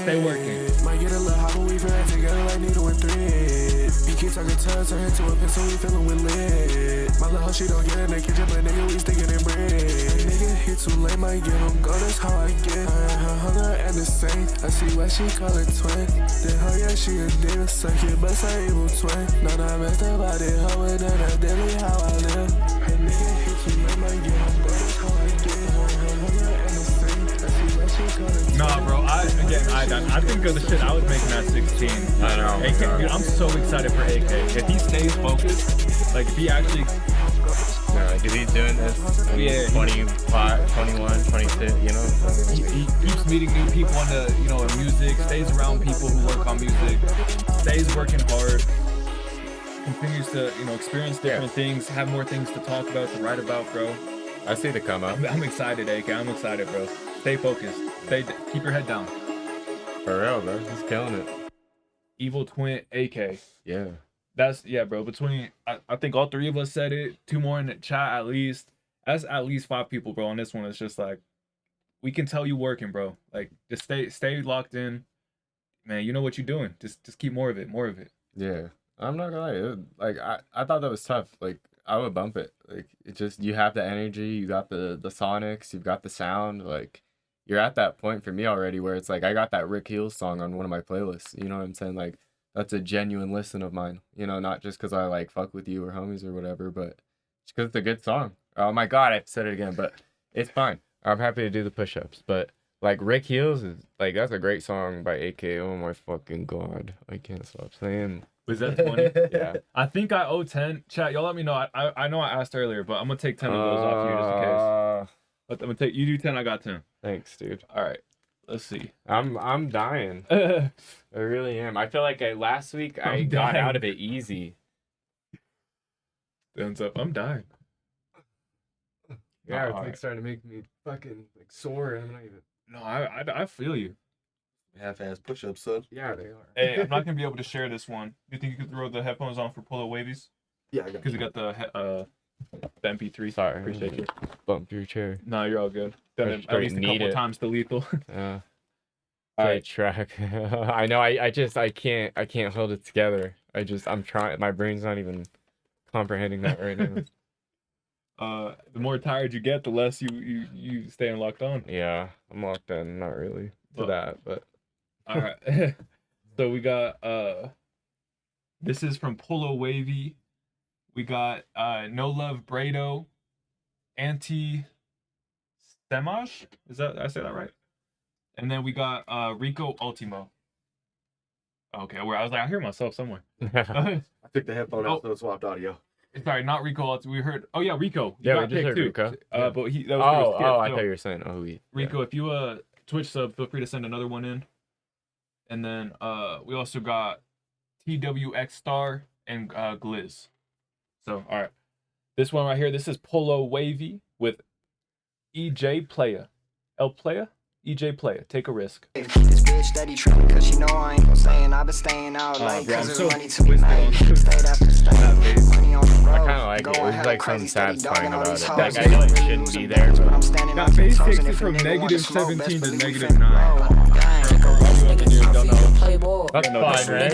Stay working. Might get a little hot, but we feel together like needle and thread. You keep talking tongues, turn into a pencil, we feeling with lead. My little hoe, she don't get in the kitchen, but nigga, we sticking in bread. Nigga hit too late, might get him go, that's how I get her hunger and the same. I see why she call it twin. Then her, yeah, she a demon, suck it, but say evil twin. None I messed up, I did her with that, that's daily how I live. And nigga hit too late, might get him go, that's how I get her hunger and the same. I see why she call it twin. Nah, bro, I think of the shit I was making at 16. I know. AK, dude, I'm so excited for AK. If he stays focused, like if he actually, Like if he's doing this, like Yeah. 25, 21, 22, you know. he keeps meeting new people in the, in music, stays around people who work on music, stays working hard, continues to, experience different things, have more things to talk about, to write about, bro. I see the come up. I'm excited, AK. I'm excited, bro. Stay focused. Keep your head down. For real, bro. He's killing it. Evil Twin AK. Yeah. Bro. Between, I think all three of us said it. 2 more in the chat at least. That's at least 5 people, bro. On this one, it's just like, we can tell you working, bro. Like, just stay locked in. Man, you know what you're doing. Just keep more of it. Yeah. I'm not gonna lie. Like I thought that was tough. Like I would bump it. Like it just, you have the energy, you got the sonics, you've got the sound. Like you're at that point for me already where it's like I got that Rick Heels song on one of my playlists. You know what I'm saying? Like that's a genuine listen of mine. Not just because I like fuck with you or homies or whatever, but just because it's a good song. Oh my god, I said it again, but it's fine. I'm happy to do the push-ups, but like Rick Heels is like, that's a great song by AK. Oh my fucking god, I can't stop saying. Was that 20? Yeah. I think I owe 10. Chat, y'all let me know. I know I asked earlier, but I'm gonna take 10 of those off you just in case. But I'm gonna take, you do 10, I got 10. Thanks, dude. All right, let's see. I'm dying. I really am. I feel like last week I I'm got dying. out of it easy. Ends up, I'm dying. Yeah, it's Alright. like starting to make me fucking like sore, and I'm not even. No, I feel you. Half-ass push-ups, son. Yeah, they are. Hey, I'm not gonna be able to share this one. You think you could throw the headphones on for Polo Wavies? Yeah, I got Because you got the MP3. Sorry, Appreciate you. Bump your chair. No, you're all good. Done it at Straight least a need couple it. times to lethal. Yeah. Alright. Track. I know. I can't hold it together. I'm trying. My brain's not even comprehending that right now. The more tired you get, the less you stay locked on. Yeah, I'm locked in. Not really to Well, that, but All right. So we got this is from Polo Wavy. We got No Love Brado. Anti Semaj. Is that, I say that right? And then we got Rico Ultimo. Okay, where I was like, I hear myself somewhere. I took the headphone out, so it swapped audio. Sorry, not Rico Ultimo. We heard. Oh yeah, Rico. You Yeah, got we just picked heard too. Rico. But he that was pretty Oh, skip, I so, thought you were saying Rico, if you Twitch sub, feel free to send another one in. And then we also got TWX Star and Gliz. So all right, this one right here. This is Polo Wavy with EJ Playa. El Playa. EJ Playa. Take a risk. This bitch steady tripping cause she know I ain't gon' stay and I been staying out late bro, cause I'm it's so money to be twisted made. on Stayed after staying, money on the road. I kind of like it. Going There's hella like crazy, something steady satisfying dogging all about these it. hoes. Like, I know it shouldn't be there, But I'm but standing That on bass 10 toes takes and it if a from nigga wanna smoke, -17 best to believe we -9. finna roll. that's fine, right?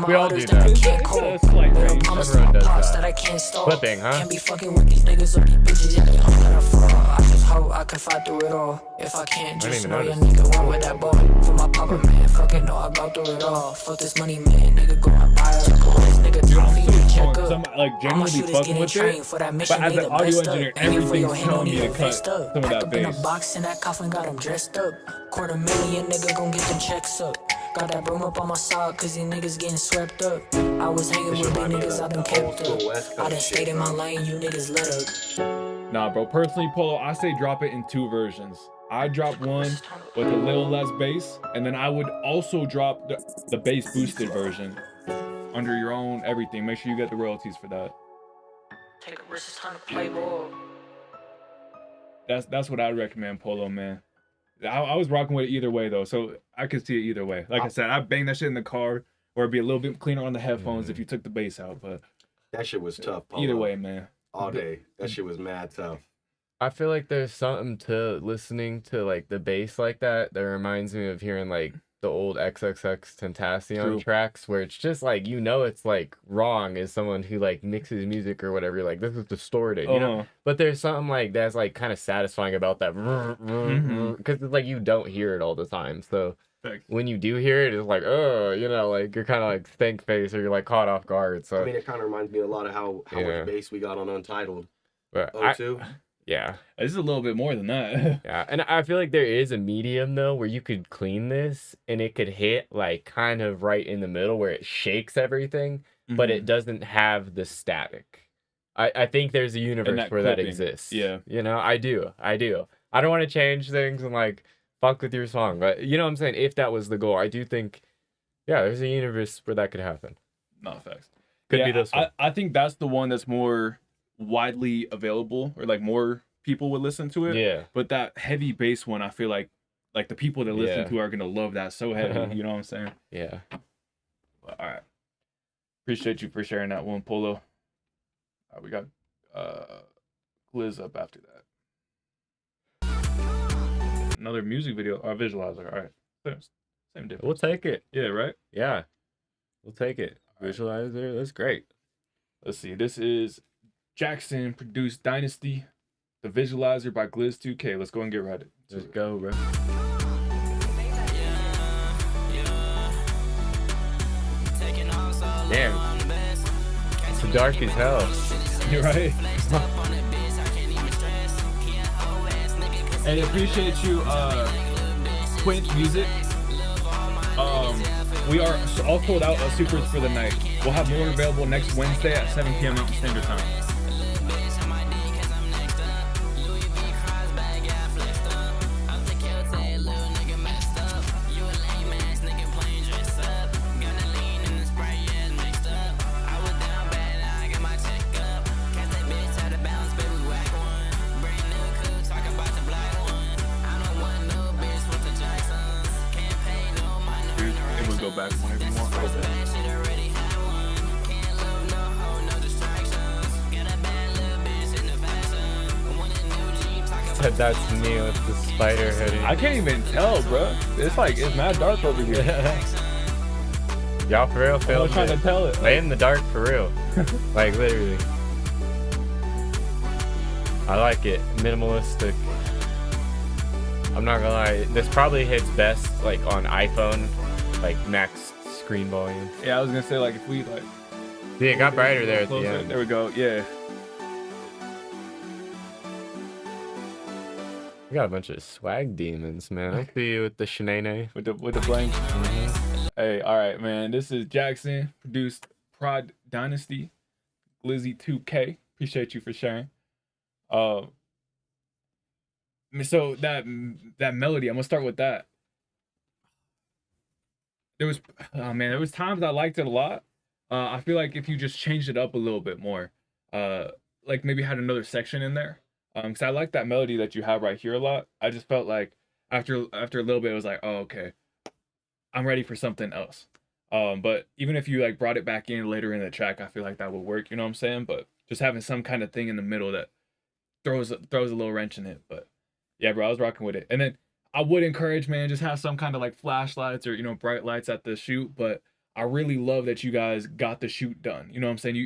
We We all do that. It's a slight range. Everyone does that. I can't stop. Flipping, huh? Can't be fucking with these niggas or these bitches, yeah, they hope that I fall. I just hope I can fight through it all. If I can't, I didn't just even know your notice. nigga went with that ball. For my papa, man, fucking know I go through it all. Fuck this money, man, nigga go and buy it. This nigga Dude, top I'm feet, so check torn. up. So I'm like I'ma genuinely shoot this fucking getting with trained it. for that But mission, as they an the audio best engineer, up. Aiming for your everything's hand, telling don't me to even cut vest up. some of Packed that up in a bass. box in that coffin, got him dressed up. $250,000, nigga gon' get them checks up. Got that broom up on my side, cause these niggas getting swept up. I was hanging with big niggas, I done kept up. I done stayed in my lane, you niggas let up. Nah, bro. Personally, Polo, I say drop it in 2 versions. I drop one with a little less bass, and then I would also drop the bass boosted version under your own everything. Make sure you get the royalties for that. Take a risk, it's time to play ball. That's what I'd recommend, Polo, man. I was rocking with it either way though, so I could see it either way. Like I said, I bang that shit in the car, or it'd be a little bit cleaner on the headphones if you took the bass out. But That shit was tough, Polo. either way, man. All day. That shit was mad tough. I feel like there's something to listening to like the bass like that reminds me of hearing like the old XXX Tentacion True. tracks where it's just like, you know, it's like wrong as someone who like mixes music or whatever. You're like, this is distorted, you know? But there's something like that's like kind of satisfying about that because it's like you don't hear it all the time. So Thanks. when you do hear it, it's like, oh, you know, like you're kind of like stank face or you're like caught off guard. So I mean, it kind of reminds me a lot of how Yeah. much bass we got on Untitled. but O2. yeah. This is a little bit more than that. Yeah, and I feel like there is a medium though where you could clean this and it could hit like kind of right in the middle where it shakes everything, but it doesn't have the static. I think there's a universe that where that clipping. exists. Yeah. You know, I do. I don't want to change things and like fuck with your song, but you know what I'm saying? If that was the goal, I do think, yeah, there's a universe where that could happen. No facts. Could be this one. I think that's the one that's more widely available, or like more people would listen to it. Yeah. But that heavy bass one, I feel like the people that listen Yeah. to are gonna love that so heavy. You know what I'm saying? Yeah. But, all right. Appreciate you for sharing that one, Polo. All right, we got Gliz up after that. Another music video or visualizer. All right. Same difference. We'll take it. Yeah, right? Yeah. We'll take it. Visualizer, that's great. Let's see. This is Jackson produced Dynasty, the visualizer by Gliz 2K. Let's go and get ready. Let's go, bro. Damn. It's dark as hell. You're right. Hey, appreciate you, Quint Music. We are all sold out of supers for the night. We'll have more available next Wednesday at 7 p.m. Mountain Standard Time. It would go back whenever you want. Said that's me with the spider hoodie. I can't even tell, bro. It's mad dark over here. Y'all for real I'm filmed trying to it. tell it. Lay in the dark for real. Like literally. I like it. Minimalistic. I'm not gonna lie. This probably hits best like on iPhone, like max screen volume. Yeah, I was gonna say like if we like. See, it got brighter there at the close it. end. There we go. Yeah. We got a bunch of swag demons, man. I see you with the shenane. With the blank. Hey, all right, man. This is Jackson, produced Prod Dynasty, Glizzy 2K. Appreciate you for sharing. So that melody, I'm gonna start with that. There was times I liked it a lot. I feel like if you just changed it up a little bit more, like maybe had another section in there. Because I like that melody that you have right here a lot. I just felt like after a little bit, it was like, oh, okay, I'm ready for something else. But even if you like brought it back in later in the track, I feel like that would work. You know what I'm saying? But just having some kind of thing in the middle that throws a little wrench in it. But yeah, bro, I was rocking with it. And then I would encourage, man, just have some kind of like flashlights or, you know, bright lights at the shoot. But I really love that you guys got the shoot done. You know what I'm saying?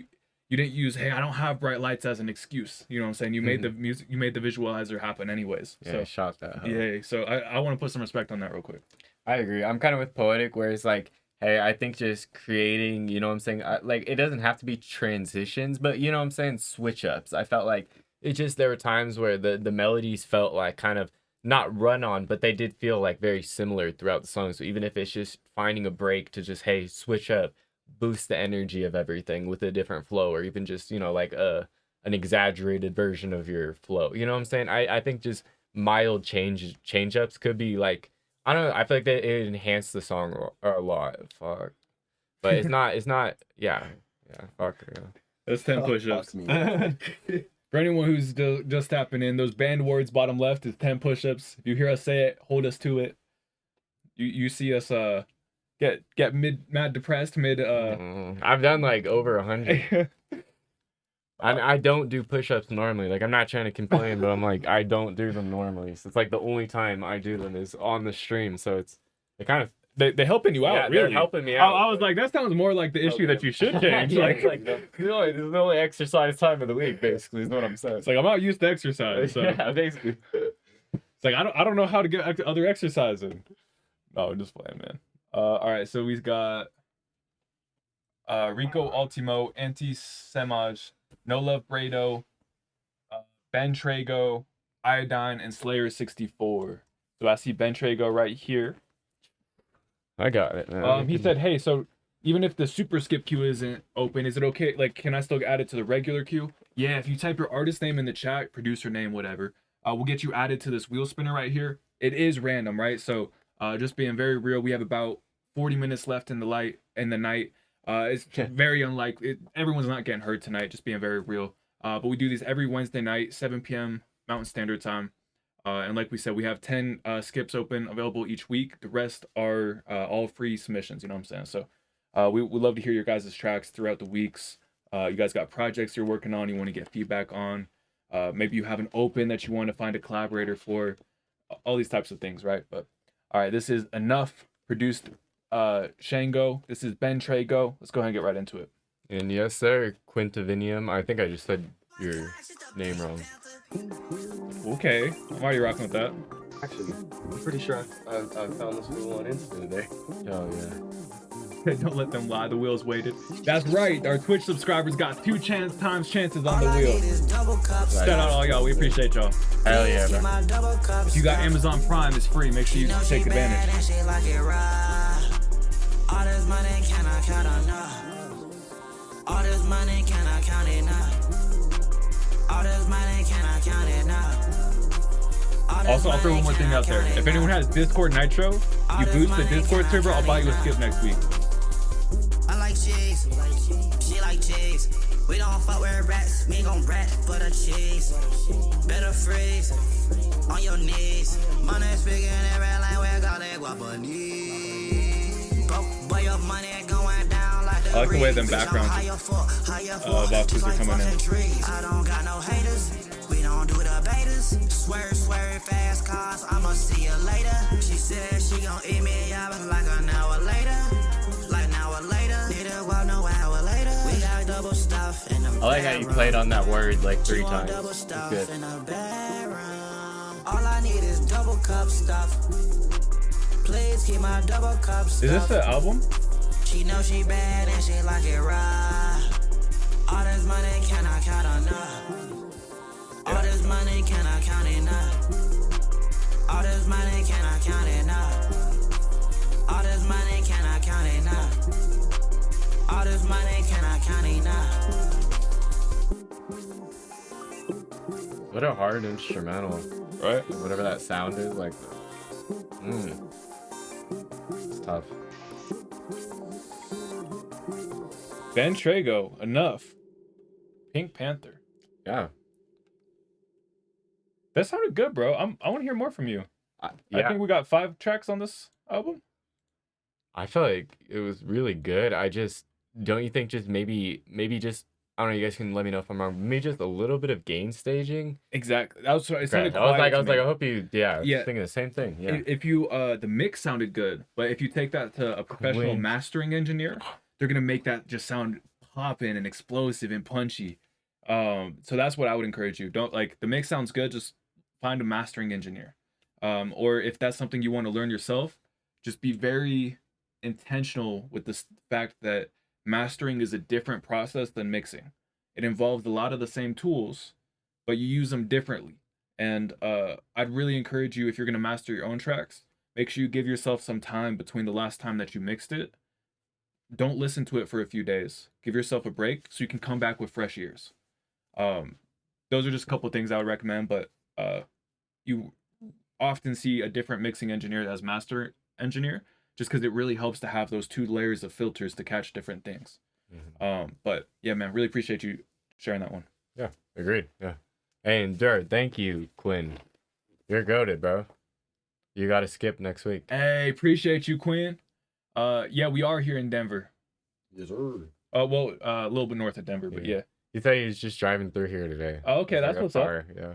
You didn't use, hey, I don't have bright lights as an excuse. You know what I'm saying? You made the music, you made the visualizer happen anyways. Yeah, so shot that. Yeah, so I want to put some respect on that real quick. I agree. I'm kind of with Poetic, where it's like, hey, I think just creating, you know what I'm saying? Like, it doesn't have to be transitions, but you know what I'm saying? Switch ups. I felt like there were times where the melodies felt like kind of not run on, but they did feel like very similar throughout the song. So even if it's just finding a break to just, hey, switch up, boost the energy of everything with a different flow, or even just, you know, like an exaggerated version of your flow. You know what I'm saying? I think just mild change ups could be like, I don't know, I feel like that it enhanced the song a lot. Fuck. But it's not yeah, fuck. Yeah. That's 10 push-ups. For anyone who's just tapping in, those banned words bottom left is 10 push-ups. If you hear us say it, hold us to it. You see us get mad depressed I've done like over 100. I don't do push-ups normally. Like, I'm not trying to complain, but I'm like, I don't do them normally. So it's like the only time I do them is on the stream. So they kind of they're helping you out. Yeah, really. they're helping me out. I was like, that sounds more like the issue that you should change. Yeah, like, it's like this is the only exercise time of the week, basically, is what I'm saying. It's like I'm not used to exercise. So yeah, basically. It's like I don't know how to get other exercise in. No, I'm just playing, man. All right, so we've got Rico Ultimo, Anti Semaj, No Love Brado, Ben Trago, Iodine, and Slayer 64. So I see Ben Trago right here. I got it, man. He said, hey, so even if the super skip queue isn't open, is it okay? Like, can I still add it to the regular queue? Yeah, if you type your artist name in the chat, producer name, whatever, we'll get you added to this wheel spinner right here. It is random, right? So just being very real, we have about 40 minutes left in the night. It's very unlikely. Everyone's not getting hurt tonight, just being very real. But we do these every Wednesday night, 7 p.m. Mountain Standard Time. And like we said, we have 10 skips open available each week. The rest are all free submissions, you know what I'm saying? So we would love to hear your guys' tracks throughout the weeks. You guys got projects you're working on, you want to get feedback on. Maybe you have an open that you want to find a collaborator for. All these types of things, right? But all right, this is Enough, produced Shango. This is Ben Trago. Let's go ahead and get right into it. And yes, sir, Quintavinium. I think I just said your name wrong. Okay, I'm already rocking with that. Actually, I'm pretty sure I found this fool on Insta today. Oh, yeah. Don't let them lie, the wheel's weighted. That's right, our Twitch subscribers got 2 chances on the wheel. Shout out all y'all, we appreciate y'all. Hell yeah, bro. If you got Amazon Prime, it's free, make sure you take advantage. All this money, can I count enough? All this money, can I count enough? All this money, can I count enough? Also, I'll throw one more thing out there. If anyone has Discord Nitro, you boost the Discord server, I'll buy you a skip next week. I like cheese, she like cheese. We don't fuck with rats, we ain't gon' rat for the cheese. Better freeze on your knees. Money speaking every language, got that guapanese. Broke boy, your money going down like the I like the way them background boxes are coming in. I don't got no haters, we don't do the betas. Swear fast cars, I'ma see you later. She said she gon' eat me out like an hour later. Need to walk no hour later. We got double stuff in the I like how you played on that word like 3 times. double It's stuff good. in the bedroom. All I need is double cup stuff. Please keep my double cup stuff. Is this the album? She know she bad and she like it raw. All this money, can I count enough? All this money, can I count enough? All this money, can I count it now? All this money, can I count it now? All this money, can I count it now? What a hard instrumental, Right? whatever that sound is, like, it's tough. Ben Trago, enough. Pink Panther. Yeah. That sounded good, bro. I want to hear more from you. I think we got 5 tracks on this album. I feel like it was really good. I just, don't you think just maybe just, I don't know, you guys can let me know if I'm wrong, maybe just a little bit of gain staging? Exactly. That was, it sounded I was quiet like, to me. I hope you, I was Yeah. thinking the same thing. Yeah. If you, the mix sounded good, but if you take that to a professional Quinn. mastering engineer, they're going to make that just sound popping and explosive and punchy. So that's what I would encourage you. Don't, like, the mix sounds good, just find a mastering engineer. Or if that's something you want to learn yourself, just be very intentional with the fact that mastering is a different process than mixing. It involves a lot of the same tools, but you use them differently. And I'd really encourage you, if you're going to master your own tracks, make sure you give yourself some time between the last time that you mixed it. Don't listen to it for a few days. Give yourself a break so you can come back with fresh ears. Those are just a couple of things I would recommend, but you often see a different mixing engineer as master engineer, just because it really helps to have those 2 layers of filters to catch different things. But yeah, man, really appreciate you sharing that one. Yeah, agreed. Yeah. And Dirt, thank you, Quinn. You're goated, bro. You got to skip next week. Hey, appreciate you, Quinn. Yeah, we are here in Denver. Yes, sir. Well, a little bit north of Denver, but yeah. He said he was just driving through here today. Oh, okay, It's that's like what's far, up. Yeah.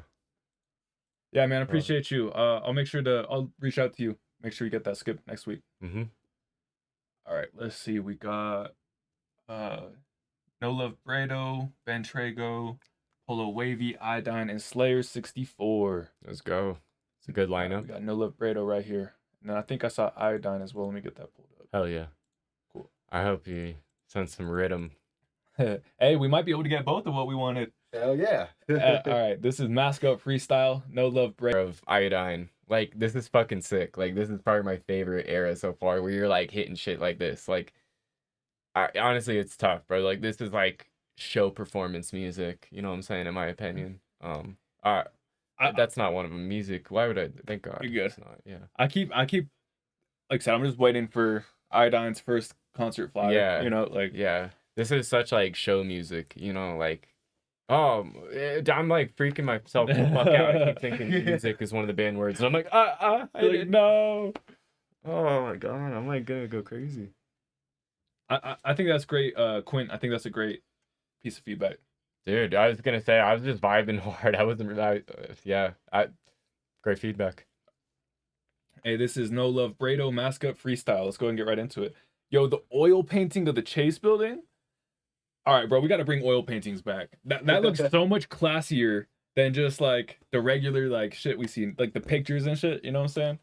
Yeah, man, appreciate you. I'll make sure I'll reach out to you. Make sure you get that skip next week. Mm-hmm. All right, let's see. We got No Love Brado, Ben Trago, Polo Wavy, Iodine, and Slayer 64. Let's go. It's a good We lineup. got No Love Brado right here. And then I think I saw Iodine as well. Let me get that pulled up. Hell yeah. Cool. I hope he sends some rhythm. Hey, we might be able to get both of what we wanted. Hell yeah. All right, this is Mask Up Freestyle, No Love Brado. Of Iodine. Like, this is fucking sick. Like, this is probably my favorite era so far, where you're like hitting shit like this. Like, honestly, it's tough, bro. Like, this is like show performance music. You know what I'm saying? In my opinion. That's not one of them. Music. Why would I? Thank God. You're good. It's not. Yeah. I keep, like I said, I'm just waiting for Iodine's first concert flyer. Yeah. You know, like. Yeah. This is such like show music. You know, like. Oh, I'm like freaking myself the fuck out. I keep thinking music is one of the banned words, and I'm like, I didn't know. Oh my God, I'm like gonna go crazy. I think that's great, Quint. I think that's a great piece of feedback. Dude, I was gonna say I was just vibing hard. I wasn't really, great feedback. Hey, this is No Love Brado, Mask Up Freestyle. Let's go and get right into it. Yo, the oil painting of the Chase building. All right, bro, we got to bring oil paintings back. That looks so much classier than just like the regular like shit we see, like the pictures and shit. You know what I'm saying?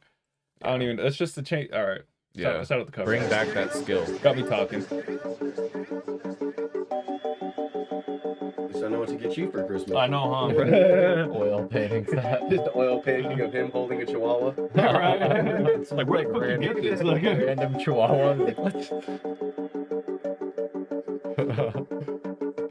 I don't even. That's just the change. All right. Yeah. Shout out the cover. Bring back that skill. Got me talking. So I know what to get you for Christmas. I know, huh? Oil painting. Just the oil painting of him holding a chihuahua. All right. It's like where the fuck did you get this? Like, Random chihuahua. Like, what?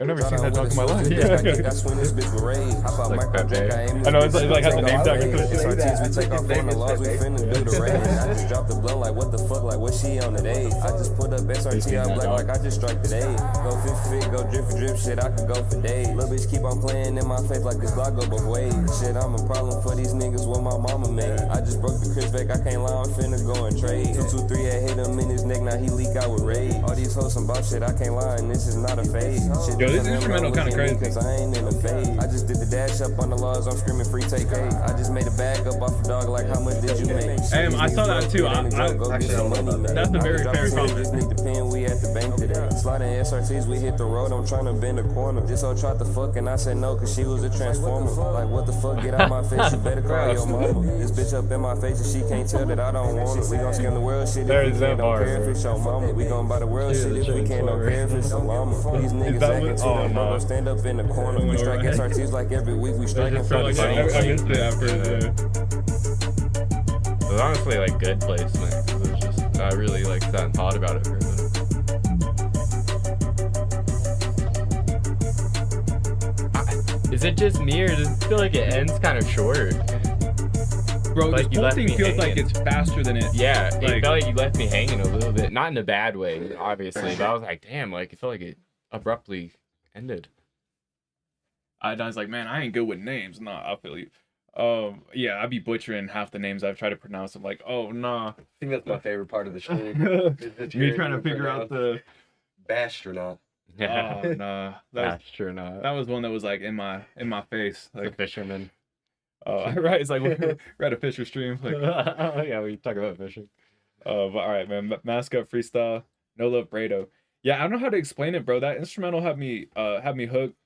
I've never seen that dog in my life. That's when this bitch parade. Hop out Like micro that, drink, eh? I aim I know, it's like has a name tag. SRTs, we take off on the laws, we finna do the raid. I just dropped the blunt like what the fuck, like what she on today? I just put up SRT out black like I just strike today. Go fit, go drip for drip, shit, I could go for days. Little bitch keep on playing in my face like this Glock go both ways. Shit, I'm a problem for these niggas, what my mama made. I just broke the Chris back, I can't lie, I'm finna go and trade. 223 had hit him in his neck, now he leak out with rage. All these hoes some boss shit, I can't lie, and this is not a fade. Shit, Yo, this instrumental kind of crazy. Cause I ain't in the fade. I just did the dash up on the laws, I'm screaming free take eight. I just made a bag up off a dog, like how much did you make? Hey, I saw that too. That's a very fair comment. Just need the pen, we at the bank today. Sliding SRTs, we hit the road, I'm trying to bend a corner. This hoe tried to fuck and I said no, cause she was a transformer. Like what the fuck, get out my face, you better call your mama. This bitch up in my face and she can't tell that I don't want her. We gon' scam the world shit if we can't, don't care if it's your mama. We gon' buy the world shit if we can't, don't care if it's your mama. These niggas acting too dumb, bro, stand up in the corner. We strike SRTs like every week, we striking from the I missed it at first. It was honestly like good placement. It was just, I really like sat and thought about it for a minute. Is it just me, or does it feel like it ends kind of short? Bro, Like this you whole left thing me feels like hanging. it's faster than it. Yeah, it Like- felt like you left me hanging a little bit. Not in a bad way, obviously, but I was like, damn, like it felt like it abruptly ended. I was like, man, I ain't good with names. Nah, I feel you. Yeah, I be butchering half the names I've tried to pronounce. I'm like, oh nah. I think that's my favorite part of the stream. Me trying to figure out the Bastronaut. Yeah, oh nah. That astronaut. was one that was like in my face. The Like fisherman. oh right, it's like we're at a Fisher stream. Like Yeah, we talk about fishing. but all right, man. Mask Up Freestyle, No Love Brado. Yeah, I don't know how to explain it, bro. That instrumental had me hooked.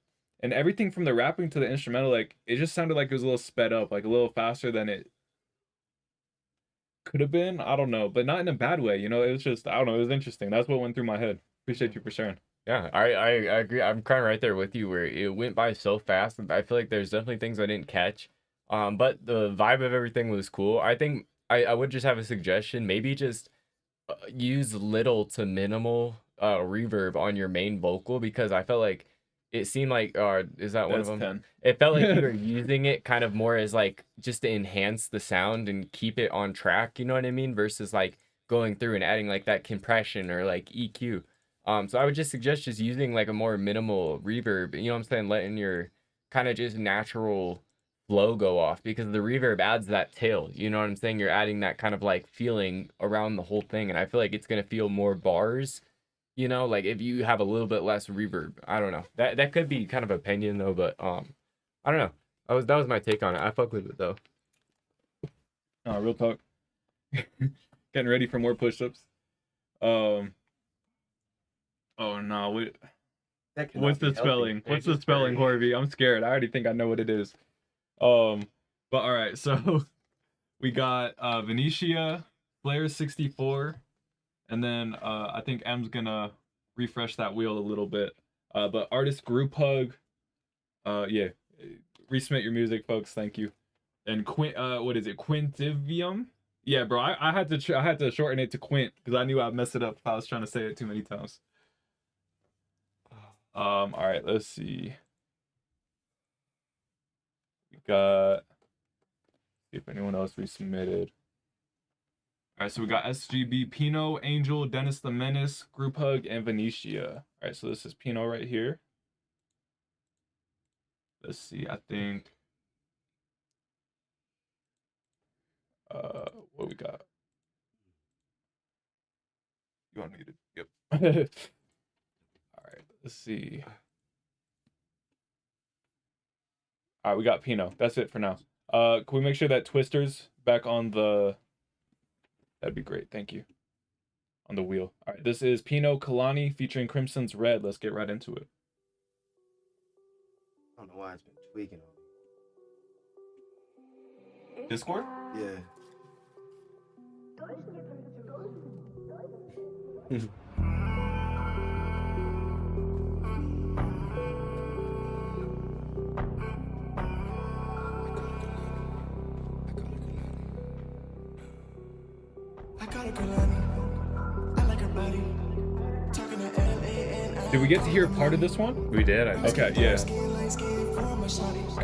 And everything from the rapping to the instrumental, like it just sounded like it was a little sped up, like a little faster than it could have been. I don't know, but not in a bad way. You know, it was just, I don't know, it was interesting. That's what went through my head. Appreciate you for sharing. Yeah, I agree. I'm kind of right there with you where it went by so fast. I feel like there's definitely things I didn't catch. But the vibe of everything was cool. I think I would just have a suggestion. Maybe just use little to minimal reverb on your main vocal, because I felt like it seemed like, is that one of them? 10. It felt like you were using it kind of more as like just to enhance the sound and keep it on track, you know what I mean? Versus like going through and adding like that compression or like EQ. So I would just suggest just using like a more minimal reverb, you know what I'm saying? Letting your kind of just natural flow go off, because the reverb adds that tail, you know what I'm saying? You're adding that kind of like feeling around the whole thing. And I feel like it's going to feel more bars. You know, like if you have a little bit less reverb. I don't know. That could be kind of opinion though, but I don't know. That was my take on it. I fuck with it though. Real talk. Getting ready for more push-ups. Oh no, what's the spelling? What's the spelling, Corby? I'm scared. I already think I know what it is. But all right, so we got Venetia, Player 64. And then I think M's gonna refresh that wheel a little bit. But artist Group Hug, yeah, resubmit your music, folks. Thank you. And what is it? Quintivium? Yeah, bro. I had to shorten it to Quint because I knew I'd mess it up if I was trying to say it too many times. All right, let's see. We got. See if anyone else resubmitted. All right, so we got SGB, Pino, Angel, Dennis the Menace, Group Hug, and Venetia. All right, so this is Pino right here. Let's see, I think. What we got? You want me to? Yep. All right, let's see. All right, we got Pino. That's it for now. Can we make sure that Twister's back on the... That'd be great. Thank you. On the wheel. All right. This is Pino Kalani featuring Crimson's Red. Let's get right into it. I don't know why it's been tweaking on Discord? me. Yeah. Did we get to hear part of this one? We did. I think. Okay, yeah.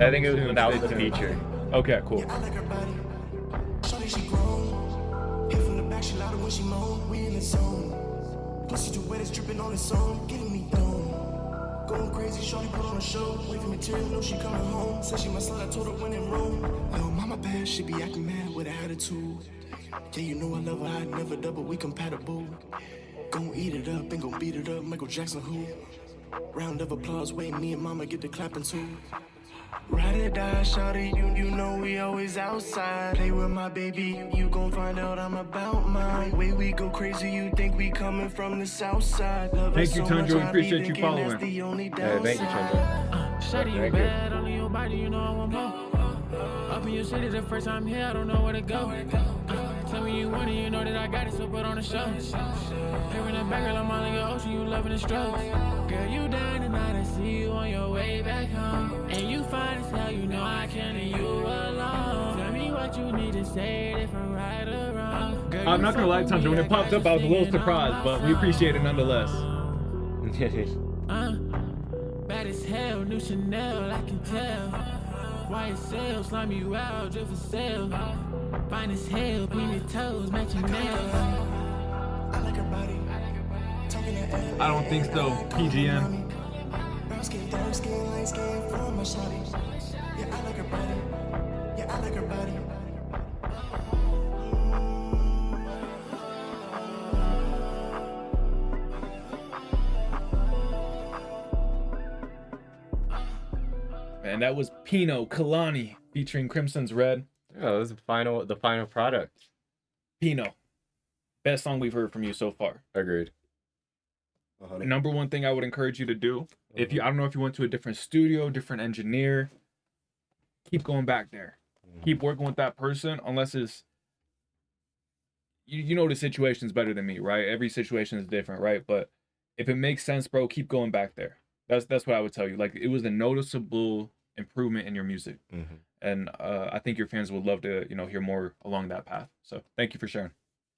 I think it was without the feature. Okay, cool. Going crazy, shorty put on a show. Waving material, know she coming home. Said she my slut, I told her when in Rome. Little mama bad, she be acting mad with an attitude. Yeah, you know I love her, I never double, we compatible. Gon' eat it up and gon' beat it up, Michael Jackson who? Round of applause, wait, me and mama get the clapping too. Ride or die, shawty, you know we always outside. Play with my baby, you gon' find out I'm about mine. Way we go crazy, you think we coming from the south side. Love Thank you, so Tundra, we much, I appreciate be you thinking following. that's the only Thank you, Chandra. Shawty, you Thank you. bad, only your body, you know I want more. Up in your city the first time here, I don't know where to go. Tell me you want it, you know that I got it, so put on the show. Here in the back, girl, I'm all in your ocean, you loving the strokes. Girl, you down tonight, I see you on your way back home. And you fine as hell, you know I can't leave you alone. Tell me what you need to say, different right or wrong. Girl, I'm not gonna lie, Tundra, when it popped up, I was a little surprised, but we appreciate it nonetheless. Bad as hell, new Chanel, I can tell. White sales, slime you out, just for sale. Fine as hell, pointed toes, matching nails. I like her body. I don't think so, PGM. Brown skin, dark skin, light skin, from my shawty. Yeah, I like her body. Yeah, I like her body. Man, that was Pino Kalani featuring Crimson's Red. Yeah, that was the final product. Pino, best song we've heard from you so far. Agreed. Number one thing I would encourage you to do, if you, I don't know if you went to a different studio, different engineer, keep going back there. Keep working with that person, unless it's, you know the situation's better than me, right? Every situation is different, right? But if it makes sense, bro, keep going back there. That's what I would tell you. Like, it was a noticeable improvement in your music. And I think your fans would love to, hear more along that path. So thank you for sharing.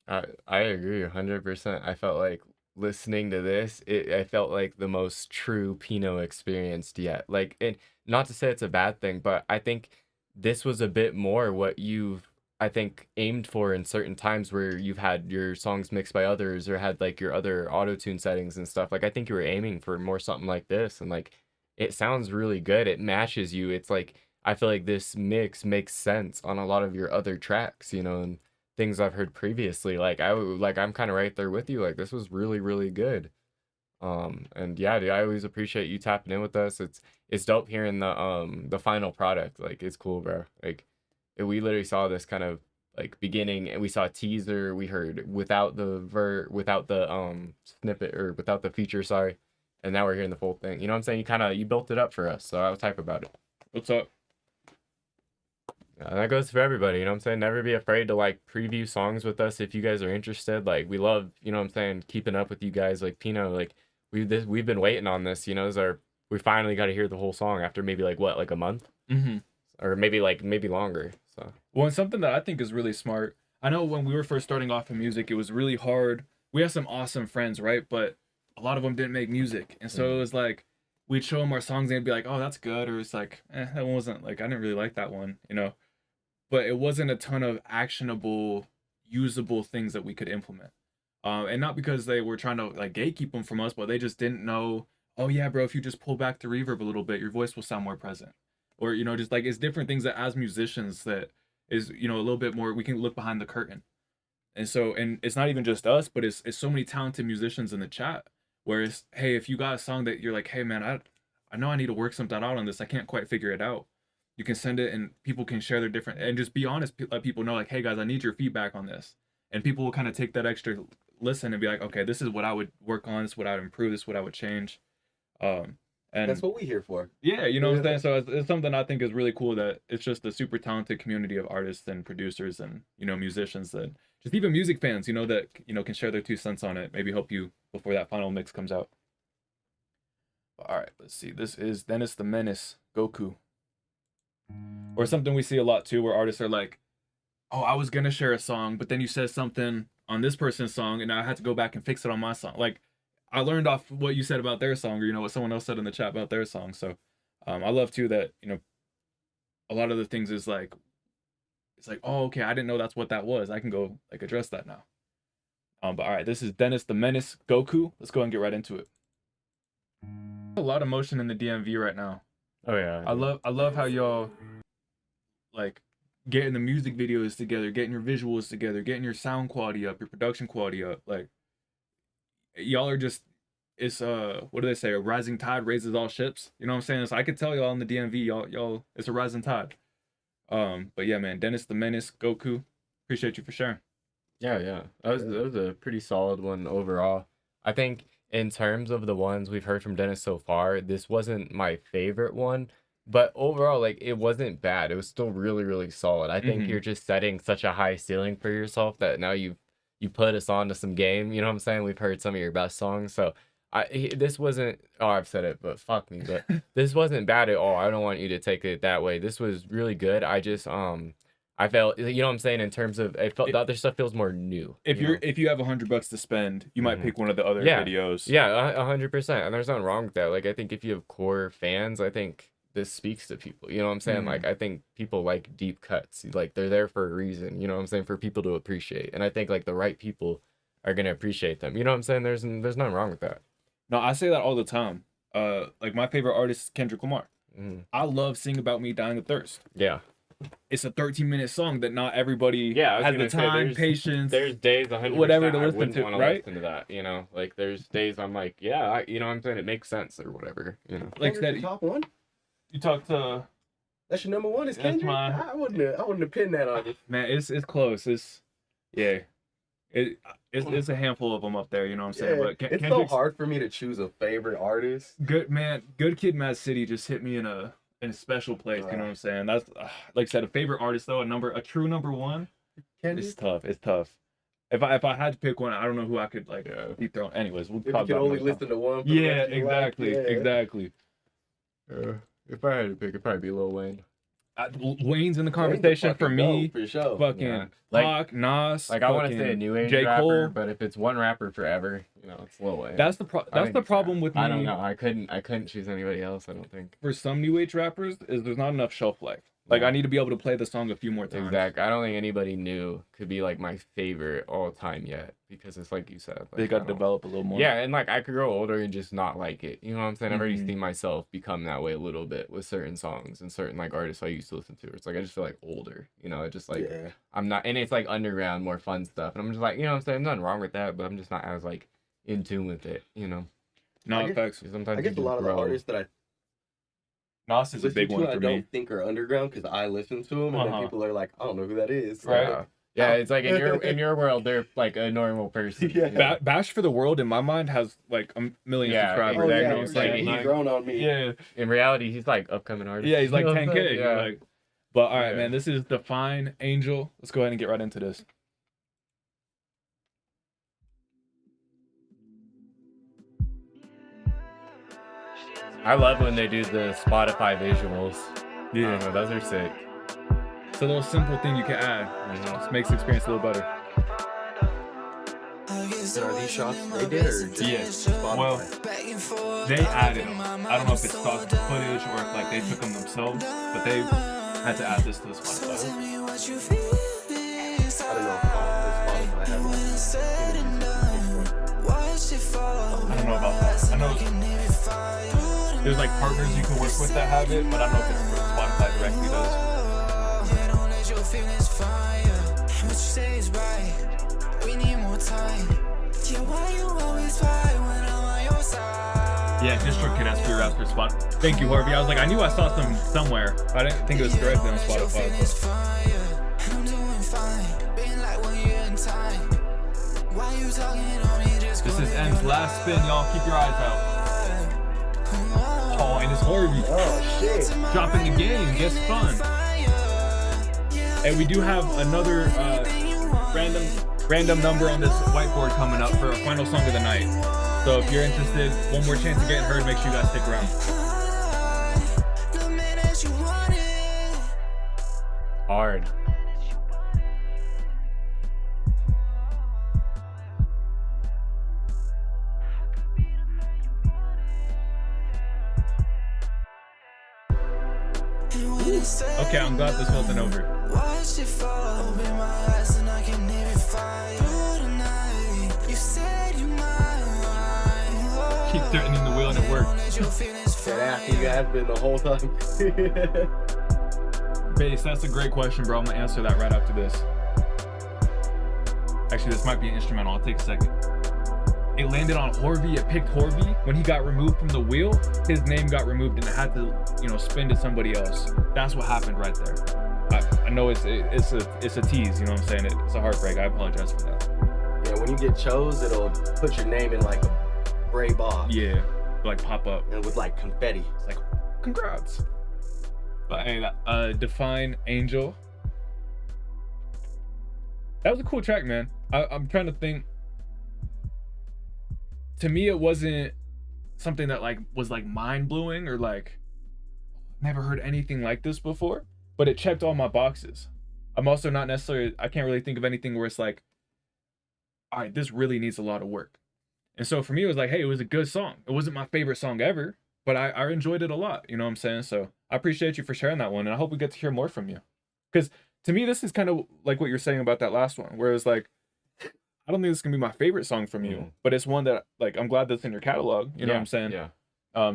I agree 100%. I felt like listening to this, I felt like the most true Pino experienced yet. Like, and not to say it's a bad thing, but I think this was a bit more what you've, I think, aimed for in certain times where you've had your songs mixed by others or had like your other auto-tune settings and stuff. Like, I think you were aiming for more something like this, and like, it sounds really good. It matches you. It's like, I feel like this mix makes sense on a lot of your other tracks, and things I've heard previously. I'm kind of right there with you. Like, this was really, really good. And yeah, dude, I always appreciate you tapping in with us. It's dope hearing the final product. Like, it's cool, bro. Like, we literally saw this kind of like beginning, and we saw a teaser. We heard without the snippet, or without the feature, sorry. And now we're hearing the full thing. You know what I'm saying? You built it up for us. So I was hype about it. What's up? And that goes for everybody, you know what I'm saying? Never be afraid to like preview songs with us if you guys are interested. Like, we love, you know what I'm saying, keeping up with you guys. Like, Pino, like we've been waiting on this, we finally got to hear the whole song after maybe like a month? Or maybe longer. So, well, and something that I think is really smart, I know when we were first starting off in music, it was really hard. We have some awesome friends, right? But a lot of them didn't make music. And so it was like, we'd show them our songs and they'd be like, oh, that's good. Or it's like, that one wasn't, like, I didn't really like that one, But it wasn't a ton of actionable, usable things that we could implement. And not because they were trying to like gatekeep them from us, but they just didn't know, oh yeah, bro, if you just pull back the reverb a little bit, your voice will sound more present. Or, just like, it's different things that as musicians that is, a little bit more, we can look behind the curtain. And so, and it's not even just us, but it's so many talented musicians in the chat where it's, hey, if you got a song that you're like, hey man, I know I need to work something out on this. I can't quite figure it out. You can send it and people can share their different, and just be honest, let people know like, hey guys, I need your feedback on this. And people will kind of take that extra listen and be like, okay, this is what I would work on. This is what I would improve. This is what I would change. And that's what we're here for. Yeah, you know what I'm saying? So it's something I think is really cool, that it's just a super talented community of artists and producers and, musicians, that just even music fans, that, can share their 2 cents on it, maybe help you before that final mix comes out. All right, let's see. This is Dennis the Menace, Goku. Or something we see a lot too, where artists are like, oh, I was going to share a song, but then you said something on this person's song and I had to go back and fix it on my song. Like, I learned off what you said about their song, or, what someone else said in the chat about their song. So I love too that, a lot of the things is like, it's like, oh, okay, I didn't know that's what that was. I can go like address that now. But all right, this is Dennis the Menace, Goku. Let's go and get right into it. A lot of motion in the DMV right now. Oh yeah. I love how y'all like getting the music videos together, getting your visuals together, getting your sound quality up, your production quality up. Like, y'all are just, it's what do they say? A rising tide raises all ships. You know what I'm saying? So I could tell y'all in the DMV, y'all, it's a rising tide. But yeah, man, Dennis the Menace, Goku, appreciate you for sharing. Yeah. That was a pretty solid one overall. I think in terms of the ones we've heard from Dennis so far, this wasn't my favorite one, but overall, like, it wasn't bad. It was still really, really solid. I think you're just setting such a high ceiling for yourself that now you put us on to some game. You know what I'm saying? We've heard some of your best songs, so this wasn't, oh, I've said it, but fuck me, but this wasn't bad at all. I don't want you to take it that way. This was really good. I I felt, you know what I'm saying, in terms of, I felt the other stuff feels more new. If you know? if you have $100 to spend, you might pick one of the other videos. Yeah, 100%. And there's nothing wrong with that. Like, I think if you have core fans, I think this speaks to people. You know what I'm saying? Like, I think people like deep cuts. Like, they're there for a reason. You know what I'm saying? For people to appreciate. And I think like the right people are gonna appreciate them. You know what I'm saying? There's nothing wrong with that. No, I say that all the time. Like my favorite artist is Kendrick Lamar. I love Sing About Me Dying of Thirst. Yeah. It's a 13-minute song that not everybody has the time, patience. There's days 100% whatever to I listen wouldn't to, want right? listen to that, you know? Like, there's days I'm like, yeah, you know what I'm saying? It makes sense or whatever, you know? Like that, top one. you talked to That's your number one. Is That's Kendrick? my- I wouldn't have pinned that on you. man. It's close. It's a handful of them up there. You know what I'm saying? Yeah, But it's so Kendrick's hard for me to choose a favorite artist. good, man. Good Kid, Mad City just hit me in a special place. You know what I'm saying? That's like I said, a favorite artist though. A true number one. Kendrick? It's tough. It's tough. If I had to pick one, I don't know who I could like dethrone. Anyways, we'll If you talk can about only it another listen to one. time. For the Yeah, rest of your life, exactly, yeah. exactly. If I had to pick, it'd probably be Lil Wayne. Wayne's in the Wayne's a conversation for fucking me. goat, for sure. Fucking Yeah. Like- Pac, Nas. Like, I want to fucking say a new age J. rapper, Cole. but if it's one rapper forever, you know, it's Lil Wayne. That's the I think it's problem that. with me. I don't know. I couldn't choose anybody else, I don't think. For some new age rappers, is there's not enough shelf life. Like Yeah. I need to be able to play the song a few more times. Exactly. I don't think anybody new could be like my favorite all time yet, because it's like you said. Like, They got I to don't- develop a little more. Yeah, and like I could grow older and just not like it. You know what I'm saying? I've already Mhm. seen myself become that way a little bit with certain songs and certain like artists I used to listen to. It's like I just feel like older. You know, it's just like Yeah. I'm not, and it's like underground, more fun stuff. And I'm just like, you know what I'm saying? Nothing wrong with that, but I'm just not as like in tune with it. You know, No, I guess- facts. sometimes I you guess a just lot of the grow. artists that I Nas is a listen big to, one I for don't me. think are underground because I listen to them, and then people are like, I don't know who that is. Right. Yeah, it's like in your world, they're like a normal person. Yeah. you know? Bash for the World in my mind has like a million Yeah, subscribers. Oh, you yeah, know what I'm saying? he's grown on me. Yeah, In reality, he's like upcoming artist. yeah, he's like You know what I'm 10K. saying? You're like, but all right, Yeah. man. This is Define Angel. Let's go ahead and get right into this. I love when they do the Spotify visuals. Yeah, Those are sick. it's a little simple thing you can add. Just makes the experience a little better. Are these shots they did or just Yes. Spotify? Well, they added them. I don't know if it's stock footage or if like they took them themselves, but they had to add this to the Spotify. I don't know if Spotify has I don't know about that. I know there's like partners you can work with that have it, but I don't know if it's what Spotify directly does. Yeah, DistroKid has free raps for Spot. Thank you, Harvey. I was like, I knew I saw some somewhere. I didn't think it was directly on Spotify. This is M's last spin, y'all. Keep your eyes out. Oh, and it's Harvey. Oh shit! Dropping the game. Gets fun. And we do have another random number on this whiteboard coming up for a final song of the night. So if you're interested, one more chance of getting heard, make sure you guys stick around. Hard. Okay, I'm glad this wasn't over. Keep threatening the wheel and it worked. That after you guys been the whole time. Bass, that's a great question, bro. I'm gonna answer that right after this. Actually, this might be an instrumental. I'll take a second. It landed on Horvey. It picked Horvey. When he got removed from the wheel, his name got removed and it had to, spin to somebody else. That's what happened right there. I know it's a tease. You know what I'm saying? It's a heartbreak. I apologize for that. Yeah, when you get chose, it'll put your name in like a gray box. Yeah, like pop up. And with like confetti. It's like, congrats. But hey, Define Angel. That was a cool track, man. I'm trying to think. To me, it wasn't something that was mind blowing or never heard anything like this before. But it checked all my boxes. I'm also not necessarily, I can't really think of anything where it's like, all right, this really needs a lot of work. And so for me, it was like, hey, it was a good song. It wasn't my favorite song ever, but I enjoyed it a lot. You know what I'm saying? So I appreciate you for sharing that one. And I hope we get to hear more from you. Because to me, this is kind of like what you're saying about that last one, where it's like, I don't think this is going to be my favorite song from you, but it's one that, like, I'm glad that's in your catalog. You know what I'm saying? Yeah.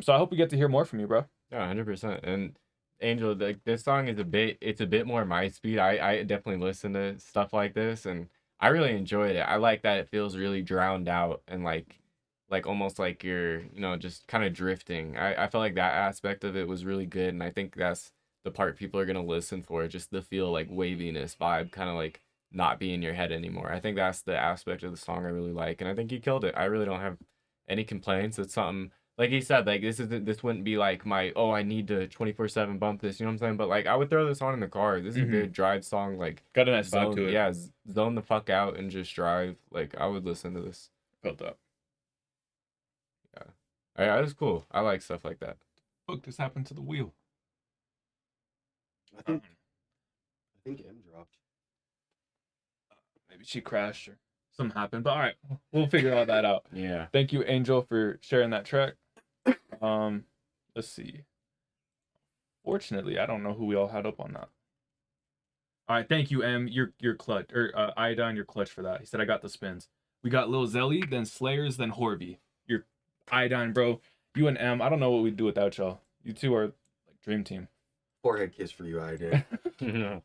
So I hope we get to hear more from you, bro. Yeah, 100%. And Angel, like, this song is it's a bit more my speed. I definitely listen to stuff like this, and I really enjoyed it. I like that it feels really drowned out and like almost like you're, just kind of drifting. I felt like that aspect of it was really good, and I think that's the part people are gonna listen for, just the feel like waviness vibe, kind of like not be in your head anymore. I think that's the aspect of the song I really like, and I think he killed it. I really don't have any complaints. It's something like he said, like this wouldn't be like my, oh, I need to 24/7 bump this, you know what I'm saying? But like I would throw this on in the car. This is a good drive song, like got a nice vibe to it. Yeah, zone the fuck out and just drive. Like I would listen to this. Felt up. Yeah, that was cool. I like stuff like that. Look, this happened to the wheel. I think M dropped. Maybe she crashed or something happened. But all right, we'll figure all that out. Yeah. Thank you, Angel, for sharing that track. Let's see. Fortunately, I don't know who we all had up on that. All right, thank you, M. You're clutch, or Iodine, you're clutch for that. He said I got the spins. We got Lil Zelly, then Slayers, then Horby. You're Iodine, bro. You and M. I don't know what we'd do without y'all. You two are like dream team. Forehead kiss for you, Iodine. All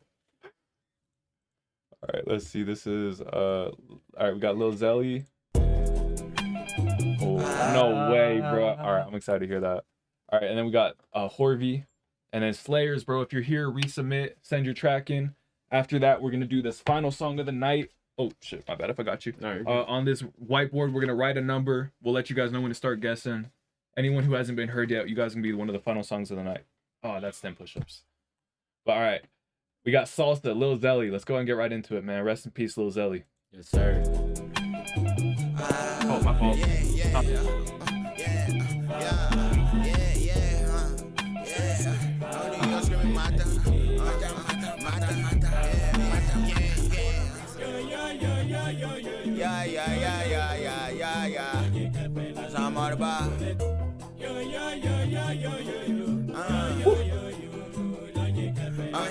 right, let's see. This is all right. We got Lil Zelly. Oh, no way, bro. All right, I'm excited to hear that. All right, and then we got Horvey, and then Slayers, bro. If you're here, resubmit, send your track in. After that, we're gonna do this final song of the night. Oh shit, my bad if I got you. No, on this whiteboard, we're gonna write a number. We'll let you guys know when to start guessing. Anyone who hasn't been heard yet, you guys can be one of the final songs of the night. Oh, that's 10 push-ups. But all right, we got Salsa, Lil Zelly. Let's go and get right into it, man. Rest in peace, Lil Zelly. Yes, sir. Oh, my fault.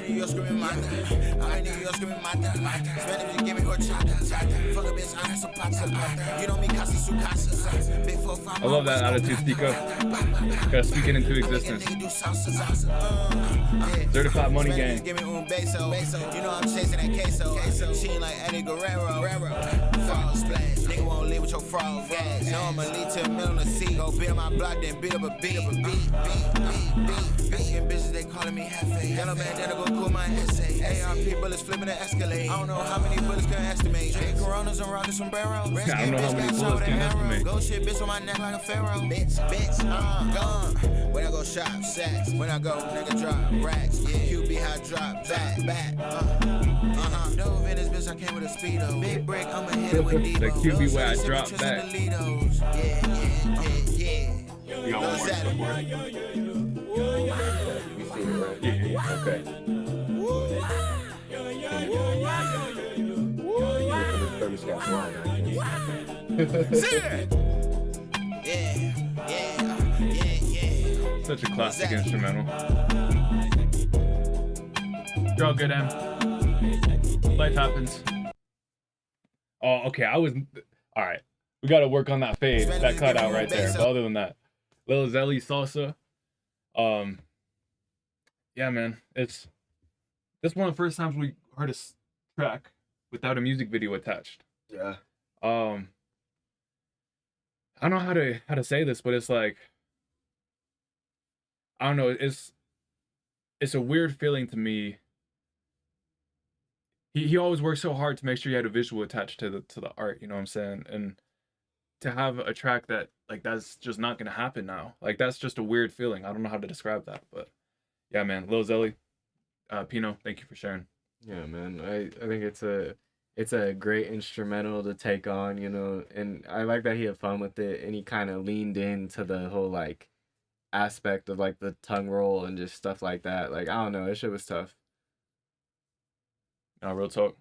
You're screaming my you're screaming my spend if you give me horchata. Fuck a bitch, I have some pasta. You know me, Casa Sucasa. Big 4 5. I love that attitude, Tico. Gotta speak it into existence. Certified Money Gang. Give me un beso. You know I'm chasing that queso. She ain't like Eddie Guerrero. Frog splash. Nigga won't leave with your frog gas. No, I'ma lead to the middle of the sea. Go beat up my block, then beat up a beat. Bitch and bitches, they calling me Hefe. Yellow bandana go cool my essay. ARP bullets flipping the Escalade. I don't know how many bullets can estimate. Drink Coronas and rockin' sombrero. I don't know how many bullets can estimate. Go shit, bitch on my neck like a pharaoh. Bitch, gone. When I go shop, sex. When I go, nigga drop racks. Yeah, QB how drop back. Dove in this bitch, I came with a speedo. Big brick, I'ma hit it with Devo. The QB where I drop back. Yeah. We got one more stuff for it. We seen it, right? Yeah, okay. Such a classic instrumental. You're all good, M. Life happens. Oh, okay. All right. We got to work on that fade. That cut out right there. But other than that, Lil Zelly, Salsa. Yeah, man. It's one of the first times we heard a track without a music video attached. Yeah. I don't know how to say this, but it's like, I don't know. It's a weird feeling to me. He always worked so hard to make sure he had a visual attached to the art. You know what I'm saying? And to have a track that like that's just not gonna happen now. Like that's just a weird feeling. I don't know how to describe that, but yeah, man. Lil Zelly, Pino, thank you for sharing. Yeah, man. I think it's a great instrumental to take on, and I like that he had fun with it and he kind of leaned into the whole like aspect of like the tongue roll and just stuff like that. Like I don't know, that shit was tough. Real talk.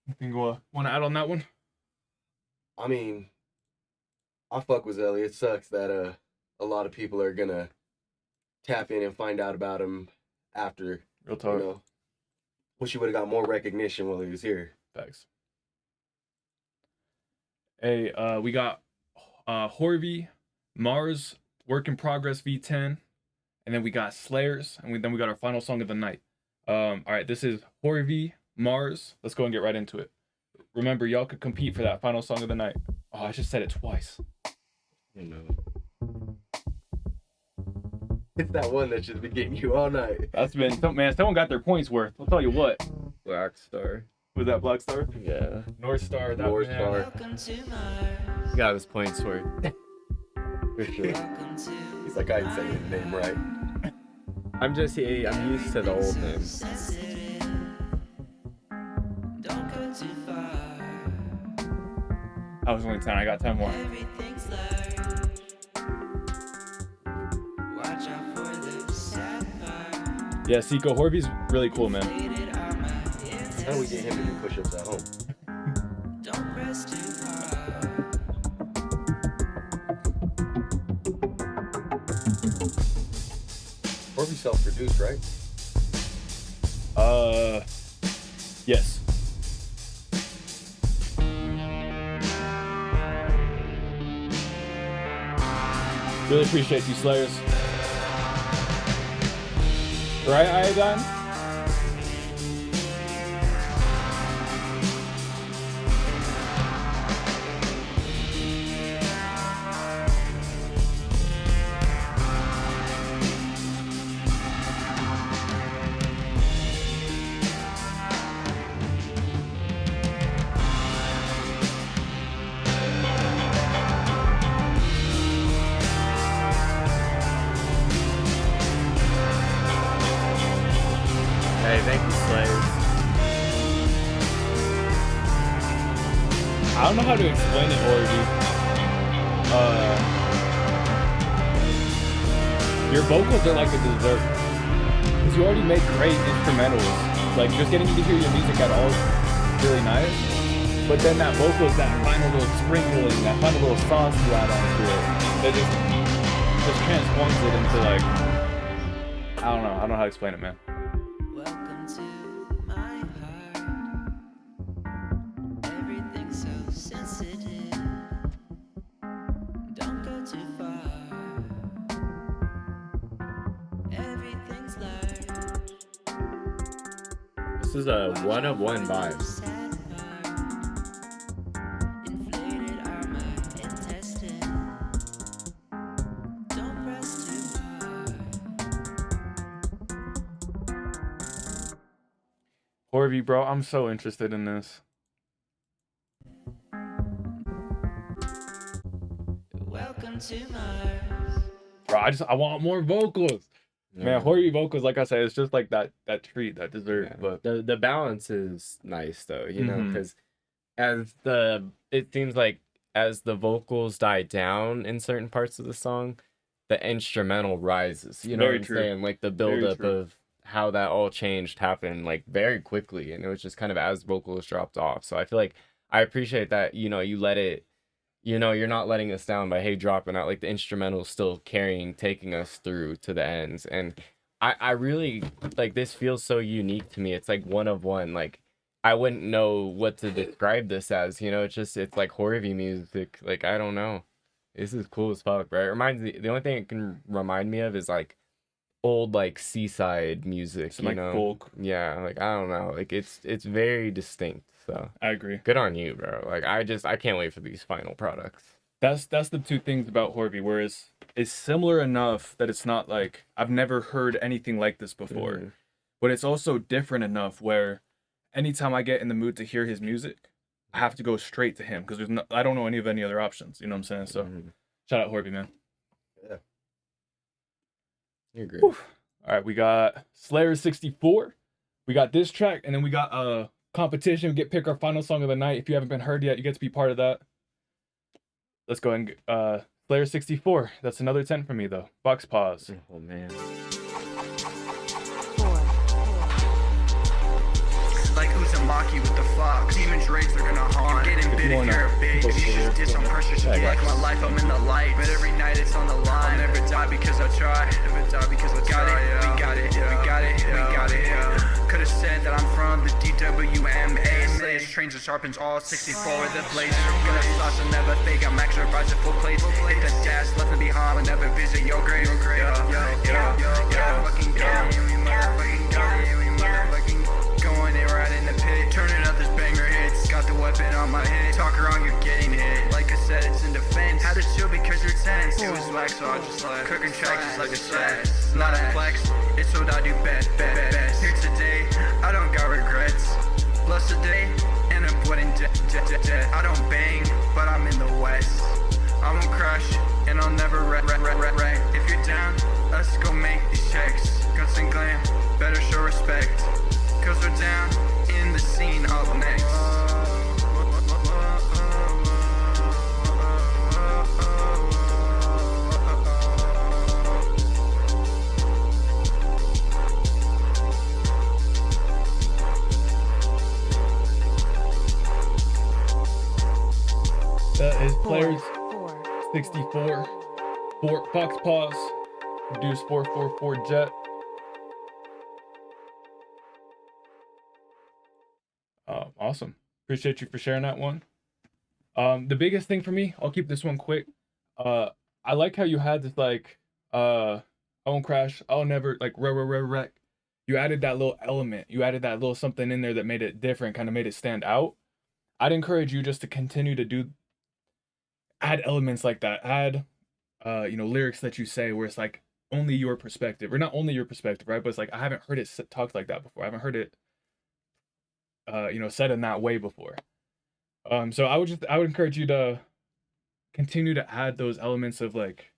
Anything you want to add on that one? I mean, I fuck with Zelly. It sucks that a lot of people are gonna tap in and find out about him after. Real talk. You know, wish he would have got more recognition while he was here. Thanks. Hey, we got Horvey, Mars, Work in Progress V10, and then we got Slayers, and then we got our final song of the night. All right, this is Horvey, Mars. Let's go and get right into it. Remember, y'all could compete for that final song of the night. Oh, I just said it twice. You know. It's that one that's just been getting you all night. That's been, someone got their points worth. I'll tell you what. Black Star. Was that Black Star? Yeah. North Star. That North man. Star. He got his points worth. For sure. He's like, I ain't saying his name right. I'm used to the old name. I was only 10. I got 10 more. Yeah, Seiko Horvey's really cool, man. How do we get him to do push-ups at home? Horvey self-produced, right? Yes. Really appreciate you, Slayers. Right, Iodine? Hey, thank you, Slayers. I don't know how to explain it, Orgy. Your vocals are like a dessert. Because you already make great instrumentals. Like, just getting you to hear your music at all is really nice. But then that vocal is that final little sprinkling, that final little sauce you add onto it. That just transforms it into, like, I don't know how to explain it, man. This is a 1 of 1 vibe. Horvey, bro, I'm so interested in this. Welcome to Mars. Bro, I want more vocals. Man, Horvey vocals, like I said, it's just like that treat, that dessert. Yeah. But The balance is nice though, you know, Mhm. because it seems like as the vocals die down in certain parts of the song, the instrumental rises. You know Very what I'm true. saying? Like the Very buildup true. of how that all changed happened like very quickly, and it was just kind of as vocals dropped off. So I feel like I appreciate that, you know, you let it, you know, you're not letting us down by dropping out. Like the instrumental still taking us through to the ends. And I really like, this feels so unique to me. It's like 1 of 1. Like I wouldn't know what to describe this as, you know. It's like Horvey music. Like I don't know. This is cool as fuck, right? It reminds me, the only thing it can remind me of is like old like seaside music, some, you like, know. folk. Yeah, like I don't know. Like it's very distinct. So I agree. good on you, bro. Like I can't wait for these final products. That's the two things about Horvey, whereas it's similar enough that it's not like I've never heard anything like this before. Mhm. But it's also different enough where anytime I get in the mood to hear his music, I have to go straight to him because I don't know any other options. You know what I'm saying? So shout out Horvey, man. Yeah. You're great. Whew. All right, we got Slayer 64. We got this track, and then we got a competition. We pick our final song of the night. If you haven't been heard yet, you get to be part of that. Let's go ahead and Slayer 64. That's another 10 for me though. Box pause. Oh man. mock you with the fox. Demons rage, they're gonna haunt. You're getting bit if you're a bitch. You just diss on pressure, so like my life, I'm in the light. But every night it's on the line. I'll never die because I try. Never die because I got it. We got it. We got it. We got it. Could've said that I'm from the DWMA. Slays trains and sharpens all 64 with the blades. Gonna sauce and never fake. I'm extra rising full plates. Hit the gas, left me behind. Will never visit your grave. Fucking go. Motherfucking go. Motherfucking going in right in the pit. Turning up this banger hits. Got the weapon on my hip. Talk wrong, you're getting hit. Like I said, it's in defense. Had to chill because you're tense. It was whack, so I just left. Cooking tracks just like a set. Not a flex. It's what I do best. Here today, I don't got regrets. Blessed today, and I'm putting death. I don't bang, but I'm in the west. I won't crush, and I'll never wreck. If you're down, let's go make these checks. Guts and glam, better show respect. Cause we're down in the scene up next. That is Players 64. Fox Paws. Produce 444 Jet. Awesome. Appreciate you for sharing that one. The biggest thing for me, I'll keep this one quick. I like how you had this like I won't crash, I'll never like wreck. You added that little element. You added that little something in there that made it different, kind of made it stand out. I'd encourage you just to continue to add elements like that. Add lyrics that you say where it's like only your perspective, or not only your perspective, right? But it's like I haven't heard it talked like that before. I haven't heard it said in that way before. So I would encourage you to continue to add those elements of like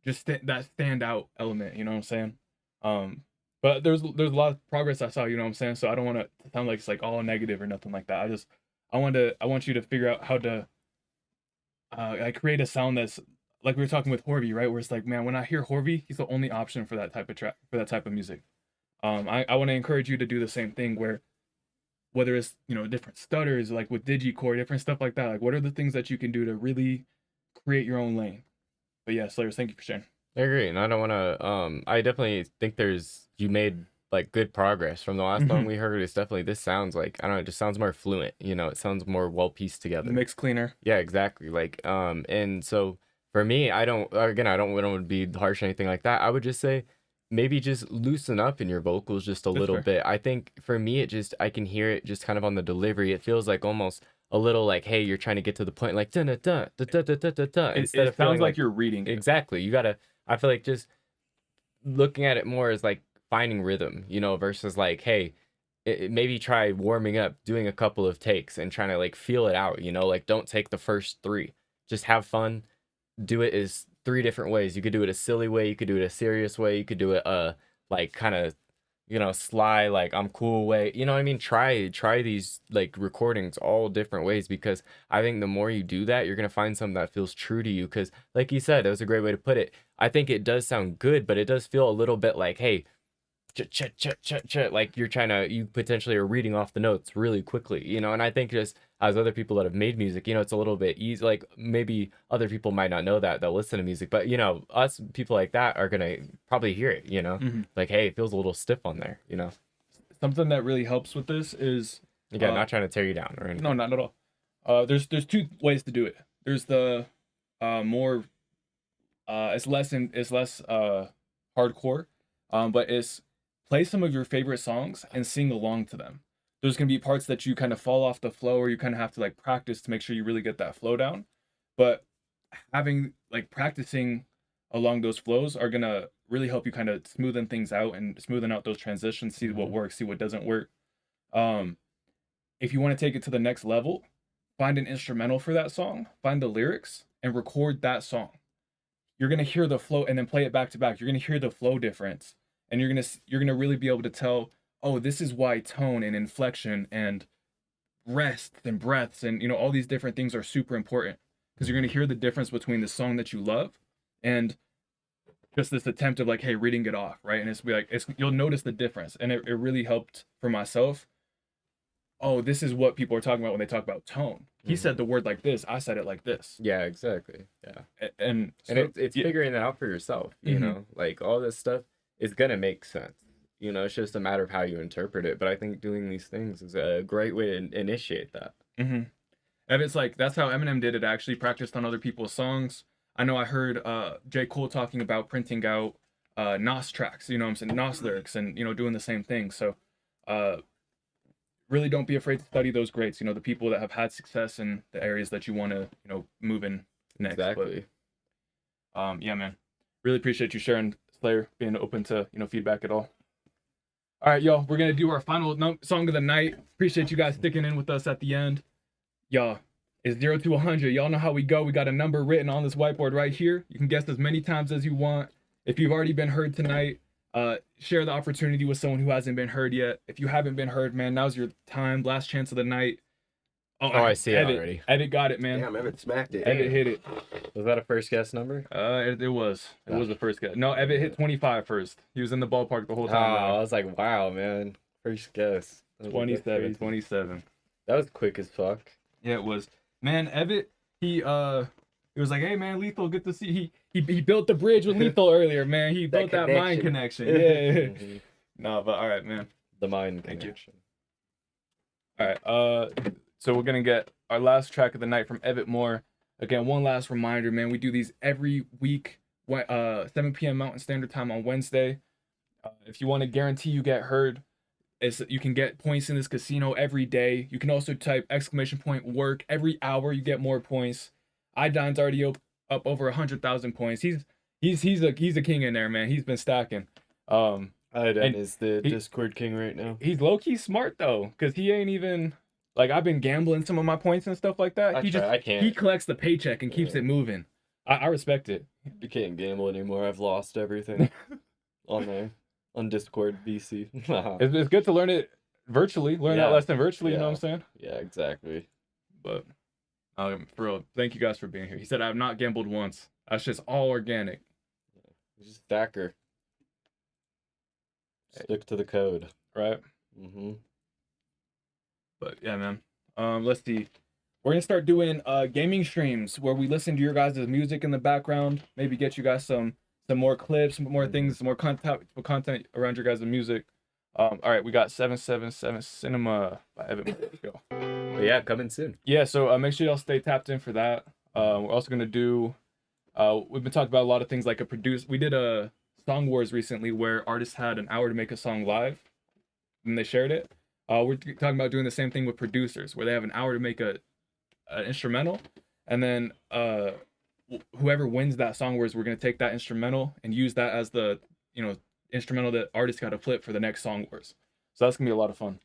just that standout element, you know what I'm saying? But there's a lot of progress I saw, you know what I'm saying? So I don't want to sound like it's like all negative or nothing like that. I want you to figure out how to create a sound that's like we were talking with Horvey, right? Where it's like, man, when I hear Horvey, he's the only option for that type of track, for that type of music. I want to encourage you to do the same thing where whether it's, different stutters, like with digicore, different stuff like that, like what are the things that you can do to really create your own lane? But yeah, Slayers, thank you for sharing. I agree, and I don't want to. I definitely think you made like good progress from the last song we heard. It's definitely, this sounds like, I don't know, it just sounds more fluent. It sounds more well pieced together. Mix cleaner. Yeah, exactly. Like, and so for me, I don't want to be harsh or anything like that. I would just say maybe just loosen up in your vocals just a little bit. I think for me, I can hear it just kind of on the delivery. It feels like almost a little like, hey, you're trying to get to the point, like da da da da da da da da. Instead it sounds like you're reading it. Exactly. You gotta. I feel like just looking at it more as like finding rhythm, versus like, hey, maybe try warming up, doing a couple of takes and trying to like feel it out. Like don't take the first three. Just have fun. Do it as 3 different ways. You could do it a silly way. You could do it a serious way. You could do it like kind of sly, like I'm cool way. You know what I mean? Try these like recordings all different ways, because I think the more you do that, you're gonna find something that feels true to you. Because like you said, that was a great way to put it. I think it does sound good, but it does feel a little bit like, hey, like you potentially are reading off the notes really quickly, and I think just as other people that have made music, it's a little bit easy. Like maybe other people might not know that, they'll listen to music, but us people like that are gonna probably hear it, like, hey, it feels a little stiff on there, Something that really helps with this is again, not trying to tear you down or anything. No, not at all. There's 2 ways to do it. There's the more it's less hardcore, but it's play some of your favorite songs and sing along to them. There's going to be parts that you kind of fall off the flow, or you kind of have to like practice to make sure you really get that flow down. But practicing along those flows are going to really help you kind of smoothen things out and smoothen out those transitions, see what works, see what doesn't work. If you want to take it to the next level, find an instrumental for that song, find the lyrics and record that song. You're going to hear the flow and then play it back to back. You're going to hear the flow difference. And you're gonna really be able to tell, oh, this is why tone and inflection and rests and breaths and all these different things are super important, because you're gonna hear the difference between the song that you love and just this attempt of like, hey, reading it off, right? And you'll notice the difference, and it really helped for myself. oh, this is what people are talking about when they talk about tone. He said the word like this, I said it like this. Yeah, exactly. Yeah. And it's figuring it out for yourself, you know? Like, all this stuff is going to make sense. You know, it's just a matter of how you interpret it. But I think doing these things is a great way to initiate that. And it's like, that's how Eminem did it, actually practiced on other people's songs. I know I heard J. Cole talking about printing out Nas tracks, you know what I'm saying, Nas lyrics, and, you know, doing the same thing. So really don't be afraid to study those greats, you know, the people that have had success in the areas that you want to, you know, move in next. Exactly. But, yeah, man. Really appreciate you sharing, Slayer, being open to, you know, feedback at all. All right, y'all, we're going to do our final song of the night. Appreciate you guys sticking in with us at the end. Y'all, it's 0 to 100. Y'all know how we go. We got a number written on this whiteboard right here. You can guess as many times as you want. If you've already been heard tonight, share the opportunity with someone who hasn't been heard yet. If you haven't been heard, man, now's your time. Last chance of the night. Oh, I see it already. Evitt got it, man. Damn, Evitt smacked it. Evitt hit it. Was that a first guess number? It was. It was the first guess. No, Evitt hit 25 first. He was in the ballpark the whole Oh, time. I was like, wow, man. First guess. 27. That was quick as fuck. Yeah, it was. Man, Evitt, he was like, hey, man, Lethal, good to see. He built the bridge with Lethal earlier, man. He built that mind connection. Yeah. No, but all right, man. The mind connection. All right. So we're going to get our last track of the night from Evitt Moore. Again, one last reminder, man. We do these every week, 7 p.m. Mountain Standard Time on Wednesday. If you want to guarantee you get heard, you can get points in this casino every day. You can also type !work every hour. You get more points. Idine's already up over 100,000 points. He's a king in there, man. He's been stacking. Idine is the Discord king right now. He's low key smart though, cause he ain't even like, I've been gambling some of my points and stuff like that. He collects the paycheck and keeps it moving. I respect it. You can't gamble anymore. I've lost everything on there. On Discord VC. It's good to learn it virtually. Learn that lesson virtually, you know what I'm saying? Yeah, exactly. But for real, thank you guys for being here. He said, I have not gambled once. That's just all organic. Just stacker. Stick to the code. Right? Mm-hmm. But yeah, man. Let's see. We're going to start doing gaming streams where we listen to your guys' music in the background. Maybe get you guys some more clips, some more things, some more content around your guys' music. All right, we got 777 Cinema by Evitt. Let's go. But yeah, coming soon. Yeah, so make sure y'all stay tapped in for that. We're also gonna do. We've been talking about a lot of things like we did a Song Wars recently where artists had an hour to make a song live, and they shared it. We're talking about doing the same thing with producers where they have an hour to make an instrumental, and then whoever wins that Song Wars, we're going to take that instrumental and use that as the, you know, instrumental that artists got to flip for the next Song Wars. So that's going to be a lot of fun.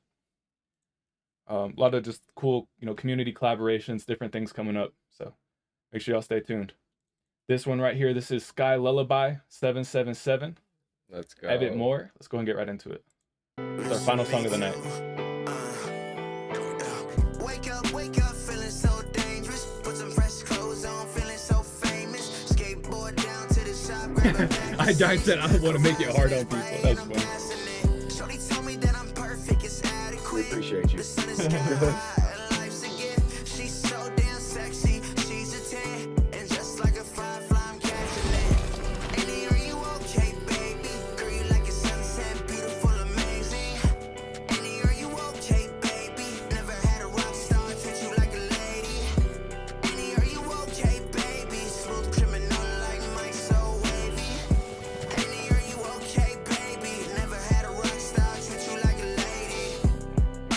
A lot of just cool, you know, community collaborations, different things coming up. So make sure y'all stay tuned. This one right here, this is Sky Lullaby 777. Let's go. Evitt Moore. Let's go and get right into it. It's our final song of the night. Wake up, feeling so dangerous. Put some fresh clothes on, feeling so famous. Skateboard down to the shop, grab a bag. I said I don't want to make it hard on people. That's funny. Shorty told me that I'm perfect, it's adequate. We appreciate you. The sun is high, life's a gift. She's so damn sexy, she's a 10. And just like a firefly, I'm catching it. Annie, are you okay, baby? Girl, you like a sunset, beautiful, amazing. Annie, are you okay, baby? Never had a rock star treat you like a lady. Annie, are you okay, baby? Smooth criminal like Mike, so wavy. Annie, are you okay, baby? Never had a rock star treat you like a lady.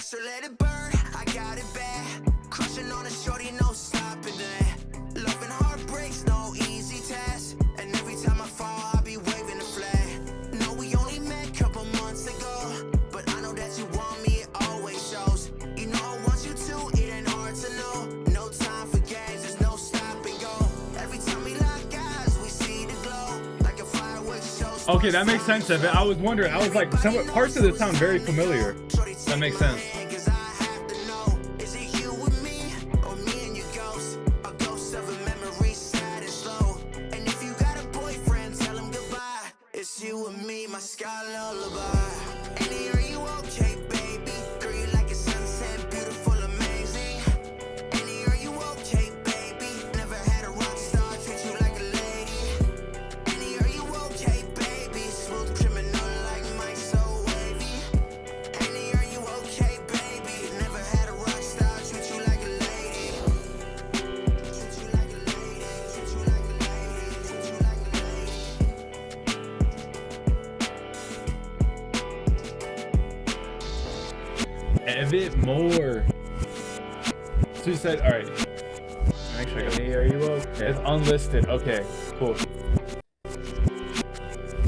So let it burn, I got it bad. Crushing on a shorty, no stopping that. Love and heartbreaks, no easy task. And every time I fall, I'll be waving the flag. No, we only met a couple months ago. But I know that you want me, it always shows. You know I want you to, it ain't hard to know. No time for games, there's no stop and go. Every time we lock eyes, we see the glow. Like a fireworks show. Okay, that makes sense of it. I was wondering. I was like, some parts of this sound very familiar. That makes sense. Cause I have to know, is it you with me, or me and your ghost? A ghost of a memory, sad and slow. And if you got a boyfriend, tell him goodbye. It's you and me, my sky lullaby. Annie, are you okay, baby? Girl, you like a sunset, beautiful. Evitt more. So you said, all right. Make sure I got Hey, are you okay? It's unlisted. Okay, cool.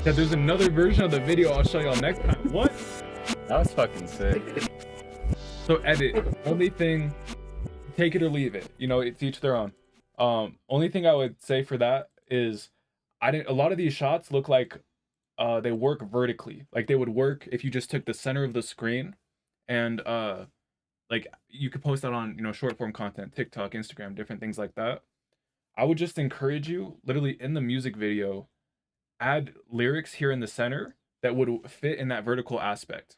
Yeah, there's another version of the video I'll show y'all next time. What? That was fucking sick. So edit. Only thing, take it or leave it. You know, it's each their own. Only thing I would say for that is, a lot of these shots look like they work vertically. Like they would work if you just took the center of the screen and like you could post that on, you know, short form content, TikTok, Instagram, different things like that. I would just encourage you, literally in the music video, add lyrics here in the center that would fit in that vertical aspect.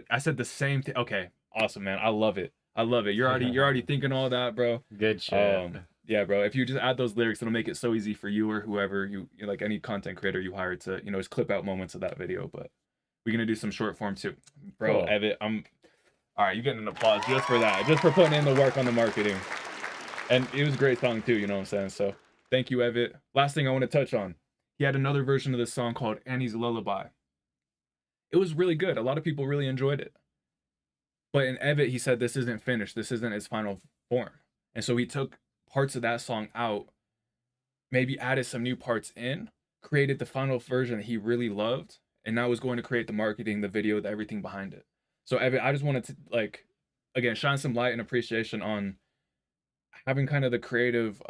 I said the same thing. Okay, awesome, man. I love it. You're already thinking all that, bro. Good shit. Yeah, bro. If you just add those lyrics, it'll make it so easy for you or whoever you like, any content creator you hire to, you know, just clip out moments of that video. But we're gonna do some short form too, bro. Cool. Evitt, all right. You getting an applause just for that, just for putting in the work on the marketing. And it was a great song too. You know what I'm saying? So thank you, Evitt. Last thing I want to touch on. He had another version of this song called Annie's Lullaby. It was really good. A lot of people really enjoyed it. But in Evitt, he said this isn't finished. This isn't its final form. And so he took parts of that song out, maybe added some new parts in, created the final version that he really loved, and now was going to create the marketing, the video, the everything behind it. So Evitt, I just wanted to, like, again, shine some light and appreciation on having kind of the creative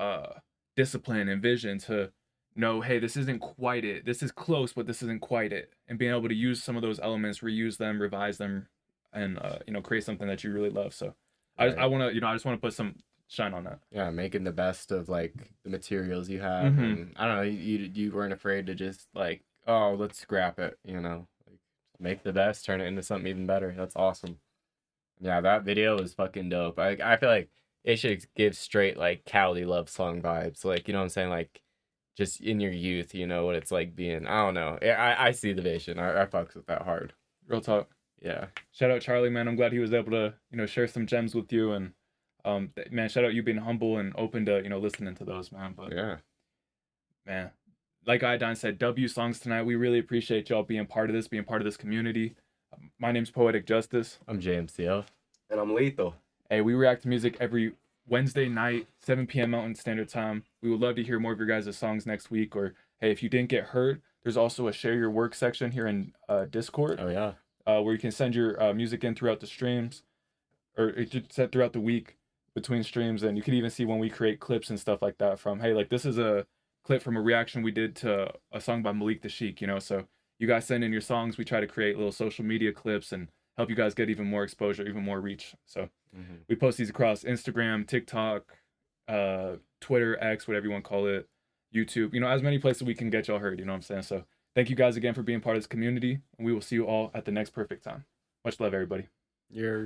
discipline and vision to know, hey, this isn't quite it. This is close, but this isn't quite it. And being able to use some of those elements, reuse them, revise them, and you know, create something that you really love. So right. I want to, you know, I just want to put some shine on that. Yeah, making the best of like the materials you have. Mm-hmm. And I don't know, you weren't afraid to just like, oh, let's scrap it, you know, like make the best, turn it into something even better. That's awesome. Yeah, that video was fucking dope. I feel like it should give straight like Cali love song vibes. Like, you know what I'm saying? Like just in your youth, you know what it's like being, I don't know. I see the vision. I fucks with that hard. Real talk. Yeah. Shout out Charlie, man. I'm glad he was able to, you know, share some gems with you. And man, shout out you being humble and open to, you know, listening to those, man. But yeah, man, like Iodine said, W songs tonight. We really appreciate y'all being part of this community. My name's Poetic Justus. I'm JMCL. And I'm Lethal. Hey, we react to music every Wednesday night, 7 p.m. Mountain Standard Time. We would love to hear more of your guys' songs next week. Or hey, if you didn't get heard, there's also a share your work section here in Discord. Oh yeah. Where you can send your music in throughout the streams, or it should set throughout the week between streams, and you can even see when we create clips and stuff like that from, hey, like this is a clip from a reaction we did to a song by Malik the Sheik, you know, so you guys send in your songs, we try to create little social media clips and help you guys get even more exposure, even more reach. So we post these across Instagram, TikTok, Twitter, X, whatever you want to call it, YouTube, you know, as many places we can get y'all heard, you know what I'm saying? So thank you guys again for being part of this community, and we will see you all at the next perfect time. Much love, everybody.